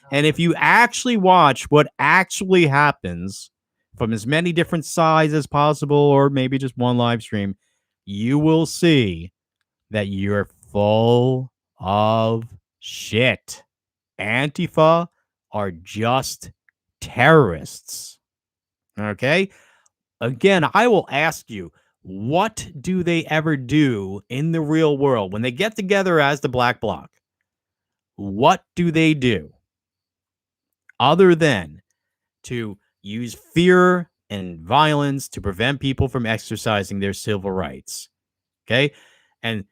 And if you actually watch what actually happens from as many different sides as possible, or maybe just one live stream, you will see that you're full of shit. Antifa are just terrorists. Okay? Again, I will ask you, what do they ever do in the real world when they get together as the Black Bloc? What do they do other than to use fear and violence to prevent people from exercising their civil rights. Okay? And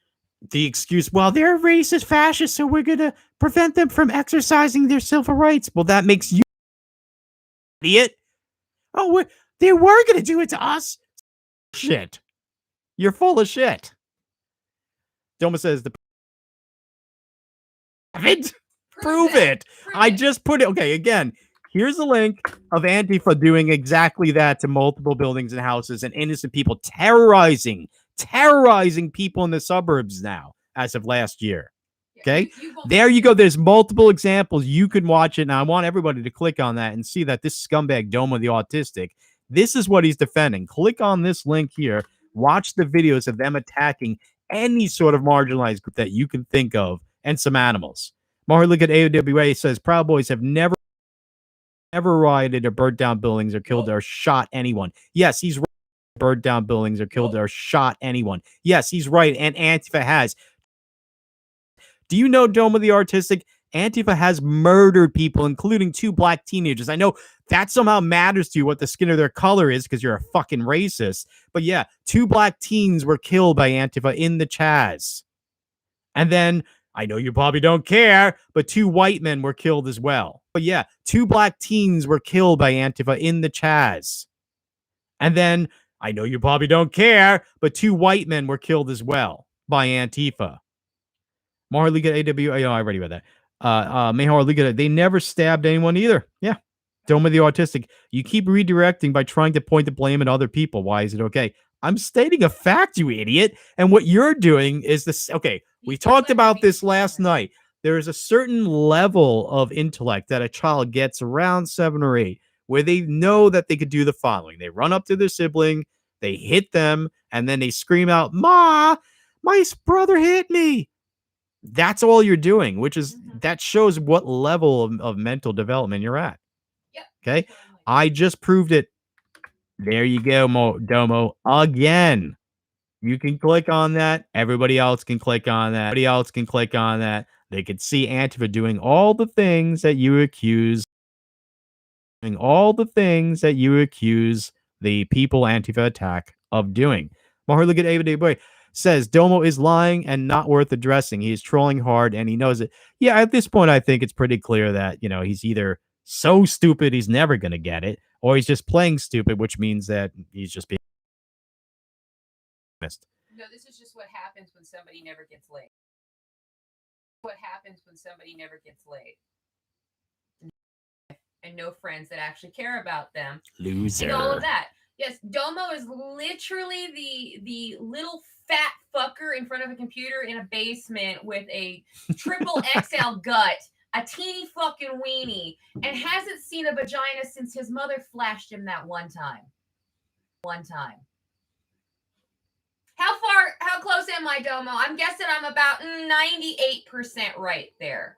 the excuse, well, they're racist fascists, so we're going to prevent them from exercising their civil rights. Well, that makes you idiot. Oh, they were going to do it to us. Shit. You're full of shit. Doma says the prove it. I just put it. Okay, again, here's a link of Antifa doing exactly that to multiple buildings and houses and innocent people, terrorizing people in the suburbs now as of last year. Okay, there you go. There's multiple examples. You can watch it. And I want everybody to click on that and see that this scumbag Doma the Autistic, this is what he's defending. Click on this link here. Watch the videos of them attacking any sort of marginalized group that you can think of and some animals. Mahar, look at AWA says Proud Boys have never rioted or burnt down buildings or killed or shot anyone. Yes, he's right. Burnt down buildings or killed or shot anyone. Yes, he's right. And Antifa has. Do you know, Doma the Autistic? Antifa has murdered people, including 2 black teenagers. I know that somehow matters to you what the skin of their color is because you're a fucking racist. But yeah, 2 black teens were killed by Antifa in the Chaz. And then, I know you probably don't care, but 2 white men were killed as well. But yeah, 2 black teens were killed by Antifa in the Chaz. And then, I know you probably don't care, but 2 white men were killed as well by Antifa. Marliga AWA, I already read that. Mahar Liga, they never stabbed anyone either. Yeah. Doma the Autistic, you keep redirecting by trying to point the blame at other people. Why is it okay? I'm stating a fact, you idiot. And what you're doing is this. Okay, we talked about this last night. There is a certain level of intellect that a child gets around 7 or 8 where they know that they could do the following. They run up to their sibling, they hit them, and then they scream out, "Ma, my brother hit me." That's all you're doing, which is that shows what level of mental development you're at. Yep. Okay. I just proved it. There you go, Domo. Again. You can click on that. Everybody else can click on that. Everybody else can click on that. They could see Antifa doing all the things that you accuse. The people Antifa attack of doing. Mahar, look at David Boy. Says Domo is lying and not worth addressing. He is trolling hard and he knows it. Yeah, at this point, I think it's pretty clear that, he's either so stupid he's never going to get it, or he's just playing stupid, which means that he's just being missed. No, this is just what happens when somebody never gets laid. What happens when somebody never gets laid. And no friends that actually care about them. Loser. And all of that. Yes, Domo is literally the little fat fucker in front of a computer in a basement with a triple XL gut, a teeny fucking weenie, and hasn't seen a vagina since his mother flashed him that one time. How close am I, Domo? I'm guessing I'm about 98% right there.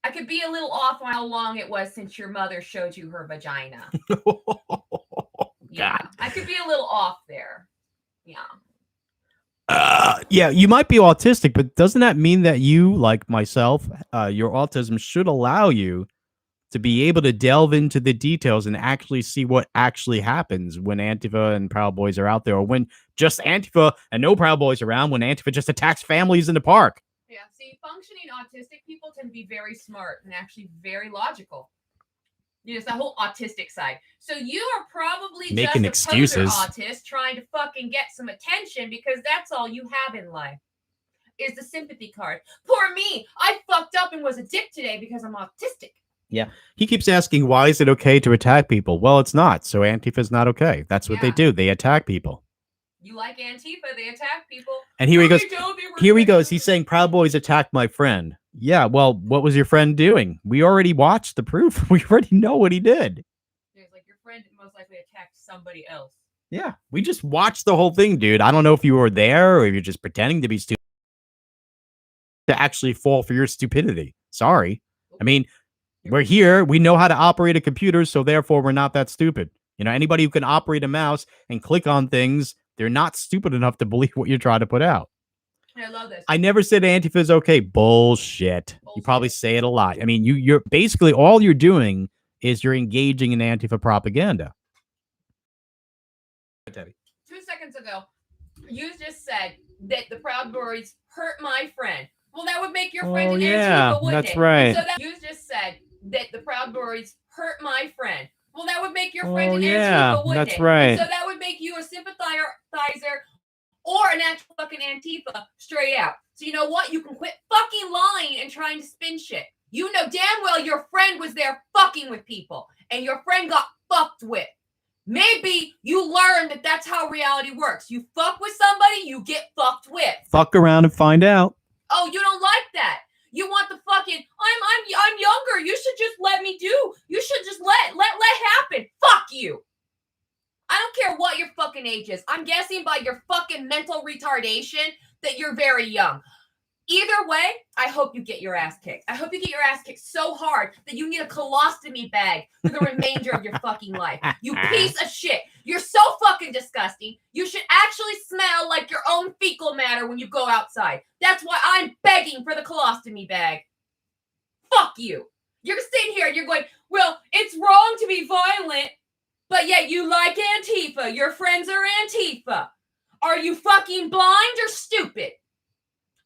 I could be a little off on how long it was since your mother showed you her vagina. Yeah, I could be a little off there. Yeah. Yeah, you might be autistic, but doesn't that mean that you, like myself, your autism should allow you to be able to delve into the details and actually see what actually happens when Antifa and Proud Boys are out there, or when just Antifa and no Proud Boys around, when Antifa just attacks families in the park. Yeah, see, functioning autistic people tend to be very smart and actually very logical. It's the whole autistic side. So you are probably making just a excuses. Autist trying to fucking get some attention because that's all you have in life is the sympathy card. Poor me. I fucked up and was a dick today because I'm autistic. Yeah. He keeps asking, why is it okay to attack people? Well, it's not. So Antifa's not okay. That's what they do. They attack people. You like Antifa, they attack people. And here he goes. He's saying Proud Boys attacked my friend. Yeah, well, what was your friend doing? We already watched the proof. We already know what he did. It's like your friend most likely attacked somebody else. Yeah, we just watched the whole thing, dude. I don't know if you were there or if you're just pretending to be stupid to actually fall for your stupidity. Sorry. I mean, we're here. We know how to operate a computer, so therefore we're not that stupid. Anybody who can operate a mouse and click on things, they're not stupid enough to believe what you're trying to put out. I love this. I never said Antifa is okay. Bullshit. You probably say it a lot. I mean, you're basically all you're doing is you're engaging in Antifa propaganda. 2 seconds ago, you just said that the Proud Boys hurt my friend. Well, that would make your friend Oh, an yeah, Antifa, wouldn't that's it? right. And so that you just said that the Proud Boys hurt my friend. Well, that would make your friend Oh, an yeah, Antifa, wouldn't that's it? right. And so that would make you a sympathizer or an actual fucking Antifa straight out. So you know what? You can quit fucking lying and trying to spin shit. You know damn well your friend was there fucking with people, and your friend got fucked with. Maybe you learned that that's how reality works. You fuck with somebody, you get fucked with. Fuck around and find out. Oh, you don't like that. You want the fucking I'm younger. You should just let me do. You should just let happen. Fuck you. I don't care what your fucking age is. I'm guessing by your fucking mental retardation that you're very young. Either way, I hope you get your ass kicked. I hope you get your ass kicked so hard that you need a colostomy bag for the remainder of your fucking life. You piece of shit. You're so fucking disgusting. You should actually smell like your own fecal matter when you go outside. That's why I'm begging for the colostomy bag. Fuck you. You're sitting here and you're going, well, it's wrong to be violent, but yet you like Antifa. Your friends are Antifa. Are you fucking blind or stupid?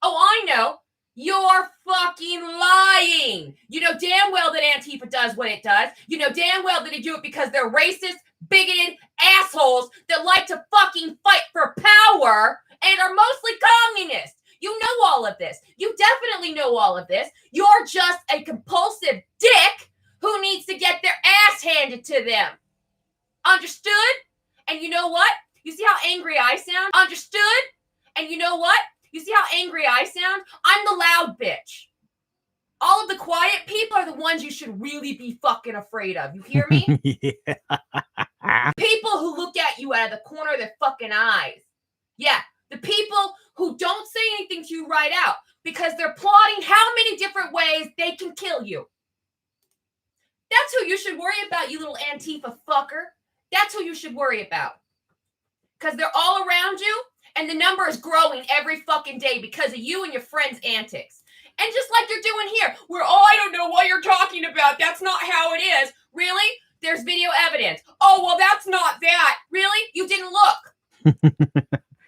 Oh, I know. You're fucking lying. You know damn well that Antifa does what it does. You know damn well that they do it because they're racist, bigoted assholes that like to fucking fight for power and are mostly communist. You know all of this. You definitely know all of this. You're just a compulsive dick who needs to get their ass handed to them. Understood? And you know what? You see how angry I sound? Understood? And you know what? You see how angry I sound? I'm the loud bitch. All of the quiet people are the ones you should really be fucking afraid of. You hear me? Yeah. People who look at you out of the corner of their fucking eyes. Yeah, the people who don't say anything to you right out because they're plotting how many different ways they can kill you. That's who you should worry about, you little Antifa fucker. That's who you should worry about. Because they're all around you, and the number is growing every fucking day because of you and your friends' antics. And just like you're doing here, where, oh, I don't know what you're talking about. That's not how it is. Really? There's video evidence. Oh, well, that's not that. Really? You didn't look.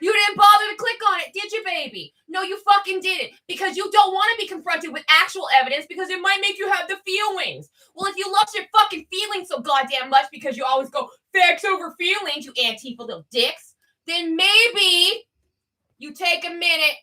You didn't bother to click on it, did you, baby? No, you fucking didn't. Because you don't want to be confronted with actual evidence because it might make you have the feelings. Well, if you love your fucking feelings so goddamn much because you always go facts over feelings, you Antifa little dicks, then maybe you take a minute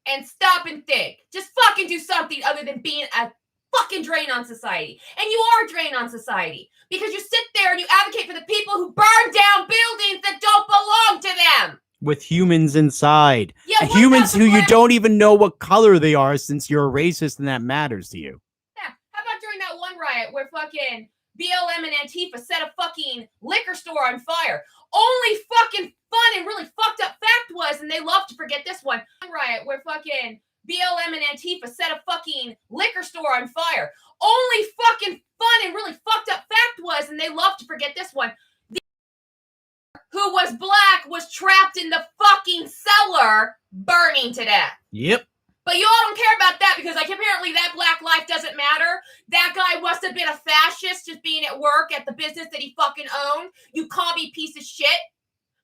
and stop and think. Just fucking do something other than being a fucking drain on society. And you are a drain on society because you sit there and you advocate for the people who burn down buildings that don't belong to them. With humans inside. Yeah, what Humans about who the you black- don't even know what color they are since you're a racist and that matters to you. Yeah. How about during that one riot where fucking BLM and Antifa set a fucking liquor store on fire? Only fucking fun and really fucked up fact was, and they love to forget this one riot where fucking BLM and Antifa set a fucking liquor store on fire. Only fucking fun and really fucked up fact was, and they love to forget this one, who was black was trapped in the fucking cellar burning to death. Yep. But you all don't care about that because like apparently that black life doesn't matter. That guy must have been a fascist just being at work at the business that he fucking owned. You commie piece of shit.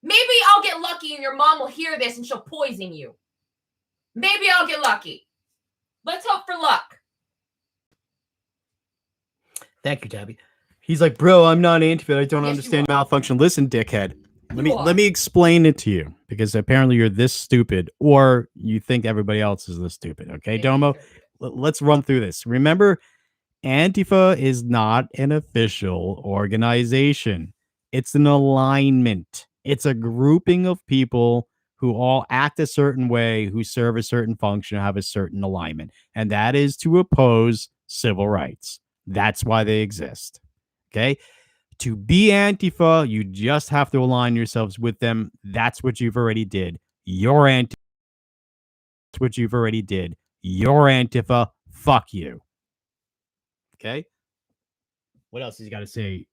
Maybe I'll get lucky and your mom will hear this and she'll poison you. Maybe I'll get lucky. Let's hope for luck. Thank you, Tabby. He's like, bro, I'm not Antifa. I don't Yes, you understand are. malfunction. Listen, dickhead. You are. Let me explain it to you because apparently you're this stupid or you think everybody else is this stupid. Okay, Maybe Domo? you're- Let's run through this. Remember, Antifa is not an official organization. It's an alignment. It's a grouping of people who all act a certain way, who serve a certain function, have a certain alignment. And that is to oppose civil rights. That's why they exist. Okay? To be Antifa, you just have to align yourselves with them. That's what you've already did. You're Antifa. That's what you've already did. You're Antifa. Fuck you. Okay? What else has he got to say?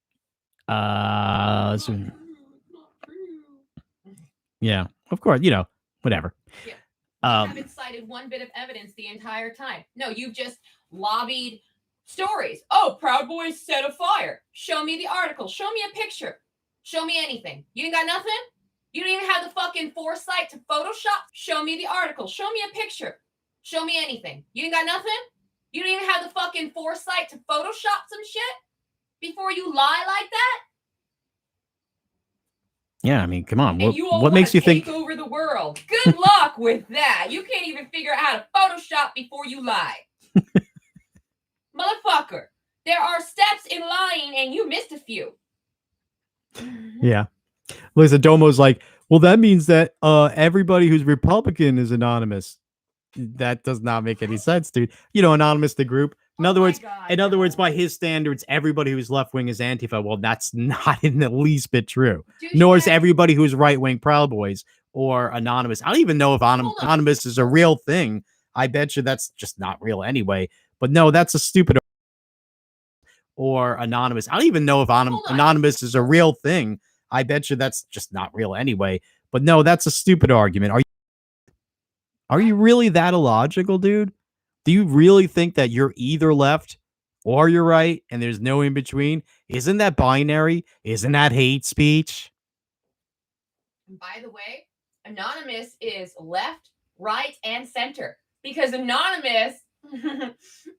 Yeah, of course, whatever. Yeah. Um, haven't cited one bit of evidence the entire time. No, you've just lobbied Stories. Oh, Proud Boys set a fire. Show me the article. Show me a picture. Show me anything. You ain't got nothing? You don't even have the fucking foresight to Photoshop? Show me the article. Show me a picture. Show me anything. You ain't got nothing? You don't even have the fucking foresight to Photoshop some shit before you lie like that? Yeah, I mean, come on. And you all What makes you take think? over the world? Good luck with that. You can't even figure out how to Photoshop before you lie. Motherfucker, there are steps in lying and you missed a few. Yeah. Lisa Domo's like, well, that means that everybody who's Republican is anonymous. That does not make any sense, dude. You know, anonymous the group. In other words, by his standards, everybody who's left wing is Antifa. Well, that's not in the least bit true. Nor is everybody who's right wing Proud Boys or anonymous. I don't even know if anonymous is a real thing. I bet you that's just not real anyway. But no, that's a stupid. Or anonymous. I don't even know if anonymous is a real thing. I bet you that's just not real anyway. But no, that's a stupid argument. Are you really that illogical, dude? Do you really think that you're either left or you're right and there's no in between? Isn't that binary? Isn't that hate speech? By the way, anonymous is left, right, and center. Because anonymous,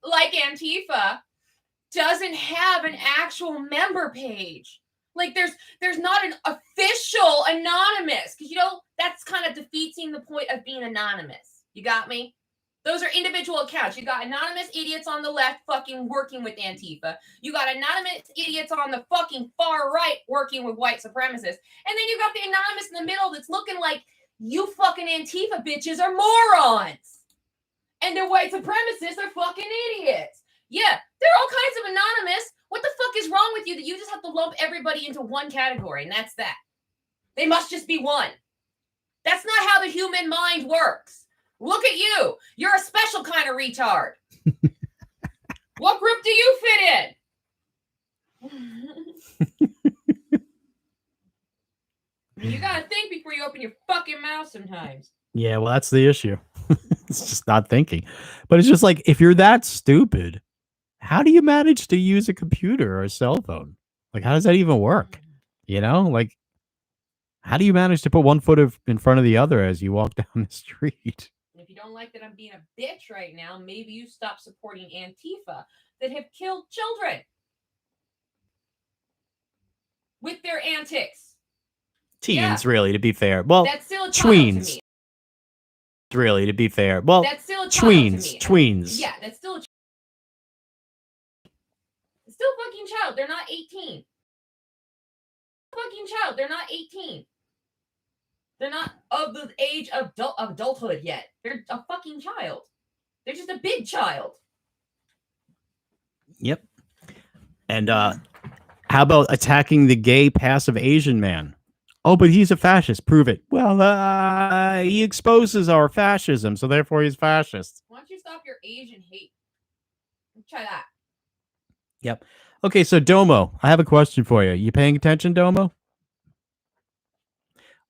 like Antifa, doesn't have an actual member page. Like there's not an official anonymous, because that's kind of defeating the point of being anonymous. You got me? Those are individual accounts. You got anonymous idiots on the left fucking working with Antifa. You got anonymous idiots on the fucking far right working with white supremacists. And then you got the anonymous in the middle that's looking like you fucking Antifa bitches are morons. And the white supremacists are fucking idiots. Yeah, there are all kinds of anonymous. What the fuck is wrong with you that you just have to lump everybody into one category, and that's that? They must just be one. That's not how the human mind works. Look at you. You're a special kind of retard. What group do you fit in? You gotta think before you open your fucking mouth sometimes. Yeah, well, that's the issue. It's just not thinking. But it's just like, if you're that stupid, how do you manage to use a computer or a cell phone? Like, how does that even work? You know, like, how do you manage to put one foot in front of the other as you walk down the street? If you don't like that I'm being a bitch right now, maybe you stop supporting Antifa that have killed children with their antics. Teens, really, to be fair. Well, that's still a child to tweens. me. Really, to be fair. Well, that's still a child tweens. To me. Tweens. Yeah, that's still a it's still a fucking child. They're not 18. Fucking child. They're not 18. They're not of the age of adulthood yet. They're a fucking child. They're just a big child. Yep. And how about attacking the gay passive Asian man? Oh, but he's a fascist. Prove it. Well, he exposes our fascism, so therefore he's fascist. Why don't you stop your Asian hate? Try that. Yep. Okay, so Domo, I have a question for you. You paying attention, Domo?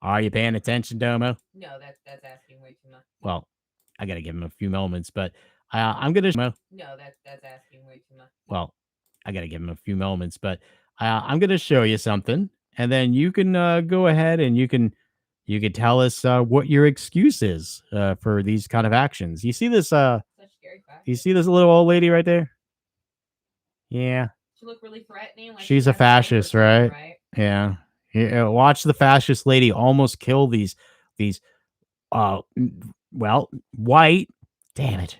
Are you paying attention, Domo? No, that's asking way too much. Well, I gotta give him a few moments, but I'm gonna. No, that's asking way too much. Well, I gotta give him a few moments, but I'm gonna show you something, and then you can go ahead and you can tell us what your excuse is for these kind of actions. You see this? You see this little old lady right there? Yeah. She look really threatening. Like she's a fascist, right? Yeah. Watch the fascist lady almost kill these well, white. Damn it.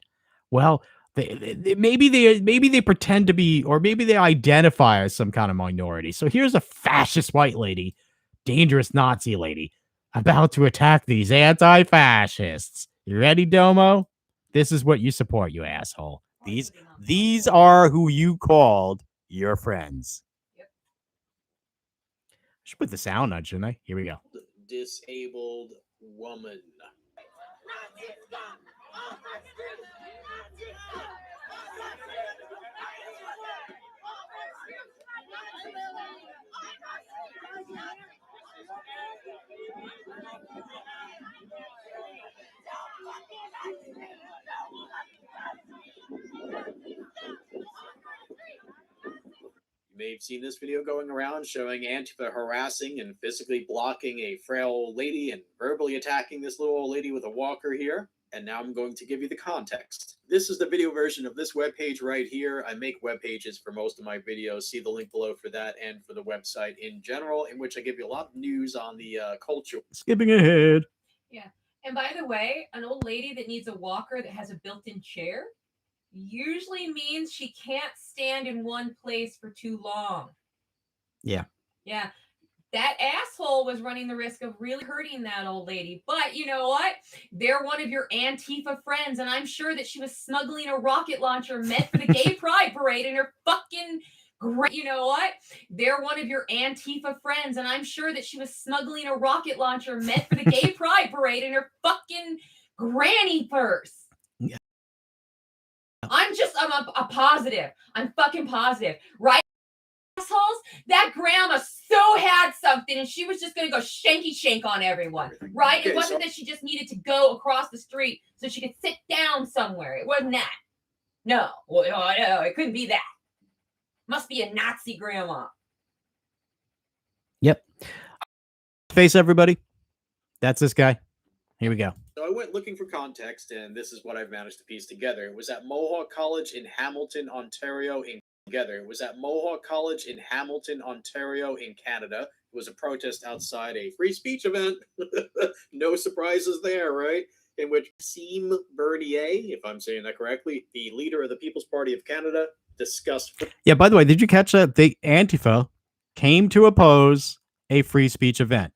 Well, maybe they pretend to be, or maybe they identify as some kind of minority. So here's a fascist white lady, dangerous Nazi lady, about to attack these anti-fascists. You ready, Domo? This is what you support, you asshole. These are who you called your friends. Yep. I should put the sound on, shouldn't I? Here we go. Disabled woman. may have seen this video going around showing Antifa harassing and physically blocking a frail old lady and verbally attacking this little old lady with a walker here. And now I'm going to give you the context. This is the video version of this webpage right here. I make web pages for most of my videos. See the link below for that and for the website in general, in which I give you a lot of news on the culture. Skipping ahead. Yeah. And by the way, an old lady that needs a walker that has a built-in chair usually means she can't stand in one place for too long. Yeah. Yeah. That asshole was running the risk of really hurting that old lady. But you know what? They're one of your Antifa friends, and I'm sure that she was smuggling a rocket launcher meant for the gay pride parade in her fucking great. You know what? They're one of your Antifa friends, and I'm sure that she was smuggling a rocket launcher meant for the gay pride parade in her fucking granny purse. Yeah. I'm a positive. I'm fucking positive, right? Assholes, that grandma so had something and she was just gonna go shanky shank on everyone, right? Okay, It wasn't that she just needed to go across the street so she could sit down somewhere. It wasn't that. No, well, no, it couldn't be that. Must be a Nazi grandma. Yep. Face everybody. That's this guy. Here we go. So I went looking for context, and this is what I've managed to piece together. It was at Mohawk College in Hamilton, Ontario, in Canada. It was a protest outside a free speech event. No surprises there, right? In which Seem Bernier, if I'm saying that correctly, the leader of the People's Party of Canada, discussed. Yeah, by the way, did you catch that? The Antifa came to oppose a free speech event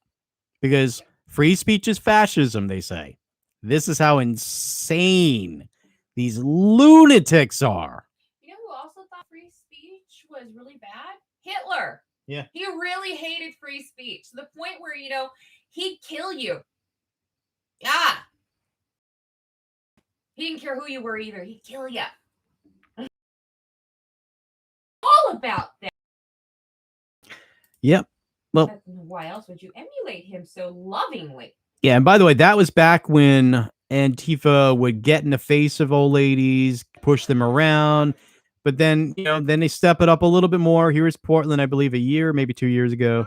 because free speech is fascism, they say. This is how insane these lunatics are. You know who also thought free speech was really bad? Hitler. Yeah. He really hated free speech to the point where, he'd kill you. Yeah. He didn't care who you were either. He'd kill you. All about that. Yep. Well, why else would you emulate him so lovingly? Yeah, and by the way, that was back when Antifa would get in the face of old ladies, push them around, but then, then they step it up a little bit more. Here is Portland, I believe, a year, maybe 2 years ago.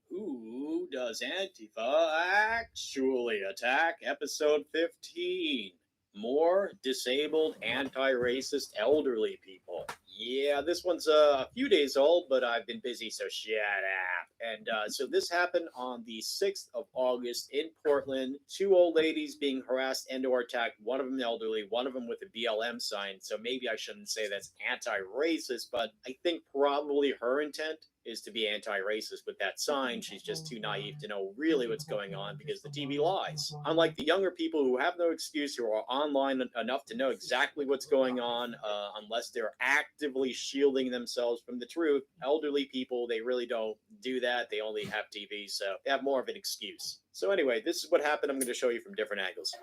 Who does Antifa actually attack? Episode 15. More disabled, anti-racist elderly people. Yeah, this one's a few days old, but I've been busy, so shut up. And so this happened on the 6th of August in Portland. 2 old ladies being harassed and or attacked. One of them elderly, one of them with a BLM sign. So maybe I shouldn't say that's anti-racist, but I think probably her intent is to be anti-racist with that sign. She's just too naive to know really what's going on because the TV lies. Unlike the younger people who have no excuse, who are online enough to know exactly what's going on, unless they're actively shielding themselves from the truth, elderly people, they really don't do that. They only have TV, so they have more of an excuse. So anyway, this is what happened. I'm going to show you from different angles.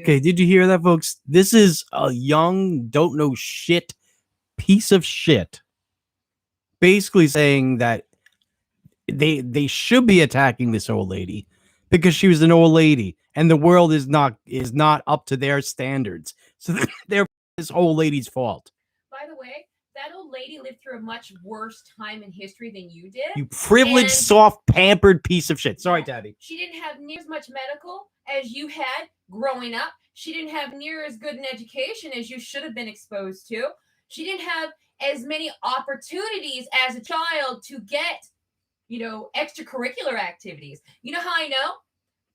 Okay, did you hear that, folks? This is a young, don't know shit piece of shit. Basically saying that they should be attacking this old lady because she was an old lady and the world is not up to their standards. So they're this old lady's fault. By the way, that old lady lived through a much worse time in history than you did. You privileged, soft, pampered piece of shit. Sorry, Daddy. She didn't have near as much medical as you had growing up. She didn't have near as good an education as you should have been exposed to. She didn't have as many opportunities as a child to get, extracurricular activities. You know how I know?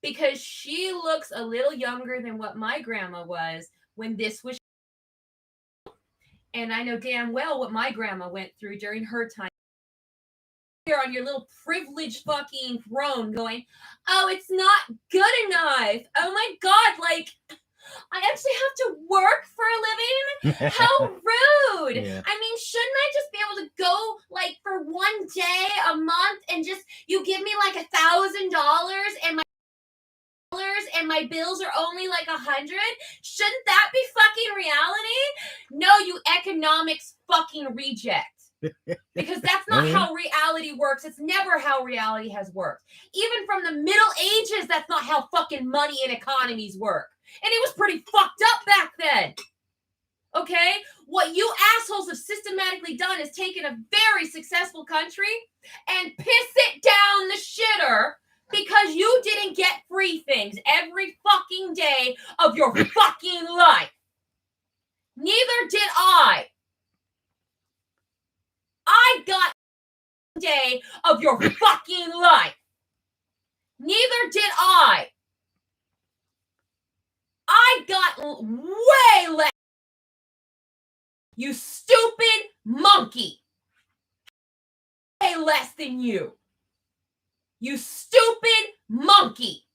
Because she looks a little younger than what my grandma was when this was. And I know damn well what my grandma went through during her time. here on your little privileged fucking throne going, oh, it's not good enough. Oh my God, like, I actually have to work for a living? How rude. Yeah. I mean, shouldn't I just be able to go like for one day a month and just, you give me like $1,000 and my bills are only like 100? Shouldn't that be fucking reality? No, you economics fucking reject. Because that's not how reality works. It's never how reality has worked. Even from the Middle Ages, that's not how fucking money and economies work. And it was pretty fucked up back then. Okay? What you assholes have systematically done is taken a very successful country and piss it down the shitter because you didn't get free things every fucking day of your fucking life. Neither did I. I got a day of your fucking life. Neither did I. I got way less. You stupid monkey. Way less than you. You stupid monkey.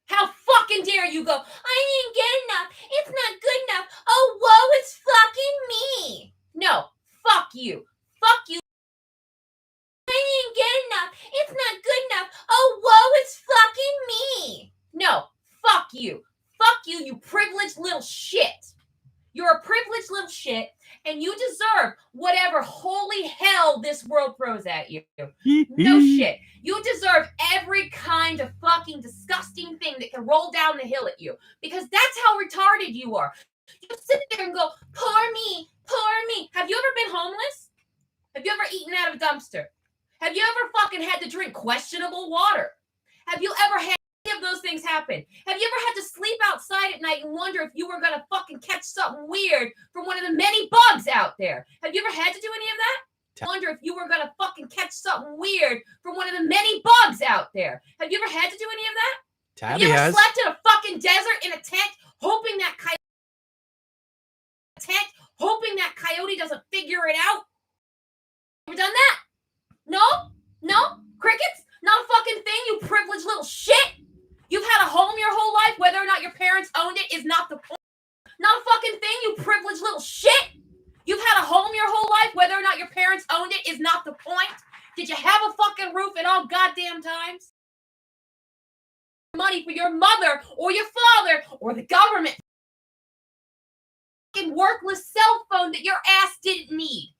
How fucking dare you go, I didn't get enough. It's not good enough. Oh, whoa, it's fucking me. No, fuck you. Fuck you. I didn't get enough. It's not good enough. Oh, whoa, it's fucking me. No, fuck you. Fuck you, you privileged little shit. You're a privileged little shit, and you deserve whatever holy hell this world throws at you. No shit. You deserve every kind of fucking disgusting thing that can roll down the hill at you, because that's how retarded you are. You sit there and go, poor me, poor me. Have you ever been homeless? Have you ever eaten out of a dumpster? Have you ever fucking had to drink questionable water? Have you ever had any of those things happen? Have you ever had to sleep outside at night and wonder if you were going to fucking catch something weird from one of the many bugs out there? Have you ever had to do any of that? Wonder if you were going to fucking catch something weird from one of the many bugs out there. Have you ever had to do any of that? Tabby have you ever has. slept in a fucking desert in a tent hoping that coyote doesn't figure it out? Ever done that? No? No? Crickets? Not a fucking thing, you privileged little shit. You've had a home your whole life. Whether or not your parents owned it is not the point. Not a fucking thing, you privileged little shit. You've had a home your whole life. Whether or not your parents owned it is not the point. Did you have a fucking roof at all goddamn times? Money for your mother or your father or the government. Fucking worthless cell phone that your ass didn't need.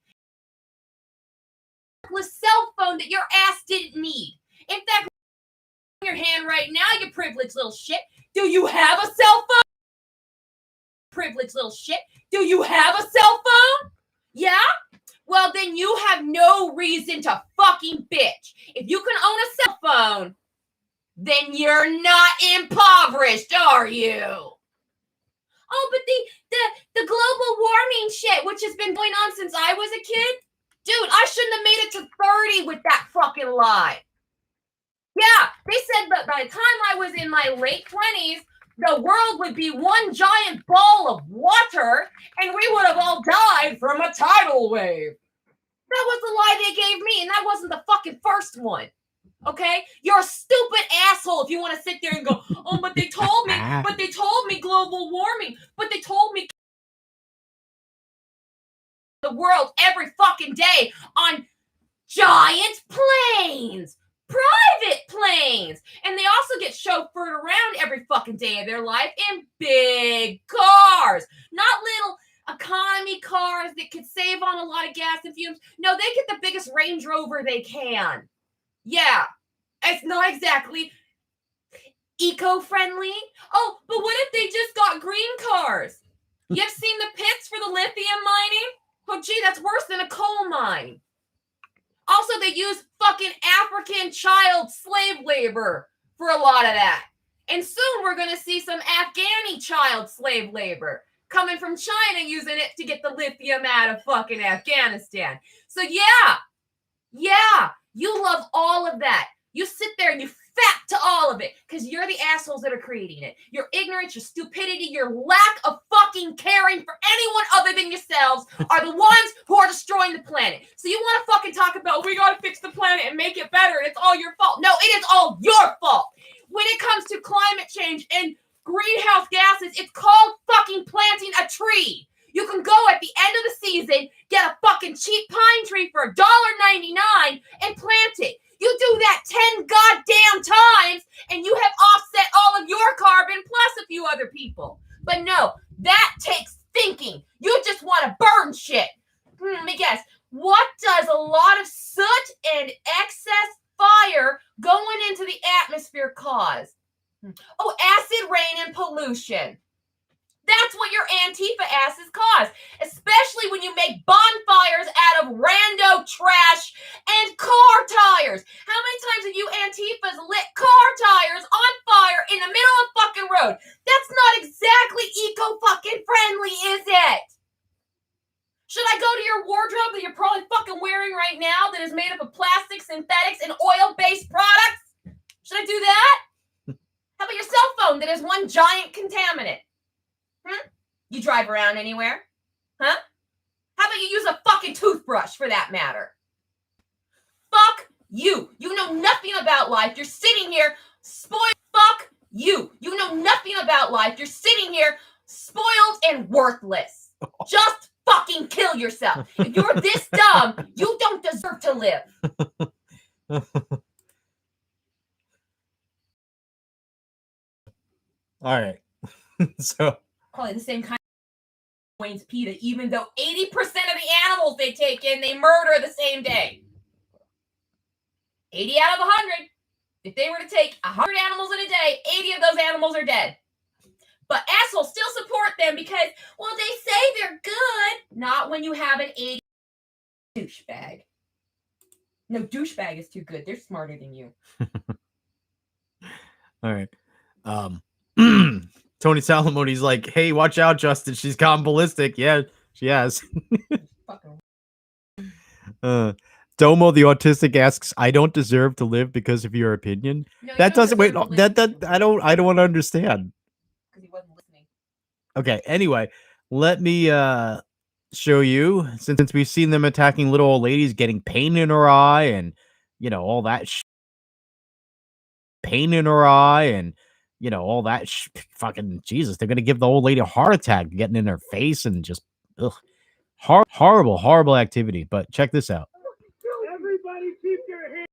Cell phone that your ass didn't need. In fact, in your hand right now, you privileged little shit. Do you have a cell phone? Privileged little shit. Do you have a cell phone? Yeah? Well, then you have no reason to fucking bitch. If you can own a cell phone, then you're not impoverished, are you? Oh, but the global warming shit, which has been going on since I was a kid, dude, I shouldn't have made it to 30 with that fucking lie. Yeah, they said that by the time I was in my late 20s, the world would be one giant ball of water and we would have all died from a tidal wave. That was the lie they gave me, and that wasn't the fucking first one. Okay? You're a stupid asshole if you want to sit there and go, oh, but they told me global warming, but they told me the world every fucking day on giant planes, private planes, and they also get chauffeured around every fucking day of their life in big cars, not little economy cars that could save on a lot of gas and fumes. No, they get the biggest Range Rover they can. Yeah, it's not exactly eco-friendly. Oh, but what if they just got green cars? You've seen the pits for the lithium mining? Oh, gee, that's worse than a coal mine. Also, they use fucking African child slave labor for a lot of that. And soon we're going to see some Afghani child slave labor coming from China using it to get the lithium out of fucking Afghanistan. So yeah, you love all of that. You sit there and you fap to all of it because you're the assholes that are creating it. Your ignorance, your stupidity, your lack of fucking fucking caring for anyone other than yourselves are the ones who are destroying the planet. So you want to fucking talk about we gotta fix the planet and make it better and it's all your fault. No, it is all your fault. When it comes to climate change and greenhouse gases, it's called fucking planting a tree. You can go at the end of the season, get a fucking cheap pine tree for $1.99 and plant it. You do that 10 goddamn times and you have offset all of your carbon plus a few other people. But no, that takes thinking. You just want to burn shit. Let me guess. What does a lot of soot and excess fire going into the atmosphere cause? Oh, acid rain and pollution. That's what your Antifa asses cause, especially when you make bonfires out of rando trash and car tires. How many times have you Antifas lit car tires on fire in the middle of fucking road? That's not exactly eco-fucking-friendly, is it? Should I go to your wardrobe that you're probably fucking wearing right now that is made up of plastic, synthetics, and oil-based products? Should I do that? How about your cell phone that is one giant contaminant? You drive around anywhere? Huh? How about you use a fucking toothbrush for that matter? Fuck you. You know nothing about life. You're sitting here spoiled. Fuck you. You know nothing about life. You're sitting here spoiled and worthless. Just fucking kill yourself. If you're this dumb, you don't deserve to live. All right. So Probably the same kind of Wayne's PETA, even though 80% of the animals they take in, they murder the same day. 80 out of 100. If they were to take 100 animals in a day, 80 of those animals are dead. But assholes still support them because, well, they say they're good. Not when you have an 80 douchebag. No, douchebag is too good. They're smarter than you. all right. Tony Salamoni's like, hey, watch out, Justin. She's gone ballistic. Yeah, she has. Fucking. Domo the autistic asks, I don't deserve to live because of your opinion. No, you That don't doesn't wait. deserve to live That I don't understand. because he wasn't listening. Okay. Anyway, let me show you, since we've seen them attacking little old ladies, getting pain in her eye, and all that pain in her eye, and all that fucking Jesus. They're gonna give the old lady a heart attack, getting in her face, and just horrible activity. But check this out. Everybody keep your hands.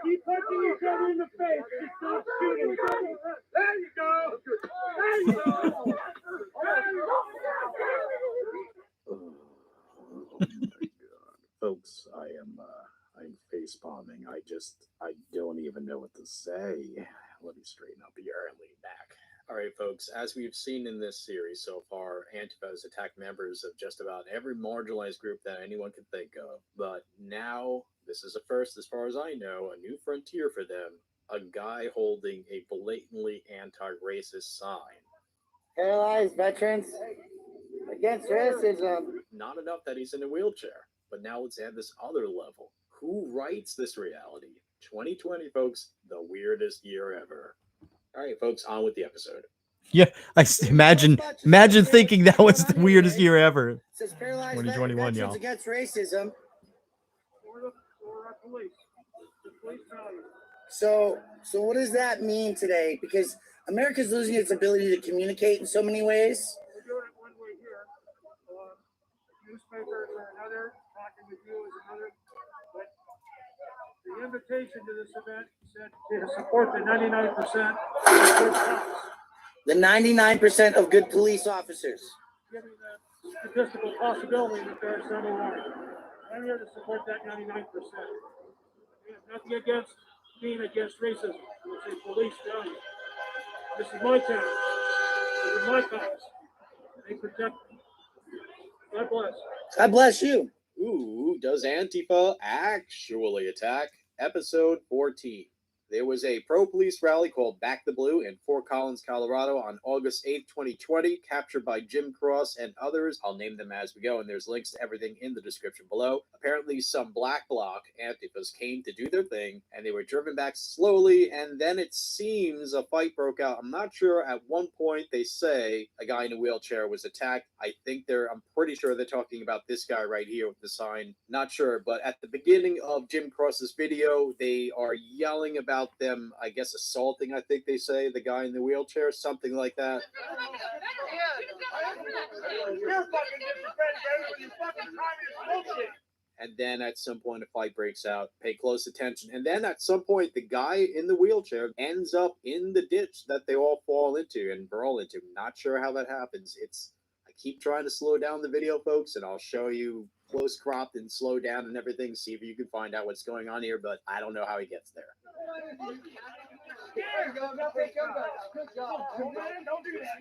Keep punching each other in the face. Just don't shoot each other. There you go. There you go. Oh my God. Folks, I'm face palming. I don't even know what to say. Let me straighten up here and lean back. All right, folks, as we've seen in this series so far, Antifa has attacked members of just about every marginalized group that anyone can think of. But now, this is a first, as far as I know, a new frontier for them, a guy holding a blatantly anti-racist sign. Paralyzed veterans against racism. Not enough that he's in a wheelchair, but now let's add this other level. Who writes this reality? 2020, folks, the weirdest year ever. All right, folks, on with the episode. Yeah, imagine thinking that was the weirdest year ever. Says paralyzed 2021, veterans y'all. against racism. So what does that mean today? Because America's losing its ability to communicate in so many ways. We're doing it one way here. Newspapers are another. Talking with you is another. But the invitation to this event said to support the 99% of good cops. The 99% of good police officers. Given the statistical possibility that there are several wrong. I'm here to support that 99%. We have nothing against being against racism. It's a police value. This is my town. This is my cops. They protect me. God bless. God bless you. Ooh, does Antifa actually attack? Episode 14. There was a pro-police rally called Back the Blue in Fort Collins, Colorado on August 8th, 2020, captured by Jim Cross and others. I'll name them as we go, and there's links to everything in the description below. Apparently, some black bloc Antifas came to do their thing, and they were driven back slowly, and then it seems a fight broke out. I'm not sure. At one point, they say a guy in a wheelchair was attacked. I'm pretty sure they're talking about this guy right here with the sign. Not sure, but at the beginning of Jim Cross's video, they are yelling about them, I guess, assaulting, I think they say, the guy in the wheelchair, something like that. And then at some point, a fight breaks out. Pay close attention. And then at some point, the guy in the wheelchair ends up in the ditch that they all fall into and brawl into. Not sure how that happens. I keep trying to slow down the video, folks, and I'll show you close cropped and slow down and everything. See if you can find out what's going on here, but I don't know how he gets there. There you go. Good job. Don't do that.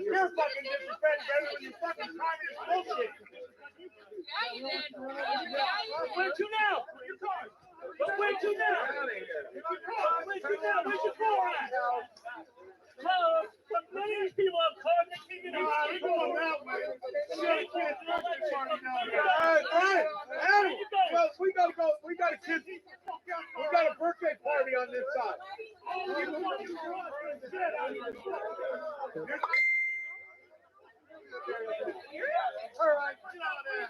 You're fucking disrespectful when you fucking communist bullshit. Where to now? Your car. Where to now? Where's your car at? None of these people have cars. They keep it out. We're going that way. Hey, we gotta go. We got a kid. We got a birthday party on this side. All right, get out of there.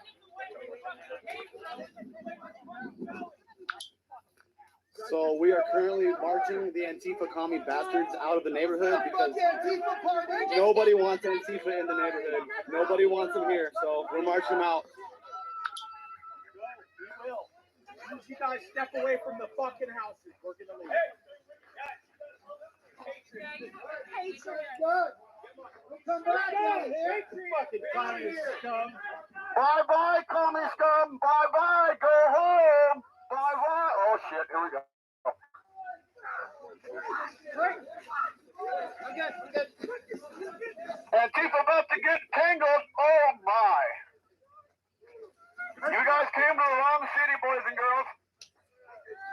So we are currently marching the Antifa commie bastards out of the neighborhood because nobody wants Antifa in the neighborhood. Nobody wants them here, so we're marching them out. We will. You guys step away from the fucking houses. We're gonna leave. Good. Come back down here. Fucking communist scum. Bye-bye, commie scum. Bye-bye. Go home. Bye-bye. Oh, shit. Here we go. Antifa about to get tangled. Oh, my. You guys came to the wrong city, boys and girls.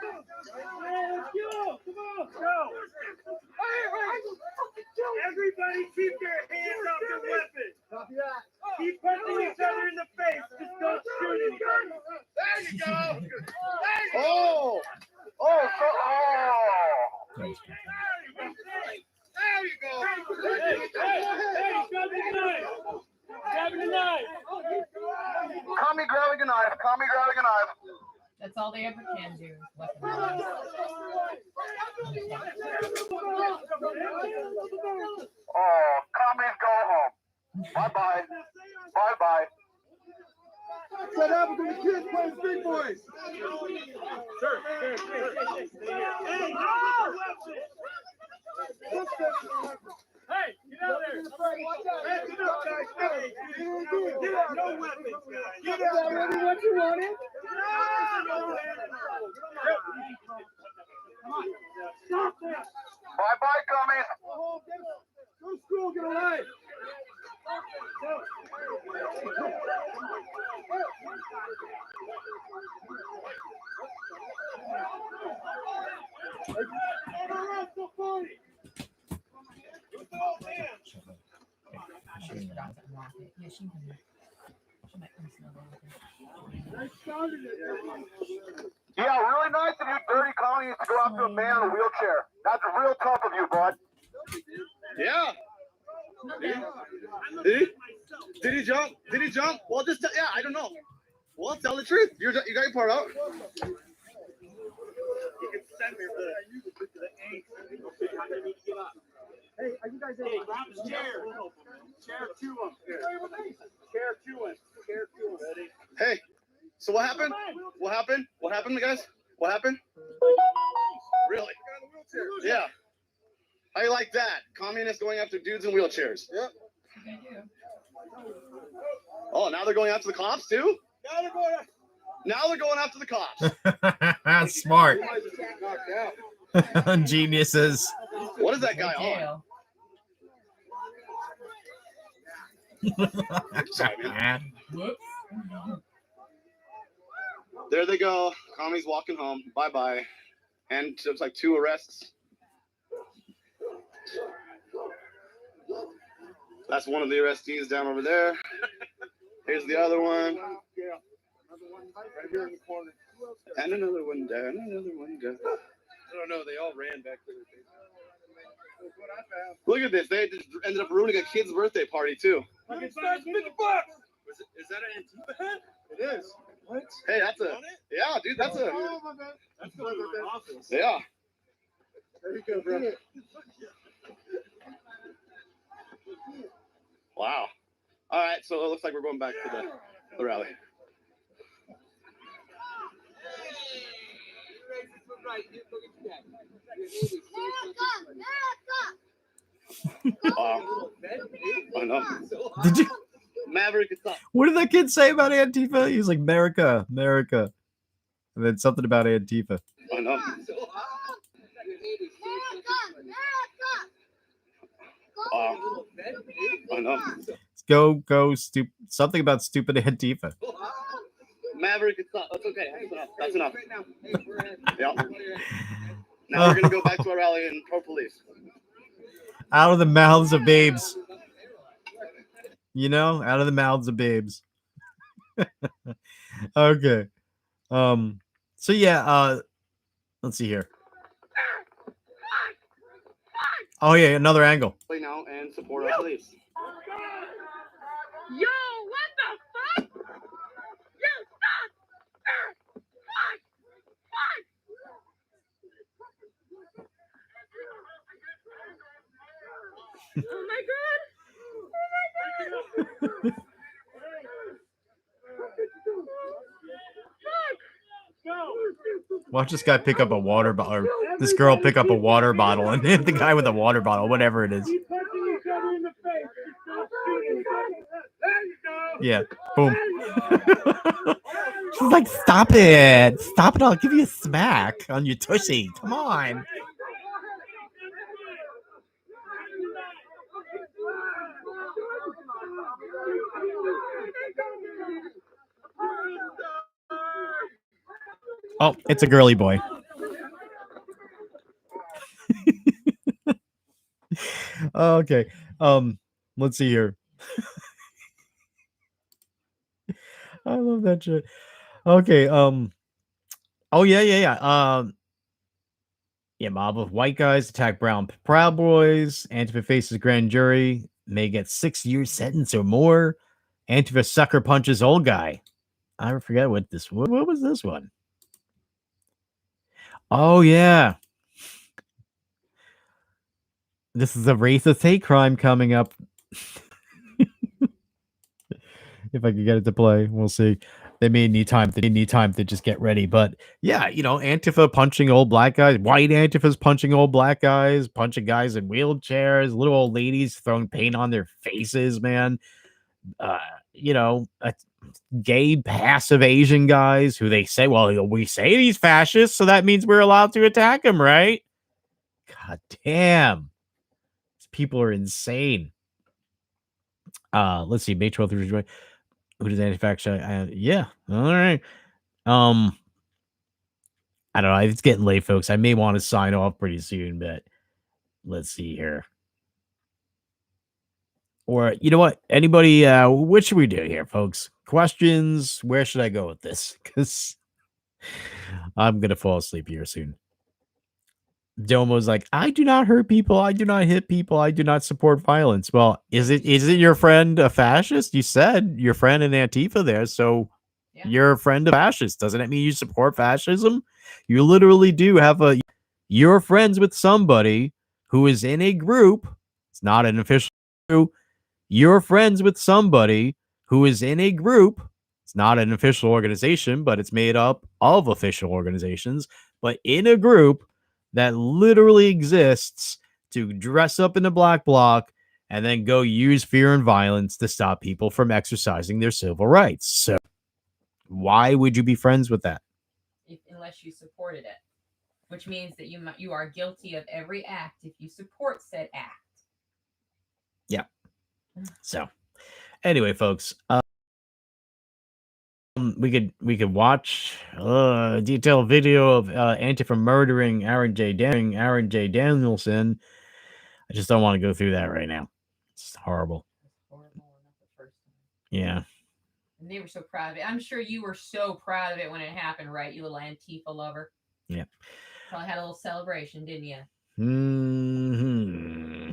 Let's go. Come on. Go. Everybody keep your hands off your weapons. Copy that. Keep punching each other in the face. Just don't shoot anybody. There you go. Oh. Oh, so, There you go. Hey, grab the knife. Grab the knife. Commie grabbing a knife. Commie grabbing a knife. That's all they ever can do. Weaponize. Oh, commies go home. Bye-bye. Bye-bye. What happened to the kids playing big boys? Sir. Hey, get out there. Hey, get up, guys. Hey, get out. No weapons, guys. Get out. Ready what you wanted? Stop that. Bye-bye, commies. Go to school, get away. Yeah, she can. She might come smell it. Yeah, really nice of you dirty commies to go after a man in a wheelchair. That's real tough of you, bud. Yeah. Did he? Did he jump? Did he jump? Well, just yeah, I don't know. Well, tell the truth. You got your part out. You can send me the ink. Hey, are you guys able to grab the chair? Chair to him. Chair to him. Chair to him. Ready? Hey, so what happened? What happened? What happened, guys? What happened? Really? Yeah. How you like that? Communists going after dudes in wheelchairs. Yep. Oh, now they're going after the cops too? Now they're going after the cops. Smart. Geniuses. What is that guy on? Whoops. There they go. Commies walking home. Bye-bye. And it's like 2 arrests. That's one of the arrestees down over there. Here's the other one. Yeah. Another one right here in the corner. And another one down. Another one down. I don't know. They all ran back to their face. Look at this. They just ended up ruining a kid's birthday party, too. Is that an Antifa hat? It is. What? Hey, that's a... Yeah, dude, that's a... That's going to my office. Yeah. There you go, bro. Wow. All right, so it looks like we're going back to the rally. Wow. I know. Did you? Maverick is up. What did that kid say about Antifa? He was like, America, America. And then something about Antifa. I know. Wow. I know. Go, stupid. Something about stupid Antifa. Maverick is up. That's okay. That's enough. Yep. Now we're going to go back to our rally and pro police. Out of the mouths of babes. You know, out of the mouths of babes. Okay. So yeah, let's see here. Oh yeah, another angle. Now and support our police. Yo, what the fuck? Yo, stop! Fuck! Fuck! Oh my god! Oh my god! Watch this guy pick up a water bottle, or this girl pick up a water bottle, and hit the guy with a water bottle, whatever it is. Keep punching each other in the face. Stop shooting each other. There you go. Yeah, boom. She's like, stop it. Stop it. I'll give you a smack on your tushy. Come on. Oh, it's a girly boy. Okay. Let's see here. I love that shit. Okay. Oh yeah. Yeah, mob of white guys attack brown Proud Boys. Antifa faces grand jury. May get 6 years sentence or more. Antifa sucker punches old guy. I forget what was this one? Oh yeah. This is a racist hate crime coming up. If I could get it to play, we'll see. They may need time. They need time to just get ready. But yeah, you know, Antifa punching old black guys. White Antifa's punching old black guys, punching guys in wheelchairs, little old ladies throwing paint on their faces, man. You know, gay passive Asian guys who they say, well, we say he's fascist, so that means we're allowed to attack him, right? God damn. These people are insane. Let's see, May 12th. Who does Antifa? Yeah. All right. I don't know. It's getting late, folks. I may want to sign off pretty soon, but let's see here. Or you know what? Anybody? What should we do here, folks? Questions? Where should I go with this? Because I'm gonna fall asleep here soon. Domo's like, I do not hurt people. I do not hit people. I do not support violence. Well, is it your friend a fascist? You said your friend in Antifa there, so yeah. You're a friend of fascists. Doesn't that mean you support fascism? You literally do have you're friends with somebody who is in a group. It's not an official group. You're friends with somebody who is in a group. It's not an official organization, but it's made up of official organizations, but in a group that literally exists to dress up in the black bloc and then go use fear and violence to stop people from exercising their civil rights. So why would you be friends with that? Unless you supported it, which means that you are guilty of every act if you support said act. Yeah. So anyway, folks, We could watch a detailed video of Antifa murdering Aaron J. Danielson. I just don't want to go through that right now. It's horrible. Horrible enough the first time. Yeah. And they were so proud of it. I'm sure you were so proud of it when it happened, right? You little Antifa lover. Yeah. Probably had a little celebration, didn't you? Hmm.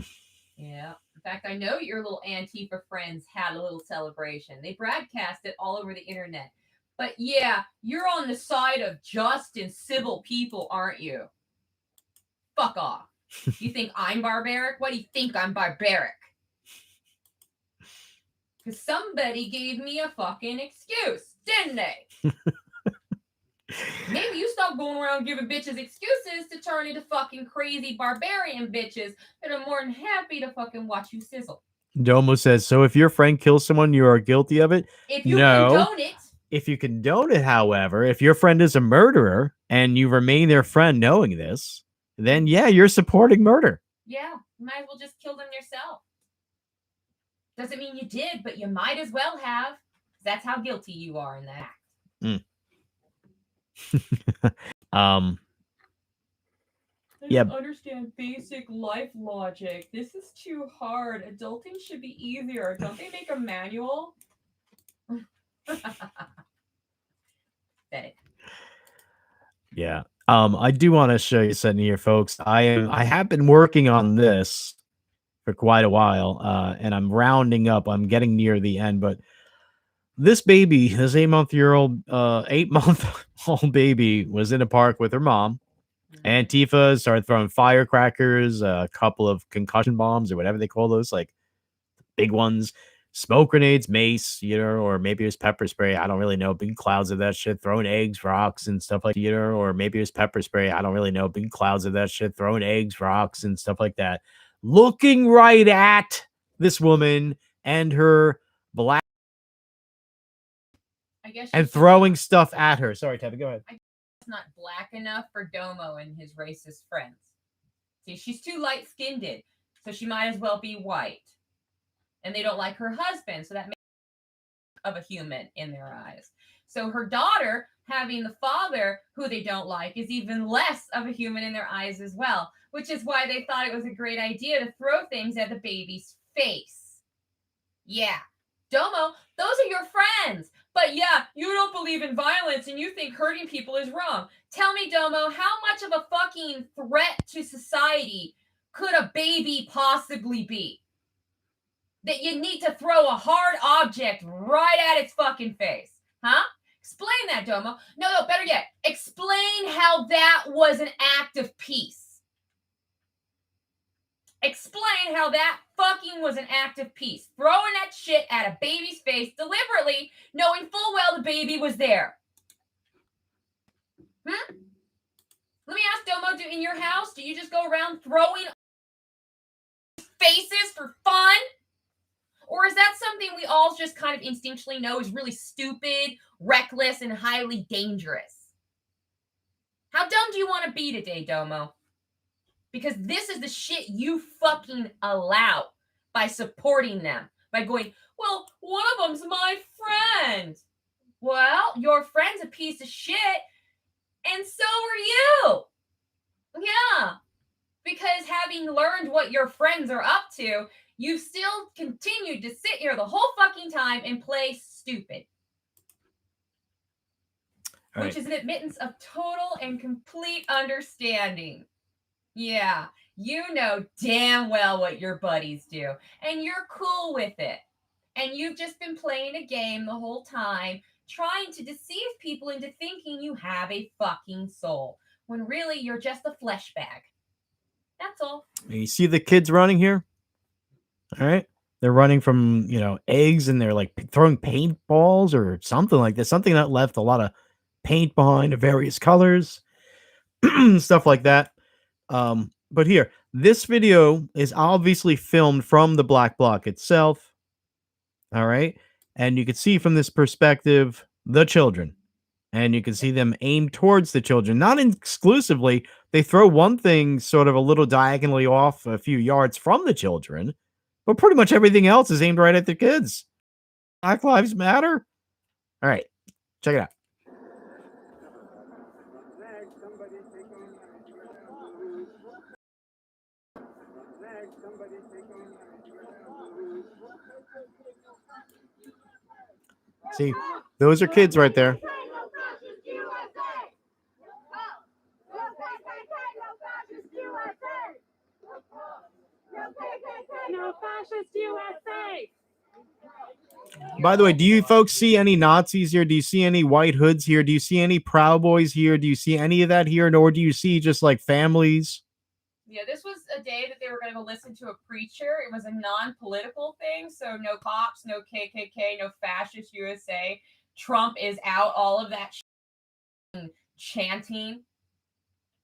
Yeah. In fact, I know your little Antifa friends had a little celebration. They broadcast it all over the internet. But yeah, you're on the side of just and civil people, aren't you? Fuck off. You think I'm barbaric? Why do you think I'm barbaric? Because somebody gave me a fucking excuse, didn't they? Maybe you stop going around giving bitches excuses to turn into fucking crazy barbarian bitches that are more than happy to fucking watch you sizzle. Domo says, so if your friend kills someone, you are guilty of it? If you condone it. If you condone it, however, if your friend is a murderer and you remain their friend knowing this, then yeah, you're supporting murder. Yeah, you might as well just kill them yourself. Doesn't mean you did, but you might as well have. That's how guilty you are in the act. Yeah. Understand basic life logic. This is too hard. Adulting should be easier. Don't they make a manual? Yeah. I do want to show you something here, folks. I have been working on this for quite a while, and I'm rounding up. I'm getting near the end, but this baby, this 8-month-old baby, was in a park with her mom. Antifa started throwing firecrackers, a couple of concussion bombs or whatever they call those, like big ones, smoke grenades, mace, or maybe it was pepper spray. I don't really know. Big clouds of that shit, throwing eggs, rocks, and stuff like that, or maybe it was pepper spray. I don't really know. Big clouds of that shit, throwing eggs, rocks, and stuff like that. Looking right at this woman and her black and throwing stuff at her. Sorry, Tabby, go ahead. It's not black enough for Domo and his racist friends. See, she's too light-skinned, so she might as well be white. And they don't like her husband, so that makes her of a human in their eyes. So her daughter, having the father who they don't like, is even less of a human in their eyes as well, which is why they thought it was a great idea to throw things at the baby's face. Yeah. Domo, those are your friends. But yeah, you don't believe in violence and you think hurting people is wrong. Tell me, Domo, how much of a fucking threat to society could a baby possibly be? That you need to throw a hard object right at its fucking face. Huh? Explain that, Domo. No, better yet, explain how that was an act of peace. Explain how that fucking was an act of peace. Throwing that shit at a baby's face deliberately, knowing full well the baby was there. Let me ask, Domo, in your house, do you just go around throwing faces for fun? Or is that something we all just kind of instinctually know is really stupid, reckless, and highly dangerous? How dumb do you want to be today, Domo? Because this is the shit you fucking allow by supporting them. By going, well, one of them's my friend. Well, your friend's a piece of shit, and so are you. Yeah. Because having learned what your friends are up to, you've still continued to sit here the whole fucking time and play stupid. Which is an admittance of total and complete understanding. Yeah, you know damn well what your buddies do, and you're cool with it. And you've just been playing a game the whole time, trying to deceive people into thinking you have a fucking soul, when really you're just a flesh bag. That's all. You see the kids running here? All right. They're running from, eggs, and they're like throwing paintballs or something like that. Something that left a lot of paint behind of various colors, stuff like that. But here, this video is obviously filmed from the black bloc itself. All right. And you can see from this perspective, the children, and you can see them aim towards the children, not exclusively. They throw one thing sort of a little diagonally off a few yards from the children, but pretty much everything else is aimed right at the kids. Black Lives Matter. All right. Check it out. See, those are kids right there. No fascist USA. By the way, do you folks see any Nazis here? Do you see any white hoods here? Do you see any Proud Boys here? Do you see any of that here? Nor do you see just like families? Yeah, this was a day that they were going to go listen to a preacher. It was a non-political thing, so no cops, no KKK, no fascist USA. Trump is out. All of that chanting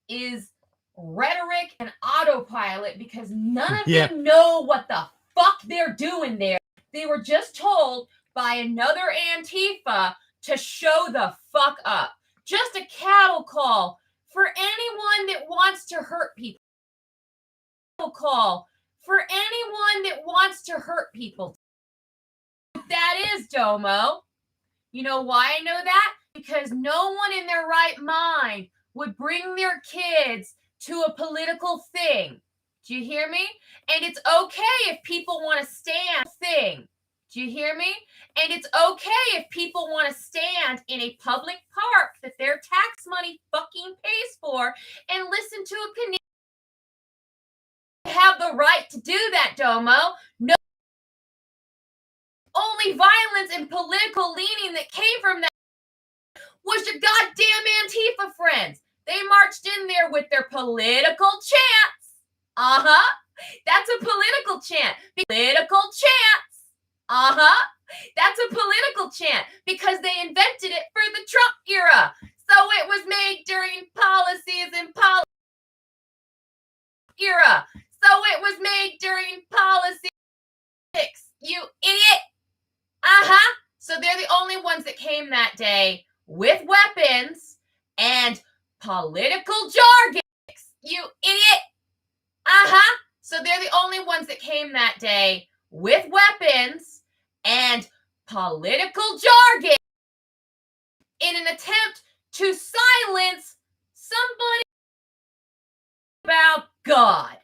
is rhetoric and autopilot because none of them know what the fuck they're doing there. They were just told by another Antifa to show the fuck up. Just a cattle call for anyone that wants to hurt people. Call for anyone that wants to hurt people. That is Domo. You know why I know that? Because no one in their right mind would bring their kids to a political thing. Do you hear me? And it's okay if people want to stand thing. Do you hear me? And it's okay if people want to stand in a public park that their tax money fucking pays for and listen to a Canadian. Have the right to do that, Domo. No, only violence and political leaning that came from that was your goddamn Antifa friends. They marched in there with their political chants. That's a political chant. Political chants. That's a political chant because they invented it for the Trump era. So it was made during policies and era. So it was made during politics, you idiot. So they're the only ones that came that day with weapons and political jargon, you idiot. So they're the only ones that came that day with weapons and political jargon in an attempt to silence somebody about God.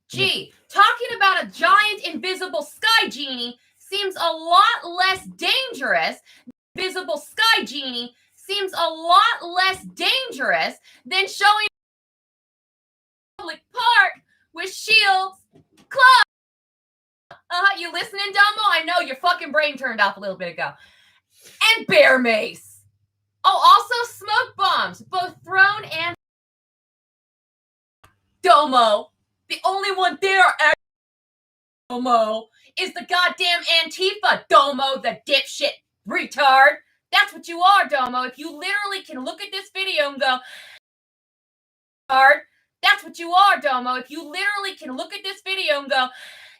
Gee, talking about a giant invisible sky genie seems a lot less dangerous. Visible sky genie seems a lot less dangerous than showing public park with shields, clubs. You listening, Dumbo? I know your fucking brain turned off a little bit ago. And bear mace. Oh, also smoke bombs, both thrown and Domo. The only one there, Domo, is the goddamn Antifa, Domo, the dipshit retard. That's what you are, Domo. If you literally can look at this video and go, that's what you are, Domo. If you literally can look at this video and go,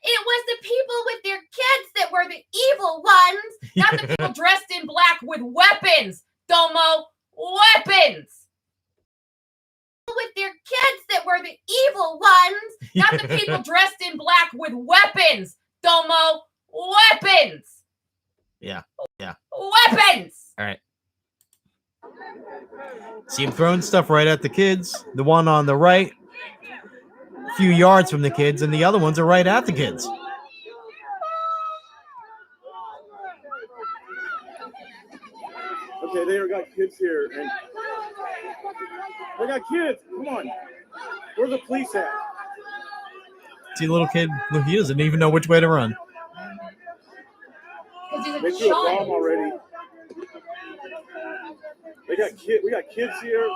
it was the people with their kids that were the evil ones, not the people dressed in black with weapons, Domo. Weapons. With their kids that were the evil ones, not the people dressed in black with weapons, Domo. Weapons. Yeah. Weapons. All right. See him throwing stuff right at the kids. The one on the right, a few yards from the kids, and the other ones are right at the kids. Okay, they got kids here, and they got kids. Come on, where's the police at? See the little kid? Look, he doesn't even know which way to run. They threw a bomb already. We got kids here.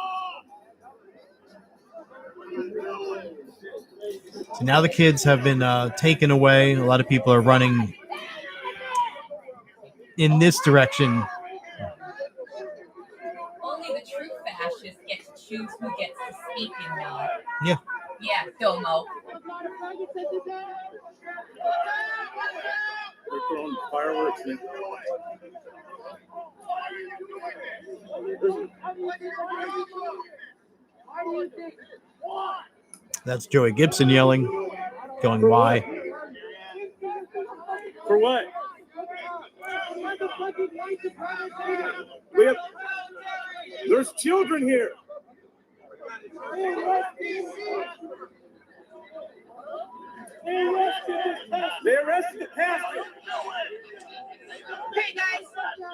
So now the kids have been taken away. A lot of people are running in this direction. Only the true fascists get to choose who gets to speak in God. Yeah. Yeah, Domo. They're throwing fireworks in. That's Joey Gibson yelling, going, why? For what? There's children here. They arrested the pastor. Hey guys,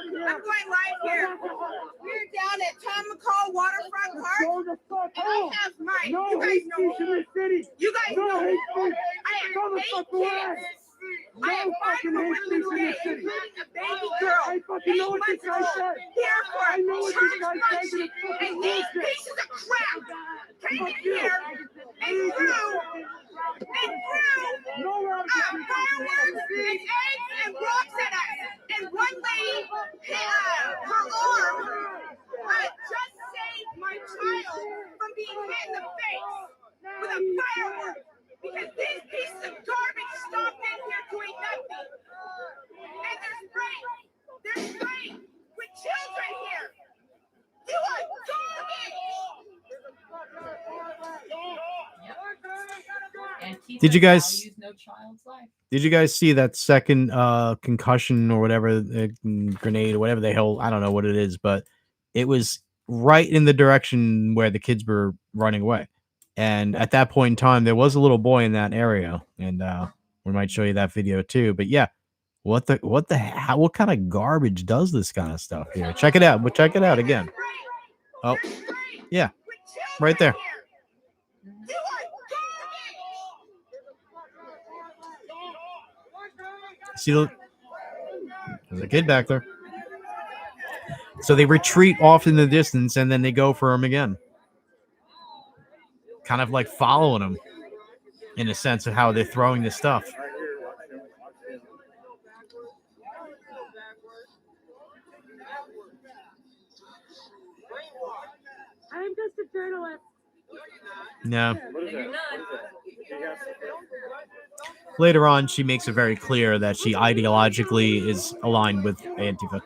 I'm going live here. We're down at Tom McCall Waterfront Park, and I have mine. You guys know me. You guys know me. I have 8 kids. I have 5 women today, including a baby girl, 8 months old, here for church lunch, and these pieces of crap came in here and threw fireworks and eggs and rocks at us. And one lady, her arm just saved my child from being hit in the face with a firework because these pieces of garbage stopped in here doing nothing. And they're spraying with children here. You are garbage. Did you guys- values no child's life. Did you guys see that second concussion or whatever, grenade or whatever the hell? I don't know what it is, but it was right in the direction where the kids were running away. And at that point in time, there was a little boy in that area, and we might show you that video too. But yeah, what kind of garbage does this kind of stuff here? Check it out. But check it out again. Oh, yeah, right there. See, there's a kid back there. So they retreat off in the distance, and then they go for him again. Kind of like following him in a sense of how they're throwing this stuff. I'm just a journalist. No. You're not. Later on, she makes it very clear that she ideologically is aligned with Antifa.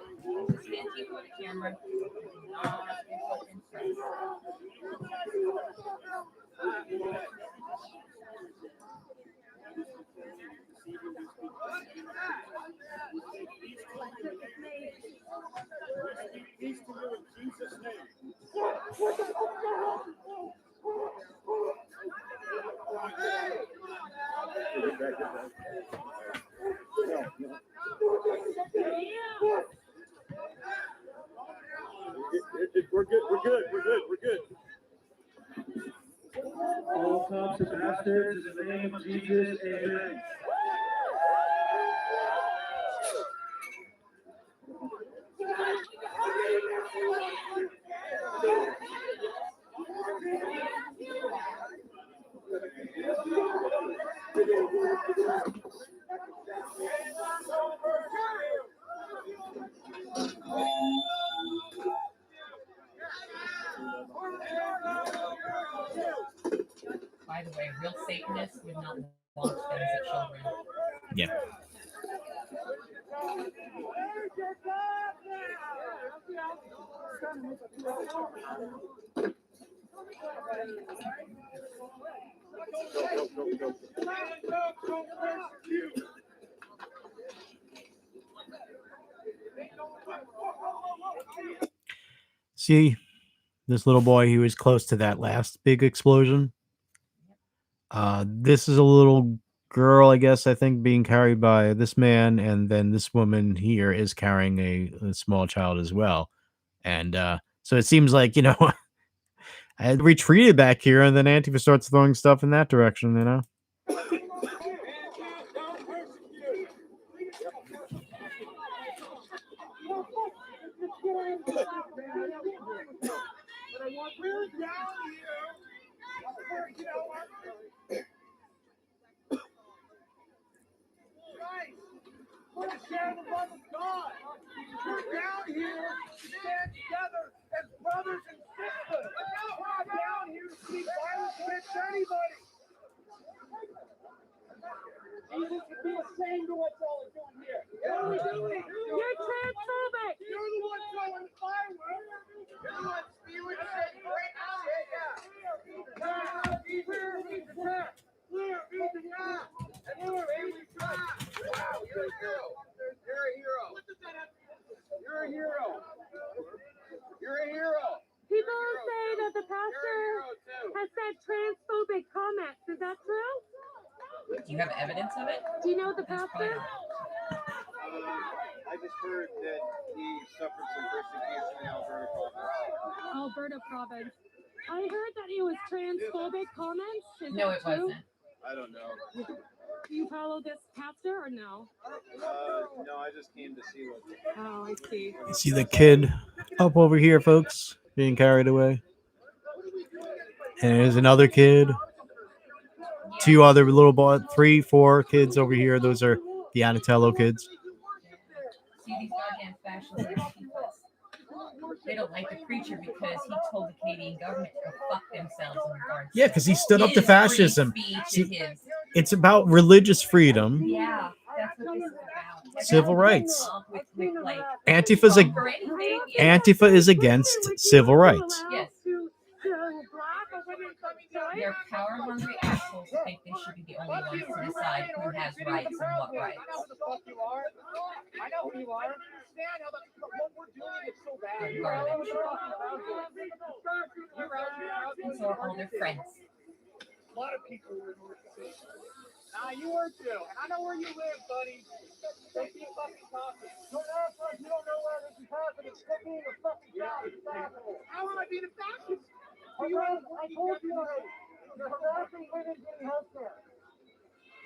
We're good. All cops are bastards in the name of Jesus, amen. By the way, real Satanists would not launch things at children. Yeah. See, this little boy, he was close to that last big explosion. This is a little girl, I guess, I think, being carried by this man, and then this woman here is carrying a small child as well. And so it seems like, I had retreated back here, and then Antifa starts throwing stuff in that direction, Want to share the love of God. We're down here to stand together as brothers and sisters. We're not down here to see violence against anybody. Jesus would be ashamed of what y'all are doing here. What are we doing? You're transphobic. You're the one throwing the fireworks. You're the one spewing shit right now. Clear, read the chat. Clear, read the chat. Wow, you're a hero. You're a hero. What does that have to do with transphobic comments. Is that true? Do you have evidence of it? Do you know the That's probably pastor? I just heard that he suffered some persecution in Alberta province. Alberta province. I heard that it was transphobic comments. Is No, that it true? wasn't. I don't know. Do you follow this pastor or no? No, I just came to see what. Oh, I see. You see the kid up over here, folks, being carried away. And there's another kid. Two other little boys, 3, 4 kids over here. Those are the Anatello kids. See these goddamn fascist Antifas. They don't like the preacher because he told the Canadian government to go fuck themselves in regards. Yeah, because he stood up to his free fascism. speech See, and his. it's about religious freedom, Yeah, that's what this is about. That's civil what rights. it's all with, like, Antifa's a, for anything, yeah. Antifa is against civil rights. Yes. They're power hungry assholes who think they should be the only ones to decide who has rights and what rights. I know who the fuck you are. I know who you are. I understand how what we're doing is so bad. They're garbage. And so are all their friends. A lot of people were in North City. Nah, you were too. And I know where you live, buddy. Don't be fucking talking. Don't act like you don't know where this is happening. Quit being a fucking fascist. How am I being a fascist? I told you already. You're harassing women getting health care.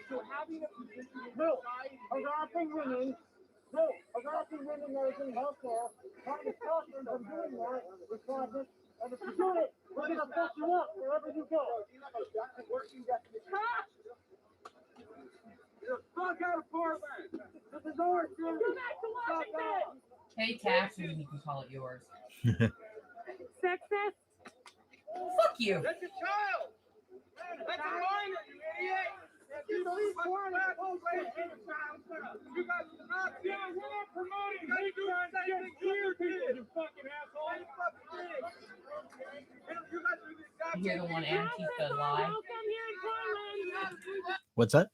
So having a position harassing women that are getting health care, trying to stop them from doing that is fascist. And if you do it, we're going to fuck you up wherever you go. You're the fuck out of Portland. This is ours, dude. Go back to Washington. Pay taxes and you can call it yours. Sexist? Fuck you. That's a child. That's a minor, you idiot. You believe porn is you guys are not. Yeah, we're not promoting hate crimes against queer people, you fucking asshole. You fucking did. You guys are the exact You're the one Antifa lie. What's that?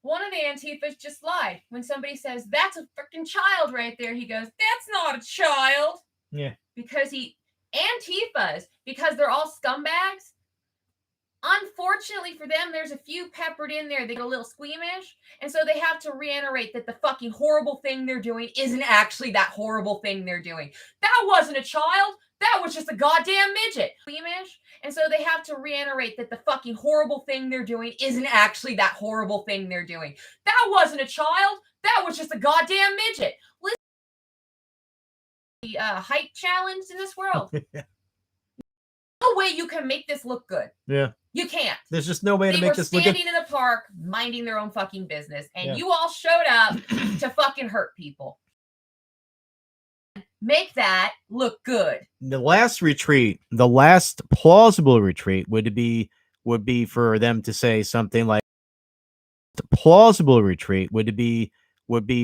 One of the Antifas just lied. When somebody says, that's a freaking child right there, he goes, that's not a child. Yeah. Because Antifas, because they're all scumbags, unfortunately for them, there's a few peppered in there that get a little squeamish, and so they have to reiterate that the fucking horrible thing they're doing isn't actually that horrible thing they're doing. That wasn't a child. That was just a goddamn midget. Squeamish, and so they have to reiterate that the fucking horrible thing they're doing isn't actually that horrible thing they're doing. That wasn't a child. That was just a goddamn midget. Listen to the height challenge in this world. No way you can make this look good. Yeah. You can't. There's just no way to They make were this look good. standing in the park, minding their own fucking business, and Yeah. you all showed up to fucking hurt people. Make that look good. The last retreat, the last plausible retreat would be for them to say something like plausible retreat would be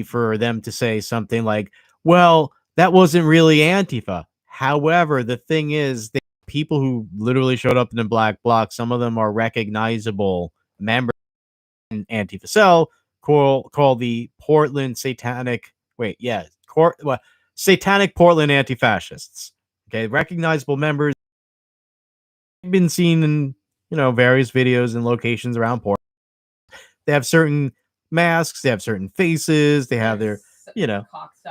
for them to say something like, well, that wasn't really Antifa. However, the thing is, people who literally showed up in the black bloc, some of them are recognizable members in Antifa cell, called the Portland Satanic. Satanic Portland Anti-Fascists. Okay, recognizable members. Been seen in various videos and locations around Portland. They have certain masks. They have certain faces. They have their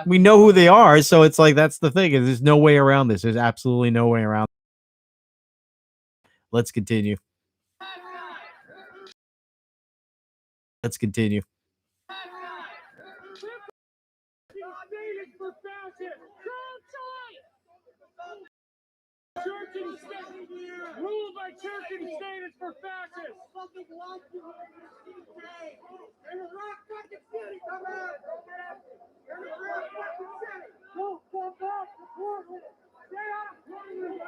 we know who they are. So it's like that's the thing. Is there's no way around this. There's absolutely no way around. Let's continue. Let's continue. Church and state. Ruled by church and state is for fascists. Fucking love you. In the rock fucking city, come on. In the rock fucking city. Don't come back to Portland. Stay out of Portland.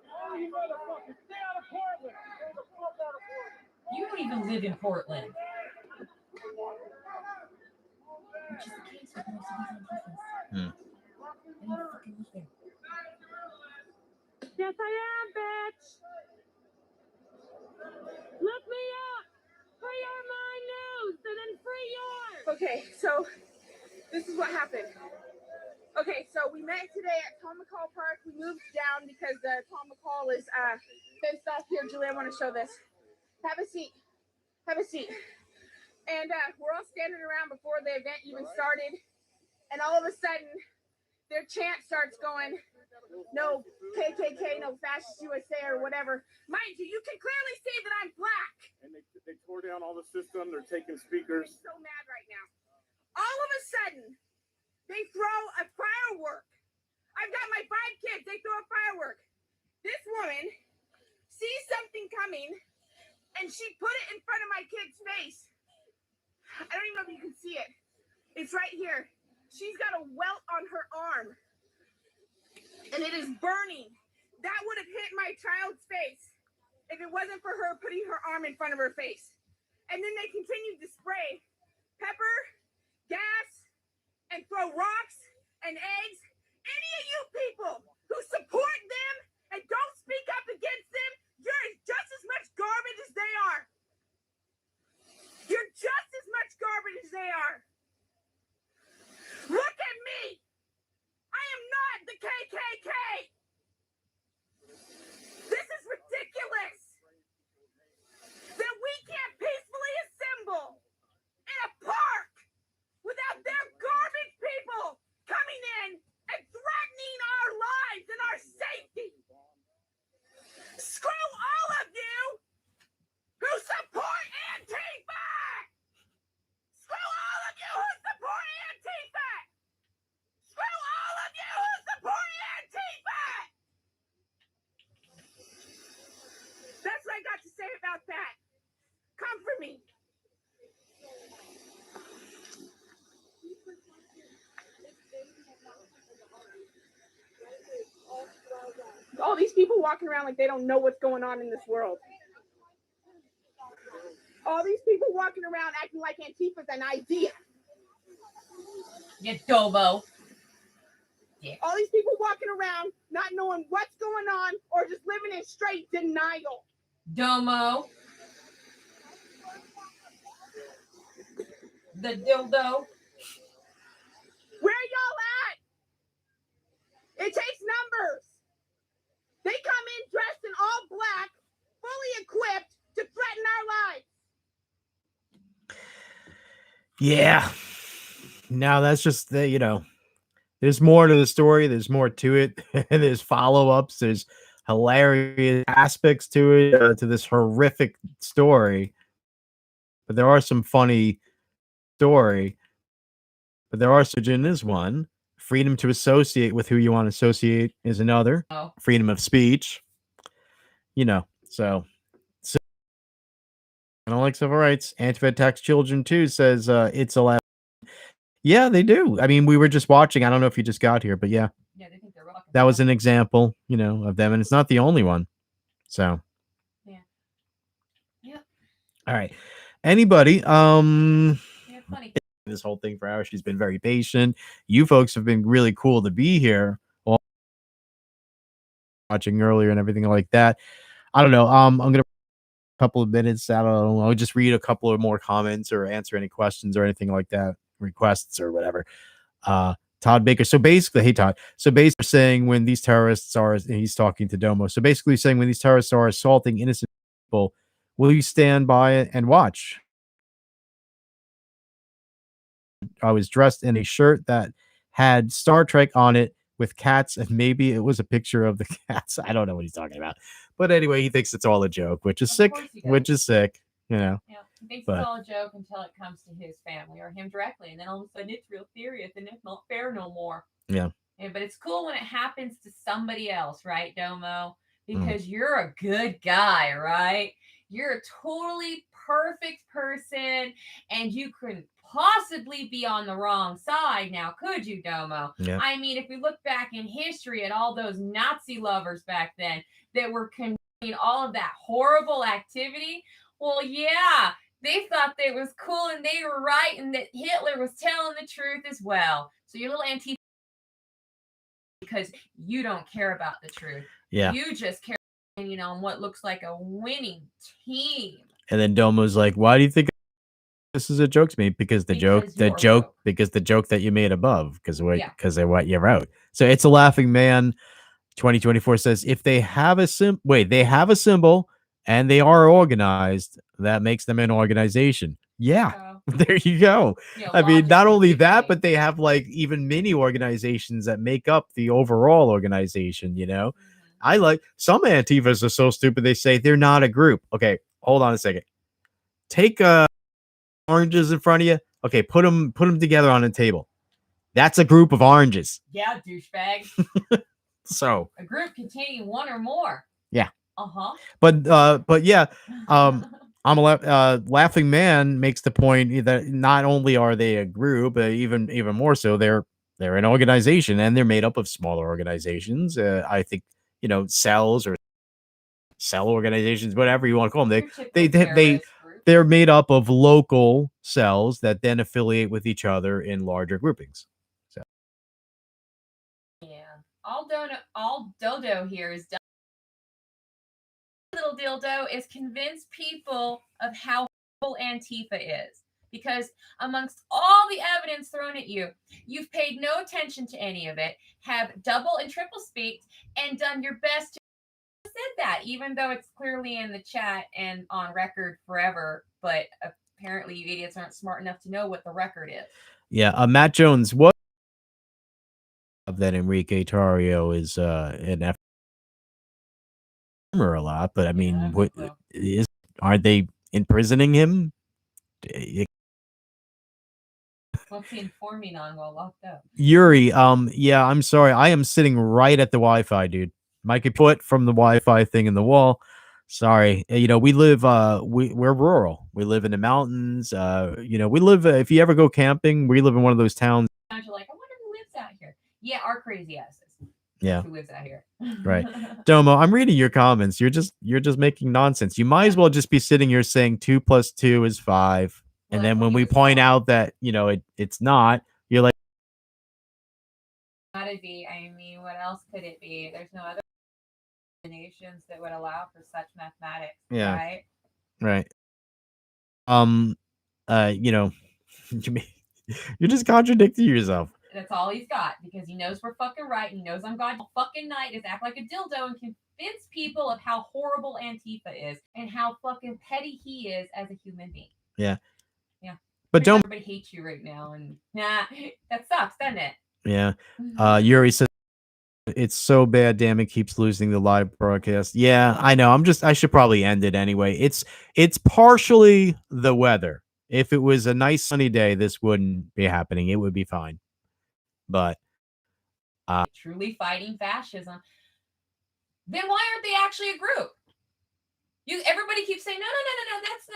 Oh, you motherfuckers. Stay out of Portland. Stay the fuck out of Portland. You don't even live in Portland. Which is the case with most of these Antifas. They don't fucking live there. Yes, I am, bitch. Look me up. Free your mind news, and then free yours. Okay, so this is what happened. Okay, so we met today at Tom McCall Park. We moved down because Tom McCall is fenced off here. Julie, I want to show this. Have a seat. Have a seat. And we're all standing around before the event even started. And all of a sudden, their chant starts going, no KKK, no fascist USA or whatever. Mind you, you can clearly see that I'm black. And they tore down all the system. They're taking speakers. I'm so mad right now. All of a sudden, they throw a firework. I've got my 5 kids. They throw a firework. This woman sees something coming, and she put it in front of my kid's face. I don't even know if you can see it. It's right here. She's got a welt on her arm, and it is burning. That would have hit my child's face if it wasn't for her putting her arm in front of her face. And then they continued to spray pepper, gas, and throw rocks and eggs. Any of you people who support them and don't speak up against them, you're just as much garbage as they are. You're just as much garbage as they are. Look at me. I am not the KKK. This is ridiculous. That we can't peacefully assemble in a park without their garbage people coming in and threatening our lives and our safety. Screw all of you who support Antifa! Screw all of you who support Antifa! Screw all of you who support Antifa! That's what I got to say about that. Come for me. All these people walking around like they don't know what's going on in this world. All these people walking around acting like Antifa's an idea. You dobo. Yeah. All these people walking around not knowing what's going on or just living in straight denial. Domo. The dildo. Where y'all at? It takes numbers. They come in dressed in all black, fully equipped to threaten our lives. Yeah. Now that's just the, there's more to the story. There's more to it. There's follow-ups. There's hilarious aspects to it, to this horrific story. But there are some funny story. But there are in this one. Freedom to associate with who you want to associate is another. Oh. Freedom of speech. So I don't like civil rights. Antifa attacks children too, says it's allowed. Yeah, they do. I mean, we were just watching. I don't know if you just got here, but yeah. Yeah, they think they're rocking. That was an example, of them, and it's not the only one. So. Yeah. Yeah. All right. Anybody? Yeah, funny. This whole thing for hours. She's been very patient. You folks have been really cool to be here. Watching earlier and everything like that. I don't know. I'm gonna a couple of minutes. I don't know. I'll just read a couple of more comments or answer any questions or anything like that, requests or whatever. Todd Baker. So basically, hey Todd. So basically saying when these terrorists are, he's talking to Domo. So basically saying when these terrorists are assaulting innocent people, will you stand by it and watch? I was dressed in a shirt that had Star Trek on it with cats, and maybe it was a picture of the cats. I don't know what he's talking about. But anyway, he thinks it's all a joke, which is sick. Yeah, he thinks it's all a joke until it comes to his family or him directly, and then all of a sudden it's real serious and it's not fair no more. Yeah. But it's cool when it happens to somebody else, right, Domo? Because you're a good guy, right? You're a totally perfect person, and you couldn't possibly be on the wrong side now, could you, Domo? Yeah. I mean, if we look back in history at all those Nazi lovers back then that were condoning all of that horrible activity, well, yeah, they thought they was cool and they were right and that Hitler was telling the truth as well. So your little Antifa, because you don't care about the truth. Yeah. You just care, on what looks like a winning team. And then Domo's like, why do you think this is a joke to me because the joke that you made above because of what you wrote. So it's a laughing man. 2024 says if they have a they have a symbol and they are organized, that makes them an organization. Yeah, there you go. I mean, not only that, but they have like even mini organizations that make up the overall organization. You know, I like some Antifas are so stupid they say they're not a group. Okay, hold on a second. Take oranges in front of you. Okay, put them together on a table. That's a group of oranges. Yeah, douchebag. So a group containing one or more. Yeah. But yeah, I'm a laughing man makes the point that not only are they a group, even more so, they're an organization and they're made up of smaller organizations. I think cells or cell organizations, whatever you want to call them. They're made up of local cells that then affiliate with each other in larger groupings. So yeah, all Dodo here is done. Little dildo is convince people of how horrible Antifa is. Because amongst all the evidence thrown at you, you've paid no attention to any of it, have double and triple speaked, and done your best to said that, even though it's clearly in the chat and on record forever. But apparently you idiots aren't smart enough to know what the record is. Yeah, Matt Jones, what that Enrique Tarrio is an F a lot, but I mean, aren't they imprisoning him? What's he informing on while locked up? Yuri, yeah, I'm sorry. I am sitting right at the Wi-Fi, dude. Mikey put from the Wi-Fi thing in the wall. Sorry. We live we're rural. We live in the mountains. We live if you ever go camping, we live in one of those towns. You're like, I wonder who lives out here. Yeah, our crazy asses. Yeah. Who lives out here. Right. Domo, I'm reading your comments. You're just making nonsense. You might as well just be sitting here saying 2 + 2 is 5. And then when we point out that, it's not, you're like, gotta be. I mean, what else could it be? There's no other nations that would allow for such mathematics. Yeah. Right. Right. You're just contradicting yourself. That's all he's got because he knows we're fucking right. And he knows I'm God fucking night is act like a dildo and convince people of how horrible Antifa is and how fucking petty he is as a human being. Yeah. Yeah. But don't everybody hates you right now, and that sucks, doesn't it? Yeah. Yuri says it's so bad, damn it keeps losing the live broadcast. Yeah, I know. I should probably end it anyway. It's partially the weather. If it was a nice sunny day, this wouldn't be happening. It would be fine. But truly fighting fascism. Then why aren't they actually a group? Everybody keeps saying no.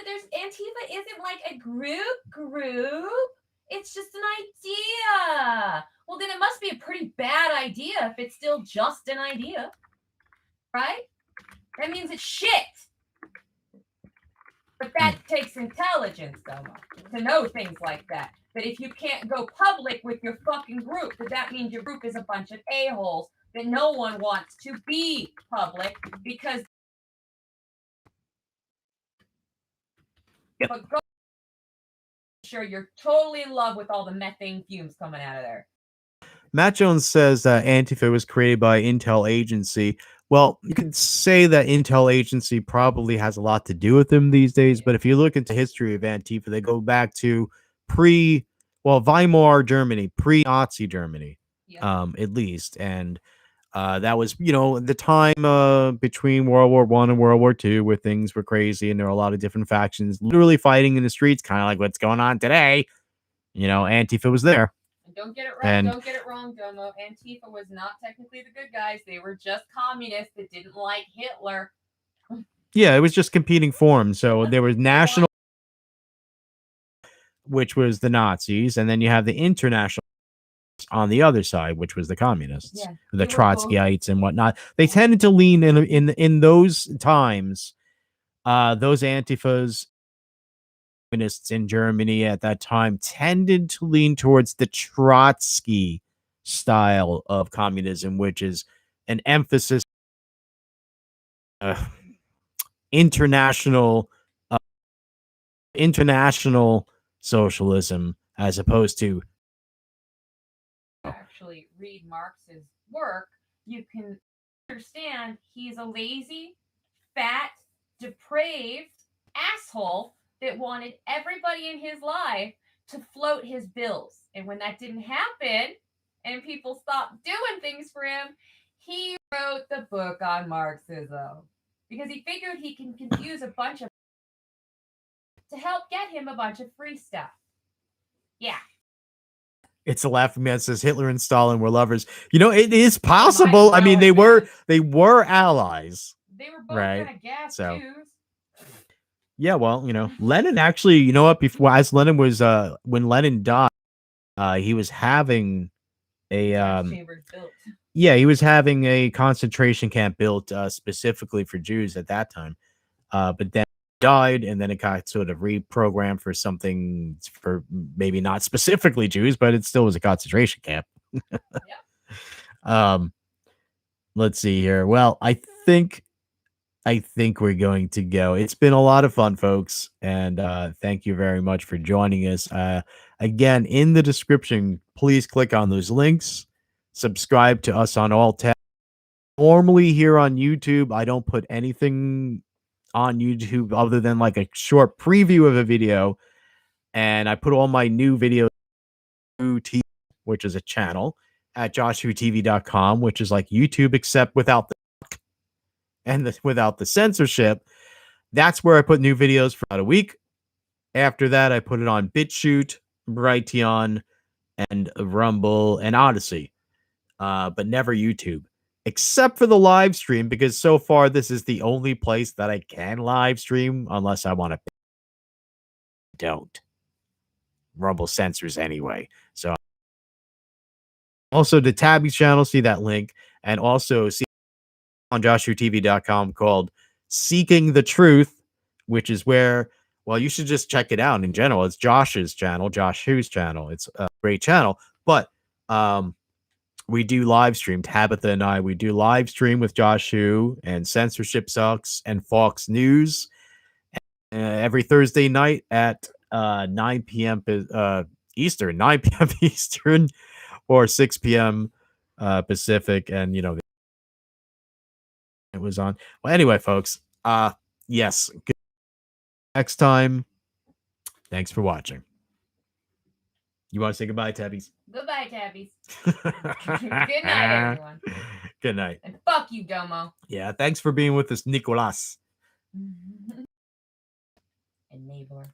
There's Antifa isn't like a group. It's just an idea. Well, then it must be a pretty bad idea if it's still just an idea, right? That means it's shit. But that takes intelligence, though, to know things like that. But if you can't go public with your fucking group, that means your group is a bunch of a-holes that no one wants to be public because. Yep. But go sure you're totally in love with all the methane fumes coming out of there. Matt Jones says that Antifa was created by Intel Agency. Well, you could say that Intel Agency probably has a lot to do with them these days, but if you look into history of Antifa, they go back to Weimar Germany, pre-Nazi Germany, at least. And that was, the time between World War I and World War II where things were crazy and there were a lot of different factions literally fighting in the streets, kind of like what's going on today. Antifa was there. Don't get it right. Don't get it wrong, Domo. Antifa was not technically the good guys. They were just communists that didn't like Hitler. Yeah, it was just competing forms. So there was national, which was the Nazis, and then you have the international on the other side, which was the communists, the Trotskyites and whatnot. They tended to lean in those times. Those Antifas, communists in Germany at that time tended to lean towards the Trotsky style of communism, which is an emphasis international socialism as opposed to actually read Marx's work, you can understand he's a lazy, fat, depraved asshole that wanted everybody in his life to float his bills. And when that didn't happen and people stopped doing things for him, he wrote the book on Marxism because he figured he can confuse a bunch of to help get him a bunch of free stuff. Yeah. it's a laughing man says Hitler and Stalin were lovers. You know, it is possible. I mean, they were allies. They were both right? kind of gas So Jews. yeah, well, you know, Lenin actually, you know what, before as Lenin was when Lenin died, he was having a Chambers built. yeah, he was having a concentration camp built specifically for Jews at that time. But then died, and then it got sort of reprogrammed for something for maybe not specifically Jews, but it still was a concentration camp. Let's see here. Well, I think we're going to go. It's been a lot of fun, folks, and thank you very much for joining us. Again, in the description, please click on those links. Subscribe to us on all tabs. Normally here on YouTube, I don't put anything on YouTube other than like a short preview of a video, and I put all my new videos on TV, which is a channel, at joshuatv.com, which is like YouTube except without without the censorship. That's where I put new videos for about a week. After that, I put it on BitChute, Brighteon, and Rumble and Odyssey, but never YouTube, except for the live stream, because so far this is the only place that I can live stream unless I want to. Don't. Rumble censors anyway. So also the Tabby's channel, see that link, and also see on joshuatv.com called Seeking the Truth, which is where, well, you should just check it out in general. It's Josh's channel, Josh Hu's channel. It's a great channel, but we do live stream. Tabitha and I, we do live stream with Josh Hu and Censorship Sucks and Fox News every Thursday night at 9 p.m. Eastern, 9 p.m. Eastern, or 6 p.m. Pacific, and you know it was on. Well, anyway, folks. Yes. Next time. Thanks for watching. You want to say goodbye, Tabbies? Goodbye, Tabbies. Good night, everyone. Good night. And fuck you, Domo. Yeah, thanks for being with us, Nicolas. Enabler.